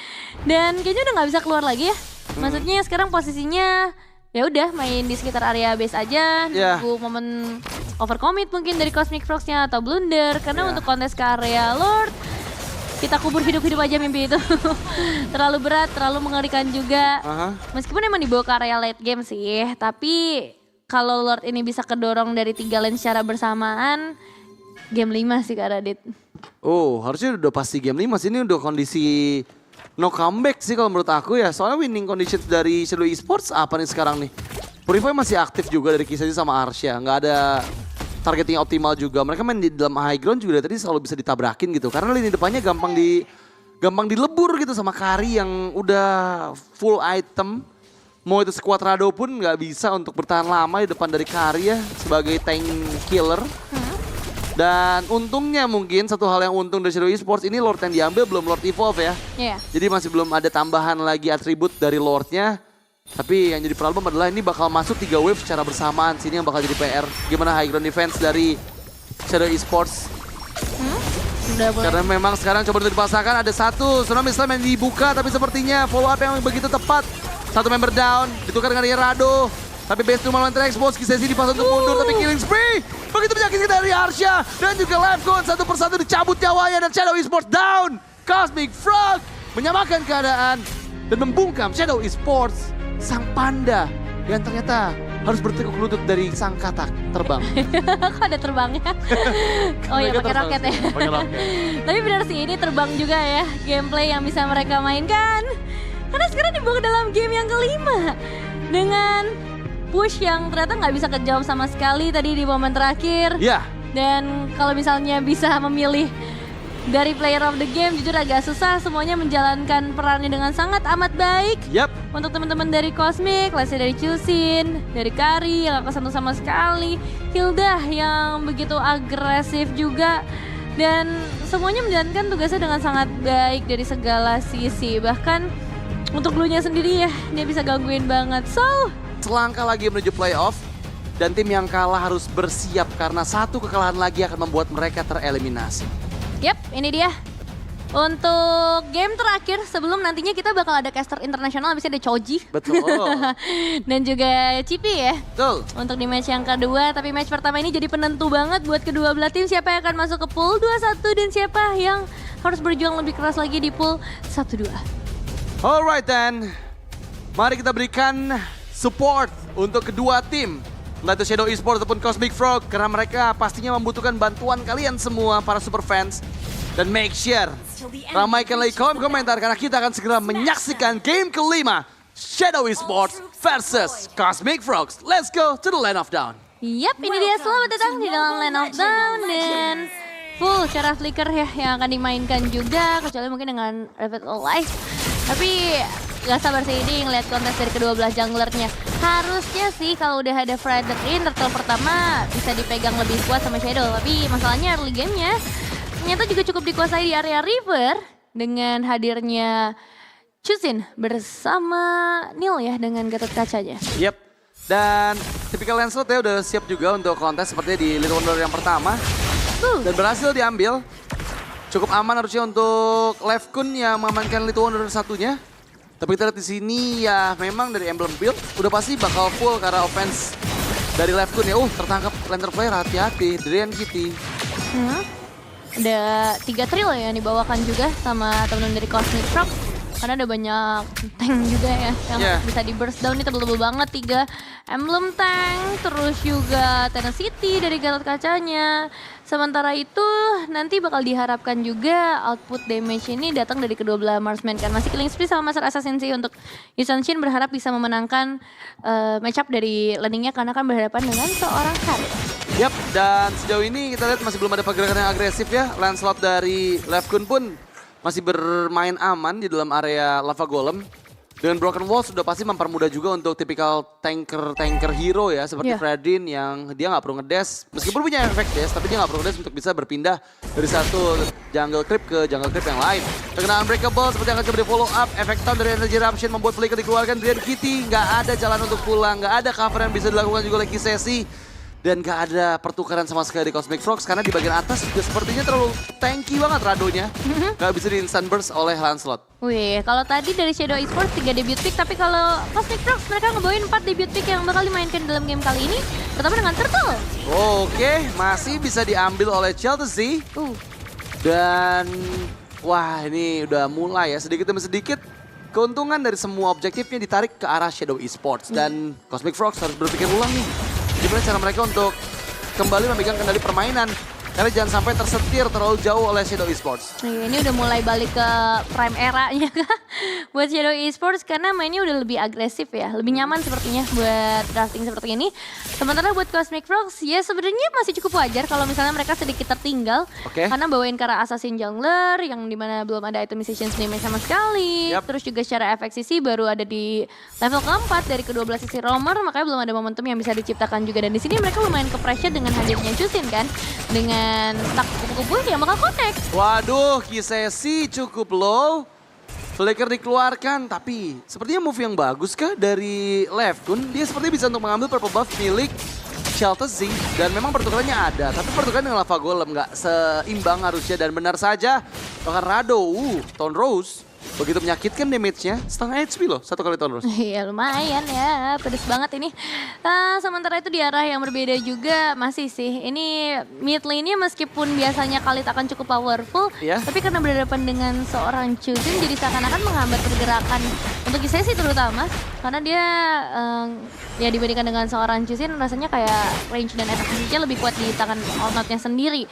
Dan kayaknya udah nggak bisa keluar lagi ya. Maksudnya sekarang posisinya ya udah main di sekitar area base aja. Nunggu momen overcommit mungkin dari Cosmic Frogs-nya atau blunder. Karena untuk kontes ke area Lord, kita kubur hidup-hidup aja mimpi itu. Terlalu berat, terlalu mengerikan juga. Meskipun emang dibawa ke area late game sih. Tapi kalau Lord ini bisa kedorong dari 3 lane secara bersamaan, game 5 sih Kak Radit. Oh, harusnya udah pasti game 5 sih. Ini udah kondisi no comeback sih kalau menurut aku ya. Soalnya winning conditions dari Shadow Esports apa nih sekarang nih. Purify masih aktif juga dari Kisesi sama Arsha. Nggak ada targeting optimal juga. Mereka main di dalam high ground juga dari tadi selalu bisa ditabrakin gitu. Karena lini depannya gampang dilebur gitu sama Kari yang udah full item. Mau itu squad Rado pun nggak bisa untuk bertahan lama di depan dari Kari ya sebagai tank killer. Dan untungnya mungkin satu hal yang untung dari Shadow Esports ini Lord yang diambil belum Lord Evolve ya. Jadi masih belum ada tambahan lagi atribut dari Lordnya. Tapi yang jadi problem adalah ini bakal masuk 3 wave secara bersamaan. Sini yang bakal jadi PR. Gimana high ground defense dari Shadow Esports. Karena memang sekarang coba dipaksakan ada satu Tsunami Slam yang dibuka. Tapi sepertinya follow up yang begitu tepat. Satu member down, ditukar dengan Rado. Tapi base to malah terekspos, Kisesi dipaksa untuk mundur. Tapi killing spree, begitu menyakitkan dari Arsha. Dan juga Lefkun, satu persatu dicabut nyawanya. Dan Shadow Esports down. Cosmic Frog menyamakan keadaan. Dan membungkam Shadow Esports. Sang panda yang ternyata harus bertekuk lutut dari sang katak terbang. Kok ada terbangnya? Oh ya, pakai roket ya. Pakai roket. Tapi benar sih, ini terbang juga ya gameplay yang bisa mereka mainkan. Karena sekarang dibawa ke dalam game yang kelima. Dengan push yang ternyata nggak bisa kejawab sama sekali tadi di momen terakhir. Ya, Dan kalau misalnya bisa memilih dari player of the game, jujur agak susah. Semuanya menjalankan perannya dengan sangat amat baik. yap. Untuk teman-teman dari Cosmic, Leslie dari Chusin, dari Kari yang gak kesentuh sama sekali, Hilda yang begitu agresif juga, dan semuanya menjalankan tugasnya dengan sangat baik dari segala sisi. Bahkan untuk Blue-nya sendiri ya, dia bisa gangguin banget. So, Selangkah lagi menuju playoff dan tim yang kalah harus bersiap karena satu kekalahan lagi akan membuat mereka tereliminasi. yep, ini dia. Untuk game terakhir sebelum nantinya kita bakal ada caster internasional, habisnya ada Choji. Betul. Dan juga Cipi ya. Betul. Untuk di match yang kedua, tapi match pertama ini jadi penentu banget buat kedua belah tim. Siapa yang akan masuk ke pool 2-1 dan siapa yang harus berjuang lebih keras lagi di pool 1-2. Alright then, mari kita berikan support untuk kedua tim. Entah itu Shadow Esports ataupun Cosmic Frog, karena mereka pastinya membutuhkan bantuan kalian semua para super fans. Dan make sure, ramaikan lagi kolom komentar karena kita akan segera menyaksikan game kelima Shadow Esports versus Cosmic Frogs. Let's go to the Land of Dawn. Yap, ini dia, selamat datang di dalam Land of Dawn. Dan full cara flicker ya yang akan dimainkan juga, kecuali mungkin dengan Rapid Life. Tapi gak sabar sih ini ngeliat kontes dari kedua belah junglernya. Harusnya sih kalau udah ada Frederick, turtle pertama bisa dipegang lebih kuat sama Shadow. Tapi masalahnya early gamenya ternyata juga cukup dikuasai di area river dengan hadirnya Chusin bersama Neil ya dengan Gatot Kacanya. Yep. Dan tipikal Lancelot ya udah siap juga untuk kontes seperti di Little Wonder yang pertama. Dan berhasil diambil. Cukup aman harusnya untuk Levkun yang mengamankan Little Wonder satunya. Tapi kita lihat di sini ya memang dari emblem build udah pasti bakal full karena offense dari Levkun ya. Tertangkap Lantern Flare, hati-hati. Drian Kitty. Ada 3 trill yang dibawakan juga sama teman-teman dari Cosmic Frog. Karena ada banyak tank juga ya yang bisa di burst down. Ini tebel-tebel banget, 3 emblem tank. Terus juga Tenacity dari Gatot Kacanya. Sementara itu nanti bakal diharapkan juga output damage ini datang dari kedua belah marksman. Kan masih killing spree sama Master Assassin sih untuk Yusan Shin berharap bisa memenangkan matchup dari landingnya karena kan berhadapan dengan seorang Kari. Yap, dan sejauh ini kita lihat masih belum ada pergerakan yang agresif ya. Lancelot dari Levkun pun masih bermain aman di dalam area lava golem. Dengan Broken Walls sudah pasti mempermudah juga untuk tipikal tanker hero ya. Seperti Fredin yang dia nggak perlu ngedash. Meskipun punya efek dash, tapi dia nggak perlu ngedash untuk bisa berpindah dari satu jungle creep ke jungle creep yang lain. Terkena Unbreakable seperti yang akan coba di follow up. Efek down dari Energy Eruption membuat Flicker dikeluarkan. Drian Kitty nggak ada jalan untuk pulang. Nggak ada cover yang bisa dilakukan juga oleh Kisesi. Dan gak ada pertukaran sama sekali di Cosmic Frogs karena di bagian atas juga sepertinya terlalu tanky banget Radonya. Gak bisa di instant burst oleh Lancelot. Wih, kalau tadi dari Shadow Esports 3 debut pick, tapi kalau Cosmic Frogs mereka ngebawain 4 debut pick yang bakal dimainkan dalam game kali ini, terutama dengan Turtle. Oke, masih bisa diambil oleh Chelsea. Dan wah ini udah mulai ya sedikit demi sedikit. Keuntungan dari semua objektifnya ditarik ke arah Shadow Esports. Dan Cosmic Frogs harus berpikir ulang nih. Gimana cara mereka untuk kembali memegang kendali permainan. Karena jangan sampai tersetir terlalu jauh oleh Shadow Esports. Ini udah mulai balik ke prime era-nya buat Shadow Esports karena mainnya udah lebih agresif ya. Lebih nyaman sepertinya buat drafting seperti ini. Sementara buat Cosmic Frogs ya sebenarnya masih cukup wajar kalau misalnya mereka sedikit tertinggal. Karena bawain Kara Assassin Jungler yang dimana belum ada itemization damage sama sekali. Terus juga secara FXCC baru ada di level keempat dari kedua belah sisi roamer. Makanya belum ada momentum yang bisa diciptakan juga. Dan di sini mereka lumayan ke pressure dengan hadirnya Chusin kan. Dengan tak kubu-kubu yang bakal connect. Waduh, Kisesi cukup low. Flicker dikeluarkan, tapi sepertinya move yang bagus kah dari Levkun? Dia sepertinya bisa untuk mengambil purple buff milik Sheltzy. Dan memang pertukarannya ada, tapi pertukaran dengan lava golem nggak seimbang harusnya. Dan benar saja, bahkan Rado, Tone Rose, begitu menyakitkan damage-nya, setengah HP loh, 1 kali Tone Rose. Iya lumayan ya, pedes banget ini. Sementara itu di arah yang berbeda juga masih sih. Ini mid lane-nya meskipun biasanya Khalid akan cukup powerful, tapi karena berhadapan dengan seorang Chusin jadi seakan-akan menghambat pergerakan Untuk sesi terutama, karena dia ya dibandingkan dengan seorang Chusin rasanya kayak range dan efektivitasnya lebih kuat di tangan Ornodnya sendiri.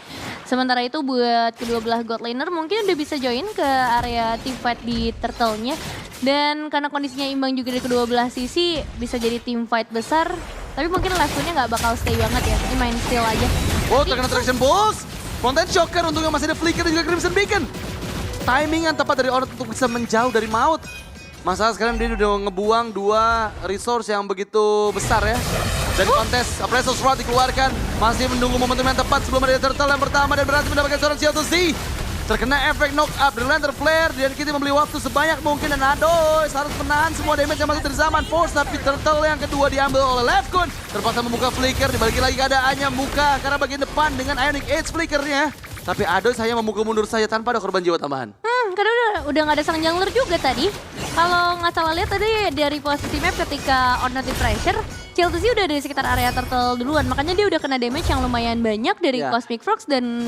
Sementara itu buat kedua belah God laner mungkin udah bisa join ke area teamfight di Turtle-nya. Dan karena kondisinya imbang juga di kedua belah sisi, bisa jadi teamfight besar. Tapi mungkin levelnya nggak bakal stay banget ya, ini main steal aja. Oh, terkena traction pulse. Fountain Shocker untungnya masih ada flicker dan juga Crimson Beacon. Timing yang tepat dari Ornod untuk bisa menjauh dari maut. Masalah sekarang dia udah ngebuang 2 resource yang begitu besar ya. Dan kontes Precious Rod dikeluarkan. Masih menunggu momentum yang tepat sebelum ada Turtle yang pertama dan berhasil mendapatkan seorang Shield to Z. Terkena efek knock up dari Lantern Flare. Dan kita membeli waktu sebanyak mungkin. Dan Adois harus menahan semua damage yang masuk dari zaman Force. Tapi Turtle yang kedua diambil oleh Lefkun. Terpaksa membuka flicker. Dibalikin lagi keadaannya muka karena bagian depan dengan Ionic Age flickernya. Tapi Adois hanya memukul mundur saja tanpa ada korban jiwa tambahan. Karena udah nggak ada sang jungler juga tadi. Kalau nggak salah lihat tadi dari posisi map ketika Ornod di pressure, Chelsea udah dari sekitar area Turtle duluan. Makanya dia udah kena damage yang lumayan banyak dari Cosmic Frogs dan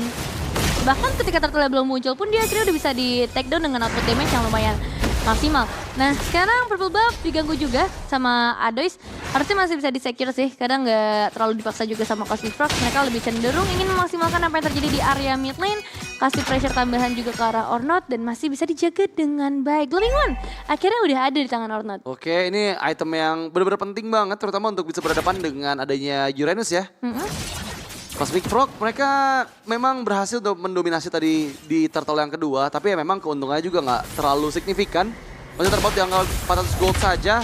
bahkan ketika Turtle belum muncul pun dia akhirnya udah bisa di take down dengan output damage yang lumayan maksimal. Nah sekarang Purple Buff diganggu juga sama Adois. Harusnya masih bisa di-secure sih, karena nggak terlalu dipaksa juga sama Cosmic Frogs. Mereka lebih cenderung ingin memaksimalkan apa yang terjadi di area mid lane. Kasih pressure tambahan juga ke arah Ornod dan masih bisa dijaga dengan baik. Glowing One akhirnya udah ada di tangan Ornod. Oke, ini item yang benar-benar penting banget, terutama untuk bisa berhadapan dengan adanya Uranus ya. Cosmic Frog mereka memang berhasil untuk mendominasi tadi di Turtle yang kedua, tapi ya memang keuntungannya juga nggak terlalu signifikan. Masih terpaut di angka 400 gold saja.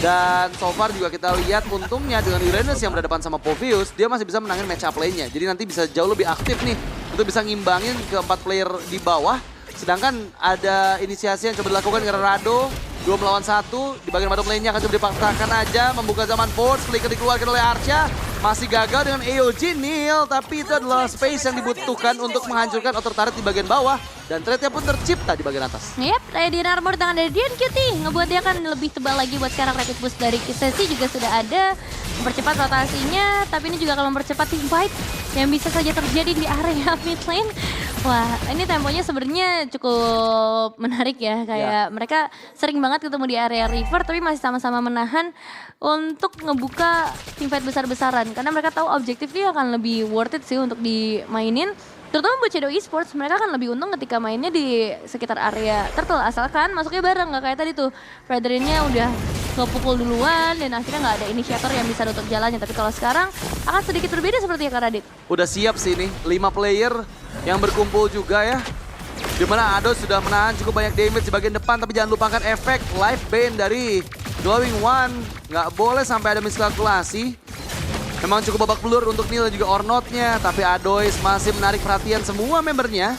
Dan so far juga kita lihat untungnya dengan Uranus yang berhadapan sama Povius, dia masih bisa menangin match up lane-nya. Jadi nanti bisa jauh lebih aktif nih untuk bisa ngimbangin ke 4 player di bawah. Sedangkan ada inisiasi yang coba dilakukan karena Rado 2 melawan 1 di bagian bottom lane-nya akan coba dipaksakan aja membuka zaman Force, flicker dikeluarkan oleh Archa. Masih gagal dengan AOG Neil, tapi itu adalah space yang dibutuhkan untuk menghancurkan outer turret di bagian bawah. Dan trade-nya pun tercipta di bagian atas. Yap, Radiant Armor tangan dari Dian Cutie ngebuat dia kan lebih tebal lagi buat sekarang. Rapid Boost dari Kisesi juga sudah ada. Mempercepat rotasinya, tapi ini juga kalau mempercepat team fight yang bisa saja terjadi di area mid lane. Wah, ini temponya sebenarnya cukup menarik ya. Kayak mereka sering banget ketemu di area river, tapi masih sama-sama menahan untuk ngebuka team fight besar-besaran. Karena mereka tahu objektifnya akan lebih worth it sih untuk dimainin. Terutama buat Shadow Esports, mereka kan lebih untung ketika mainnya di sekitar area Turtle. Asalkan masuknya bareng, nggak kayak tadi tuh. Frederinnya udah kepukul duluan dan akhirnya nggak ada inisiator yang bisa nutup jalannya. Tapi kalau sekarang akan sedikit berbeda seperti ya Kak Radit. Udah siap sih ini, 5 player yang berkumpul juga ya. Dimana Ado sudah menahan cukup banyak damage di bagian depan, tapi jangan lupakan efek life bane dari Glowing One. Nggak boleh sampai ada miskalkulasi. Memang cukup babak belur untuk Neil dan juga Ornodnya, tapi Adois masih menarik perhatian semua membernya.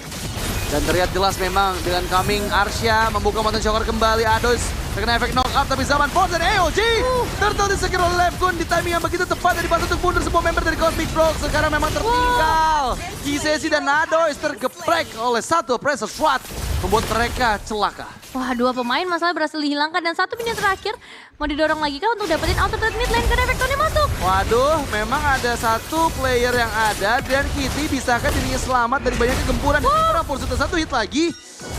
Dan terlihat jelas memang dengan coming Arcia membuka Mountain Shocker kembali. Adois terkena efek knock up, tapi zaman Force dan AOG. Turtle disecure oleh Lefkun di timing yang begitu tepat dari pas untuk mundur semua member dari Cosmic Frog. Sekarang memang tertinggal. Kisesi dan Adois tergeprek oleh satu Precious Rod, membuat mereka celaka. Wah, 2 pemain masalah berhasil dihilangkan dan 1 minion terakhir mau didorong lagi kah untuk dapetin auto turret mid lane karena efektornya masuk. Waduh, memang ada 1 player yang ada dan Kitty bisakah dirinya selamat dari banyaknya gempuran. Orang Force 1 hit lagi.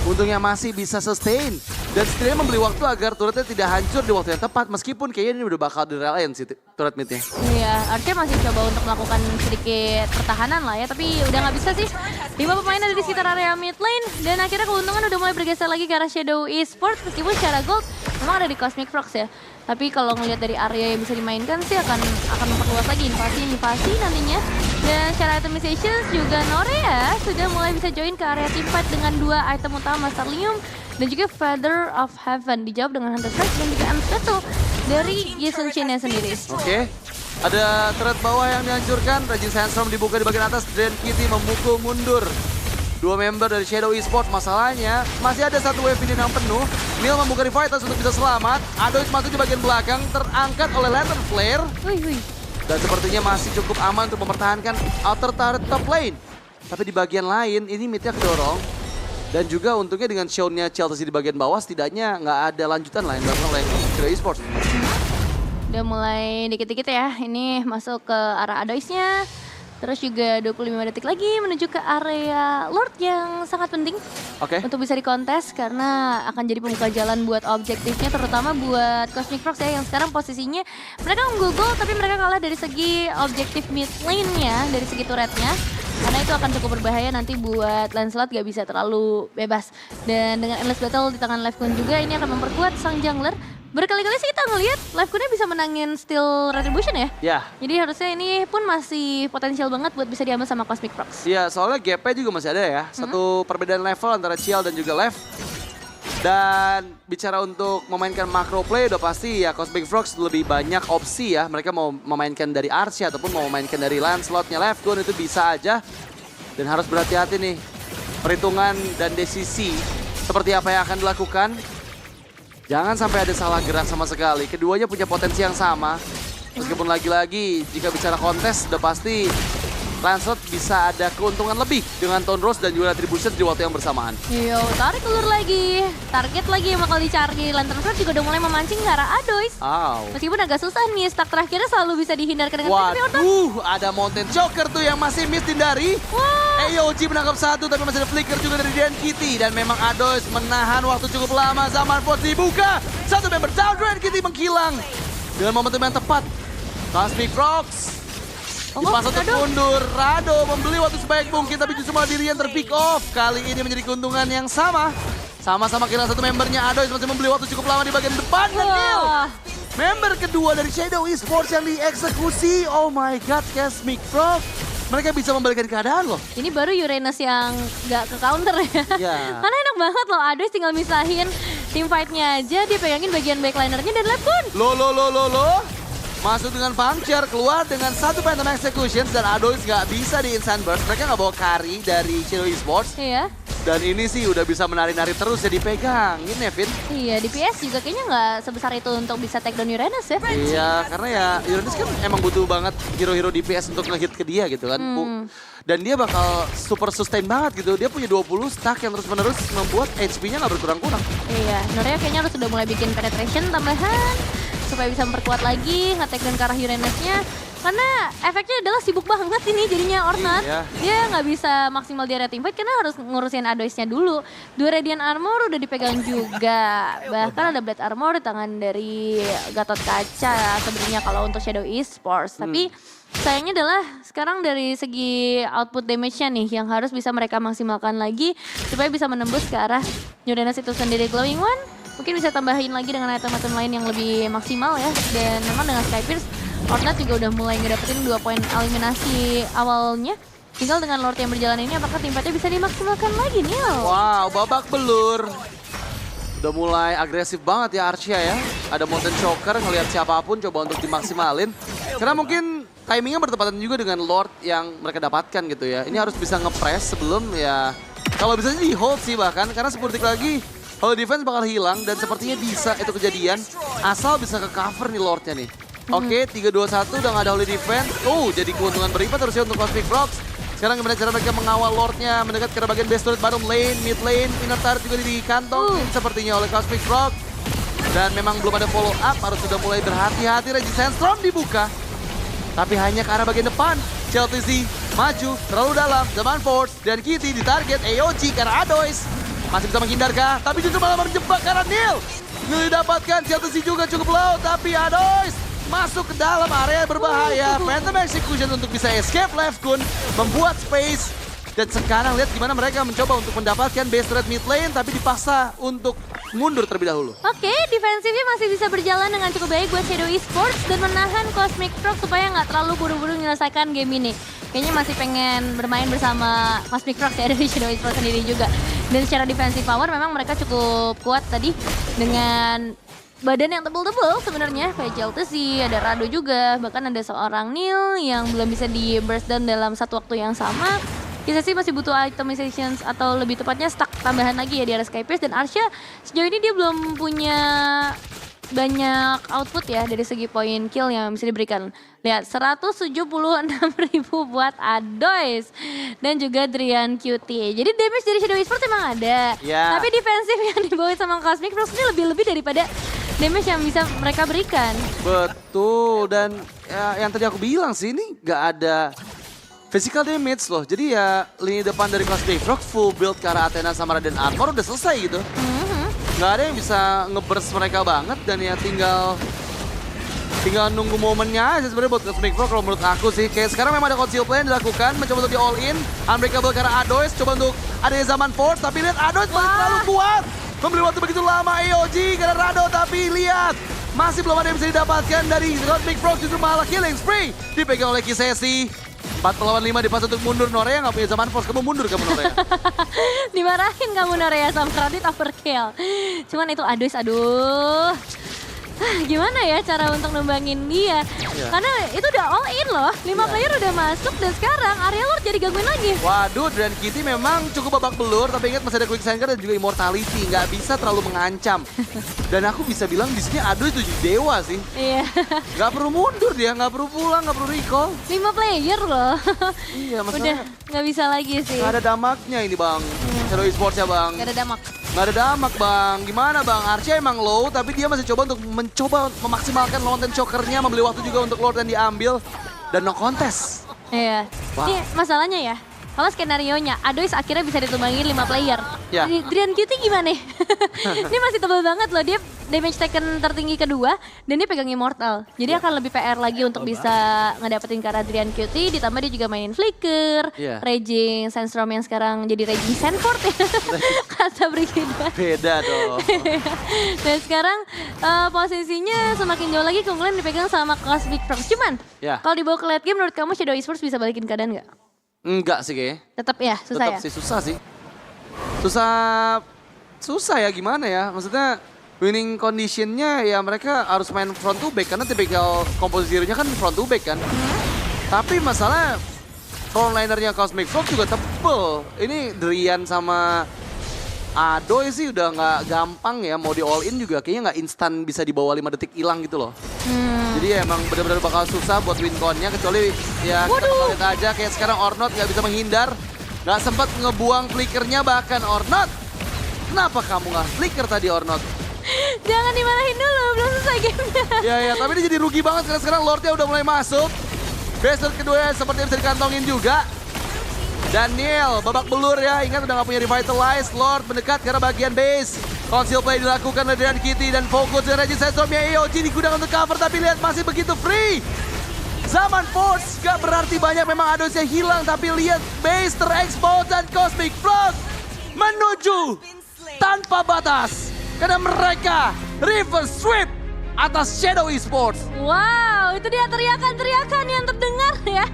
Untungnya masih bisa sustain. Dan setidaknya membeli waktu agar turretnya tidak hancur di waktu yang tepat. Meskipun kayaknya ini udah bakal direlain sih turret midnya. Iya, Archer masih coba untuk melakukan sedikit pertahanan lah ya. Tapi udah nggak bisa sih. 5 pemain ada di sekitar area mid lane. Dan akhirnya keuntungan udah mulai bergeser lagi ke arah Shadow Esports. Meskipun secara gold memang ada di Cosmic Frogs ya. Tapi kalau ngelihat dari area yang bisa dimainkan sih akan memperluas lagi invasi nantinya. Dan secara itemizations juga Norea sudah mulai bisa join ke area teamfight dengan 2 item utama Starlium dan juga Feather of Heaven. Dijawab dengan Hunter Strike dan juga Amsteto dari Jason Chen-nya sendiri. Oke. Ada turret bawah yang dihancurkan. Raging Sandstorm dibuka di bagian atas. Drain Kitty memukul mundur 2 member dari Shadow Esports. Masalahnya masih ada 1 wave ini yang penuh. Neil membuka Revitals untuk bisa selamat. Adois masuk di bagian belakang, terangkat oleh Lantern Flare. Dan sepertinya masih cukup aman untuk mempertahankan outer turret top lane. Tapi di bagian lain ini midnya kedorong. Dan juga untungnya dengan show-nya Chelsea di bagian bawah setidaknya nggak ada lanjutan lain dilakukan oleh Shadow Esports. Udah mulai dikit-dikit ya, ini masuk ke arah Adoisnya. Terus juga 25 detik lagi menuju ke area Lord yang sangat penting Oke. untuk bisa dikontes karena akan jadi pembuka jalan buat objektifnya terutama buat Cosmic Frogs ya yang sekarang posisinya mereka unggul gol tapi mereka kalah dari segi objektif mid lane-nya, dari segi turretnya. Karena itu akan cukup berbahaya nanti buat Lancelot gak bisa terlalu bebas. Dan dengan Endless Battle di tangan Lifecoin juga ini akan memperkuat sang jungler. Berkali-kali sih kita ngelihat Lifecoin-nya bisa menangin Steel Retribution ya. Ya. Jadi harusnya ini pun masih potensial banget buat bisa diambil sama Cosmic Frogs. Iya, soalnya gap-nya juga masih ada ya. Satu perbedaan level antara Ciel dan juga Lev. Dan bicara untuk memainkan macro play udah pasti ya Cosmic Frogs lebih banyak opsi ya. Mereka mau memainkan dari Archie ataupun mau memainkan dari Lancelot-nya Lifecoin itu bisa aja. Dan harus berhati-hati nih. Perhitungan dan desisi seperti apa yang akan dilakukan. Jangan sampai ada salah gerak sama sekali. Keduanya punya potensi yang sama. Meskipun lagi-lagi jika bicara kontes udah pasti Lancelot bisa ada keuntungan lebih dengan Tone Rose dan juga Retribution di waktu yang bersamaan. Yo, tarik ulur lagi. Target lagi yang bakal dicari. Lantern Frogs juga udah mulai memancing ke arah Adois. Meskipun agak susah nih, stack terakhirnya selalu bisa dihindarkan dengan waduh, ada Mountain Choker tuh yang masih miss hindari. AOG menangkap satu tapi masih ada flicker juga dari Dan Kitty. Dan memang Adois menahan waktu cukup lama. Zaman Force dibuka. Satu member down, Dan Kitty menghilang. Dengan momentum yang tepat. Cosmic Frogs pas untuk mundur, Rado membeli waktu sebaik mungkin tapi justru malah dirinya terpick off. Kali ini menjadi keuntungan yang sama. Sama-sama kehilangan satu membernya, Adois masih membeli waktu cukup lama di bagian depan. Dan Neil, member kedua dari Shadow Esports yang dieksekusi. Oh my god, Cosmic Frog. Mereka bisa membalikan keadaan loh. Ini baru Uranus yang gak ke counter ya. Karena enak banget loh, Adois tinggal misahin team fight-nya aja. Dia pegangin bagian backlinernya dan Lifecoin. Loh. Masuk dengan puncture, keluar dengan satu Phantom Executions dan Adois nggak bisa di Instant Burst. Mereka nggak bawa carry dari Shadow Esports. Iya. Dan ini sih udah bisa menari-nari terus ya dipegangin ya, Vin. Iya, di PS juga kayaknya nggak sebesar itu untuk bisa take down Uranus ya. Iya, karena ya Uranus kan emang butuh banget hero-hero DPS untuk ngehit ke dia gitu kan. Dan dia bakal super sustain banget gitu. Dia punya 20 stack yang terus-menerus membuat HP-nya nggak berkurang-kurang. Iya, Norea kayaknya harus udah mulai bikin penetration tambahan supaya bisa memperkuat lagi nge-take down ke arah Uranus-nya. Karena efeknya adalah sibuk banget ini jadinya Ornat. Iya. Dia nggak bisa maksimal di area teamfight karena harus ngurusin Adois-nya dulu. 2 Radiant Armor udah dipegang juga. Bahkan ada Blade Armor di tangan dari Gatot Kaca sebenarnya kalau untuk Shadow Esports. Tapi sayangnya adalah sekarang dari segi output damage-nya nih yang harus bisa mereka maksimalkan lagi supaya bisa menembus ke arah Uranus itu sendiri. Glowing One mungkin bisa tambahin lagi dengan item-item lain yang lebih maksimal ya. Dan memang dengan Sky Pierce, Ornat juga udah mulai ngedapetin 2 poin eliminasi awalnya. Tinggal dengan Lord yang berjalan ini apakah tim fightnya bisa dimaksimalkan lagi nih? Wow, babak belur. Udah mulai agresif banget ya Arcia ya. Ada Mountain Choker, ngelihat siapapun coba untuk dimaksimalin. Karena mungkin timingnya bertepatan juga dengan Lord yang mereka dapatkan gitu ya. Ini harus bisa nge-press sebelum ya. Kalau bisa di hold sih bahkan, karena 10 detik lagi Holy Defense bakal hilang dan sepertinya bisa itu kejadian asal bisa ke cover nih Lordnya nih. Oke, 3-2-1 udah gak ada Holy Defense. Jadi keuntungan berlipat harusnya untuk Cosmic Frogs. Sekarang gimana cara mereka mengawal Lordnya mendekat ke bagian base turret bottom lane, mid lane, inner turret juga dikantongin sepertinya oleh Cosmic Frog. Dan memang belum ada follow up, harus sudah mulai berhati-hati. Resistance Storm dibuka. Tapi hanya ke arah bagian depan. CLTZ maju, terlalu dalam. Zaman Force dan Kitty ditarget AOG karena Adois. Masih bisa menghindar kah? Tapi justru malah menjebak karena Neil. Neil didapatkan, CLTZ juga cukup low. Tapi Adois masuk ke dalam area berbahaya. Phantom Execution untuk bisa escape Lifecoin. Membuat space. Dan sekarang lihat gimana mereka mencoba untuk mendapatkan base turret mid lane. Tapi dipaksa untuk mundur terlebih dahulu. Oke, defensifnya masih bisa berjalan dengan cukup baik buat Shadow Esports. Dan menahan Cosmic Frog supaya nggak terlalu buru-buru menyelesaikan game ini. Kayaknya masih pengen bermain bersama Cosmic Frog ya dari Shadow Esports sendiri juga. Dan secara defensive power memang mereka cukup kuat tadi dengan badan yang tebel-tebel sebenarnya. Kayak JLTC, ada Rado juga, bahkan ada seorang Neil yang belum bisa di burst down dalam satu waktu yang sama. Kita sih masih butuh itemizations atau lebih tepatnya stack tambahan lagi ya di area Sky Pierce. Dan Arcia sejauh ini dia belum punya banyak output ya dari segi poin kill yang bisa diberikan. Lihat 176.000 buat Adois dan juga Drian QT. Jadi damage dari Shadow Esports emang ada. Tapi defensif yang dibawa sama Cosmic Frogs ini lebih-lebih daripada damage yang bisa mereka berikan. Betul, dan ya, yang tadi aku bilang sih ini gak ada physical damage loh. Jadi ya lini depan dari Cosmic Frog full build ke arah Athena sama Raiden Armor udah selesai gitu. Nggak ada yang bisa nge-burst mereka banget dan ya tinggal nunggu momennya aja sebenarnya buat Cosmic Frog kalau menurut aku sih. Kayak sekarang memang ada conceal play yang dilakukan, mencoba untuk di all in, Unbreakable ke arah Adois, coba untuk adanya Zaman Force, tapi lihat Adois masih terlalu kuat. Membeli waktu begitu lama AOG karena Rado, tapi lihat masih belum ada yang bisa didapatkan dari Cosmic Frog, justru malah killing spree dipegang oleh Kisesi. 4 lawan 5 dipas untuk mundur. Norea nggak punya Zaman Force, kamu mundur kamu Norea. Dimarahin kamu Norea sama Radit overkill. Cuman itu aduh. Gimana ya cara untuk numbangin dia? Karena itu udah all in loh. 5 player udah masuk dan sekarang area Lord jadi gangguin lagi. Waduh, dan Kitty memang cukup babak belur, tapi ingat masih ada Quicksand dan juga Immortality, nggak bisa terlalu mengancam. Dan aku bisa bilang di sini Ado itu dewa sih. Iya. Nggak perlu mundur dia, nggak perlu pulang, nggak perlu recall. 5 player loh. Iya, Udah maksudnya nggak bisa lagi sih. nggak ada damaknya ini bang. Shadow Esports ya bang. Nggak ada damak. Nggak ada damak bang. Gimana bang? Archie emang low, tapi dia masih mencoba memaksimalkan Mountain Choker-nya, membeli waktu juga untuk Lord yang diambil. Dan no contest. Iya. Wow. Ini masalahnya ya. Kalau skenario-nya, Adois akhirnya bisa ditumbangin 5 player. Ya. Drian Cutie gimana? Ini masih tebal banget loh. Dia damage taken tertinggi kedua dan dia pegang Immortal. Jadi akan lebih PR lagi untuk bisa ngedapetin ke arah Drian Cutie. Ditambah dia juga main Flicker, Raging Sandstorm yang sekarang jadi Raging Sandford ya. Kata Brigida. Beda dong. Dan sekarang posisinya semakin jauh lagi keunggulan dipegang sama Cosmic Frog. Cuman kalau dibawa ke late game menurut kamu Shadow Esports bisa balikin keadaan nggak? Enggak sih kayaknya. Tetap ya, susah Tetap ya? sih, susah sih. Susah ya gimana ya. Maksudnya winning conditionnya ya mereka harus main front to back. Karena tipikal komposisinya kan front to back kan. Tapi masalah frontlinernya Cosmic Frog juga tebel. Ini Drian sama Adoy sih udah nggak gampang ya. Mau di all in juga kayaknya nggak instan bisa di bawah 5 detik hilang gitu loh. Jadi ya emang benar-benar bakal susah buat win con-nya, kecuali ya kita lihat aja kayak sekarang Ornot nggak bisa menghindar, nggak sempat ngebuang flickernya bahkan Ornot. Kenapa kamu nggak flicker tadi Ornot? Jangan dimarahin dulu, belum selesai gamenya. Ya tapi dia jadi rugi banget karena sekarang Lordnya udah mulai masuk. Base kedua sepertinya bisa dikantongin juga. Daniel babak belur ya, ingat udah gak punya Revitalize. Lord mendekat ke arah bagian base. Conceal play dilakukan oleh Drian Kitty dan fokus dengan Raging Sandstormnya AOG digunakan untuk cover, tapi lihat masih begitu free. Zaman Force gak berarti banyak, memang Adosnya hilang, tapi lihat base terekspos dan Cosmic Frog menuju tanpa batas. Karena mereka reverse sweep atas Shadow Esports. Wow, itu dia teriakan-teriakan yang terdengar ya.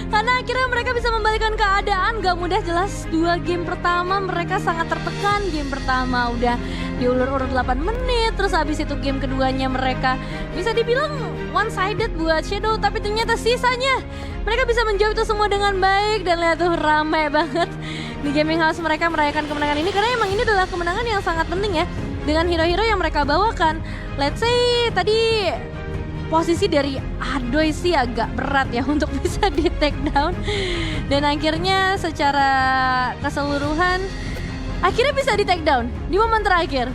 Karena akhirnya mereka bisa membalikan keadaan. Gak mudah jelas, 2 game pertama mereka sangat tertekan. Game pertama udah diulur-ulur 8 menit. Terus habis itu game keduanya mereka bisa dibilang one-sided buat Shadow. Tapi ternyata sisanya mereka bisa menjawab itu semua dengan baik. Dan lihat tuh ramai banget di gaming house mereka merayakan kemenangan ini. Karena emang ini adalah kemenangan yang sangat penting ya. Dengan hero-hero yang mereka bawakan. Let's say tadi posisi dari Adoy sih agak berat ya untuk bisa di take down. Dan akhirnya secara keseluruhan akhirnya bisa di take down di momen terakhir.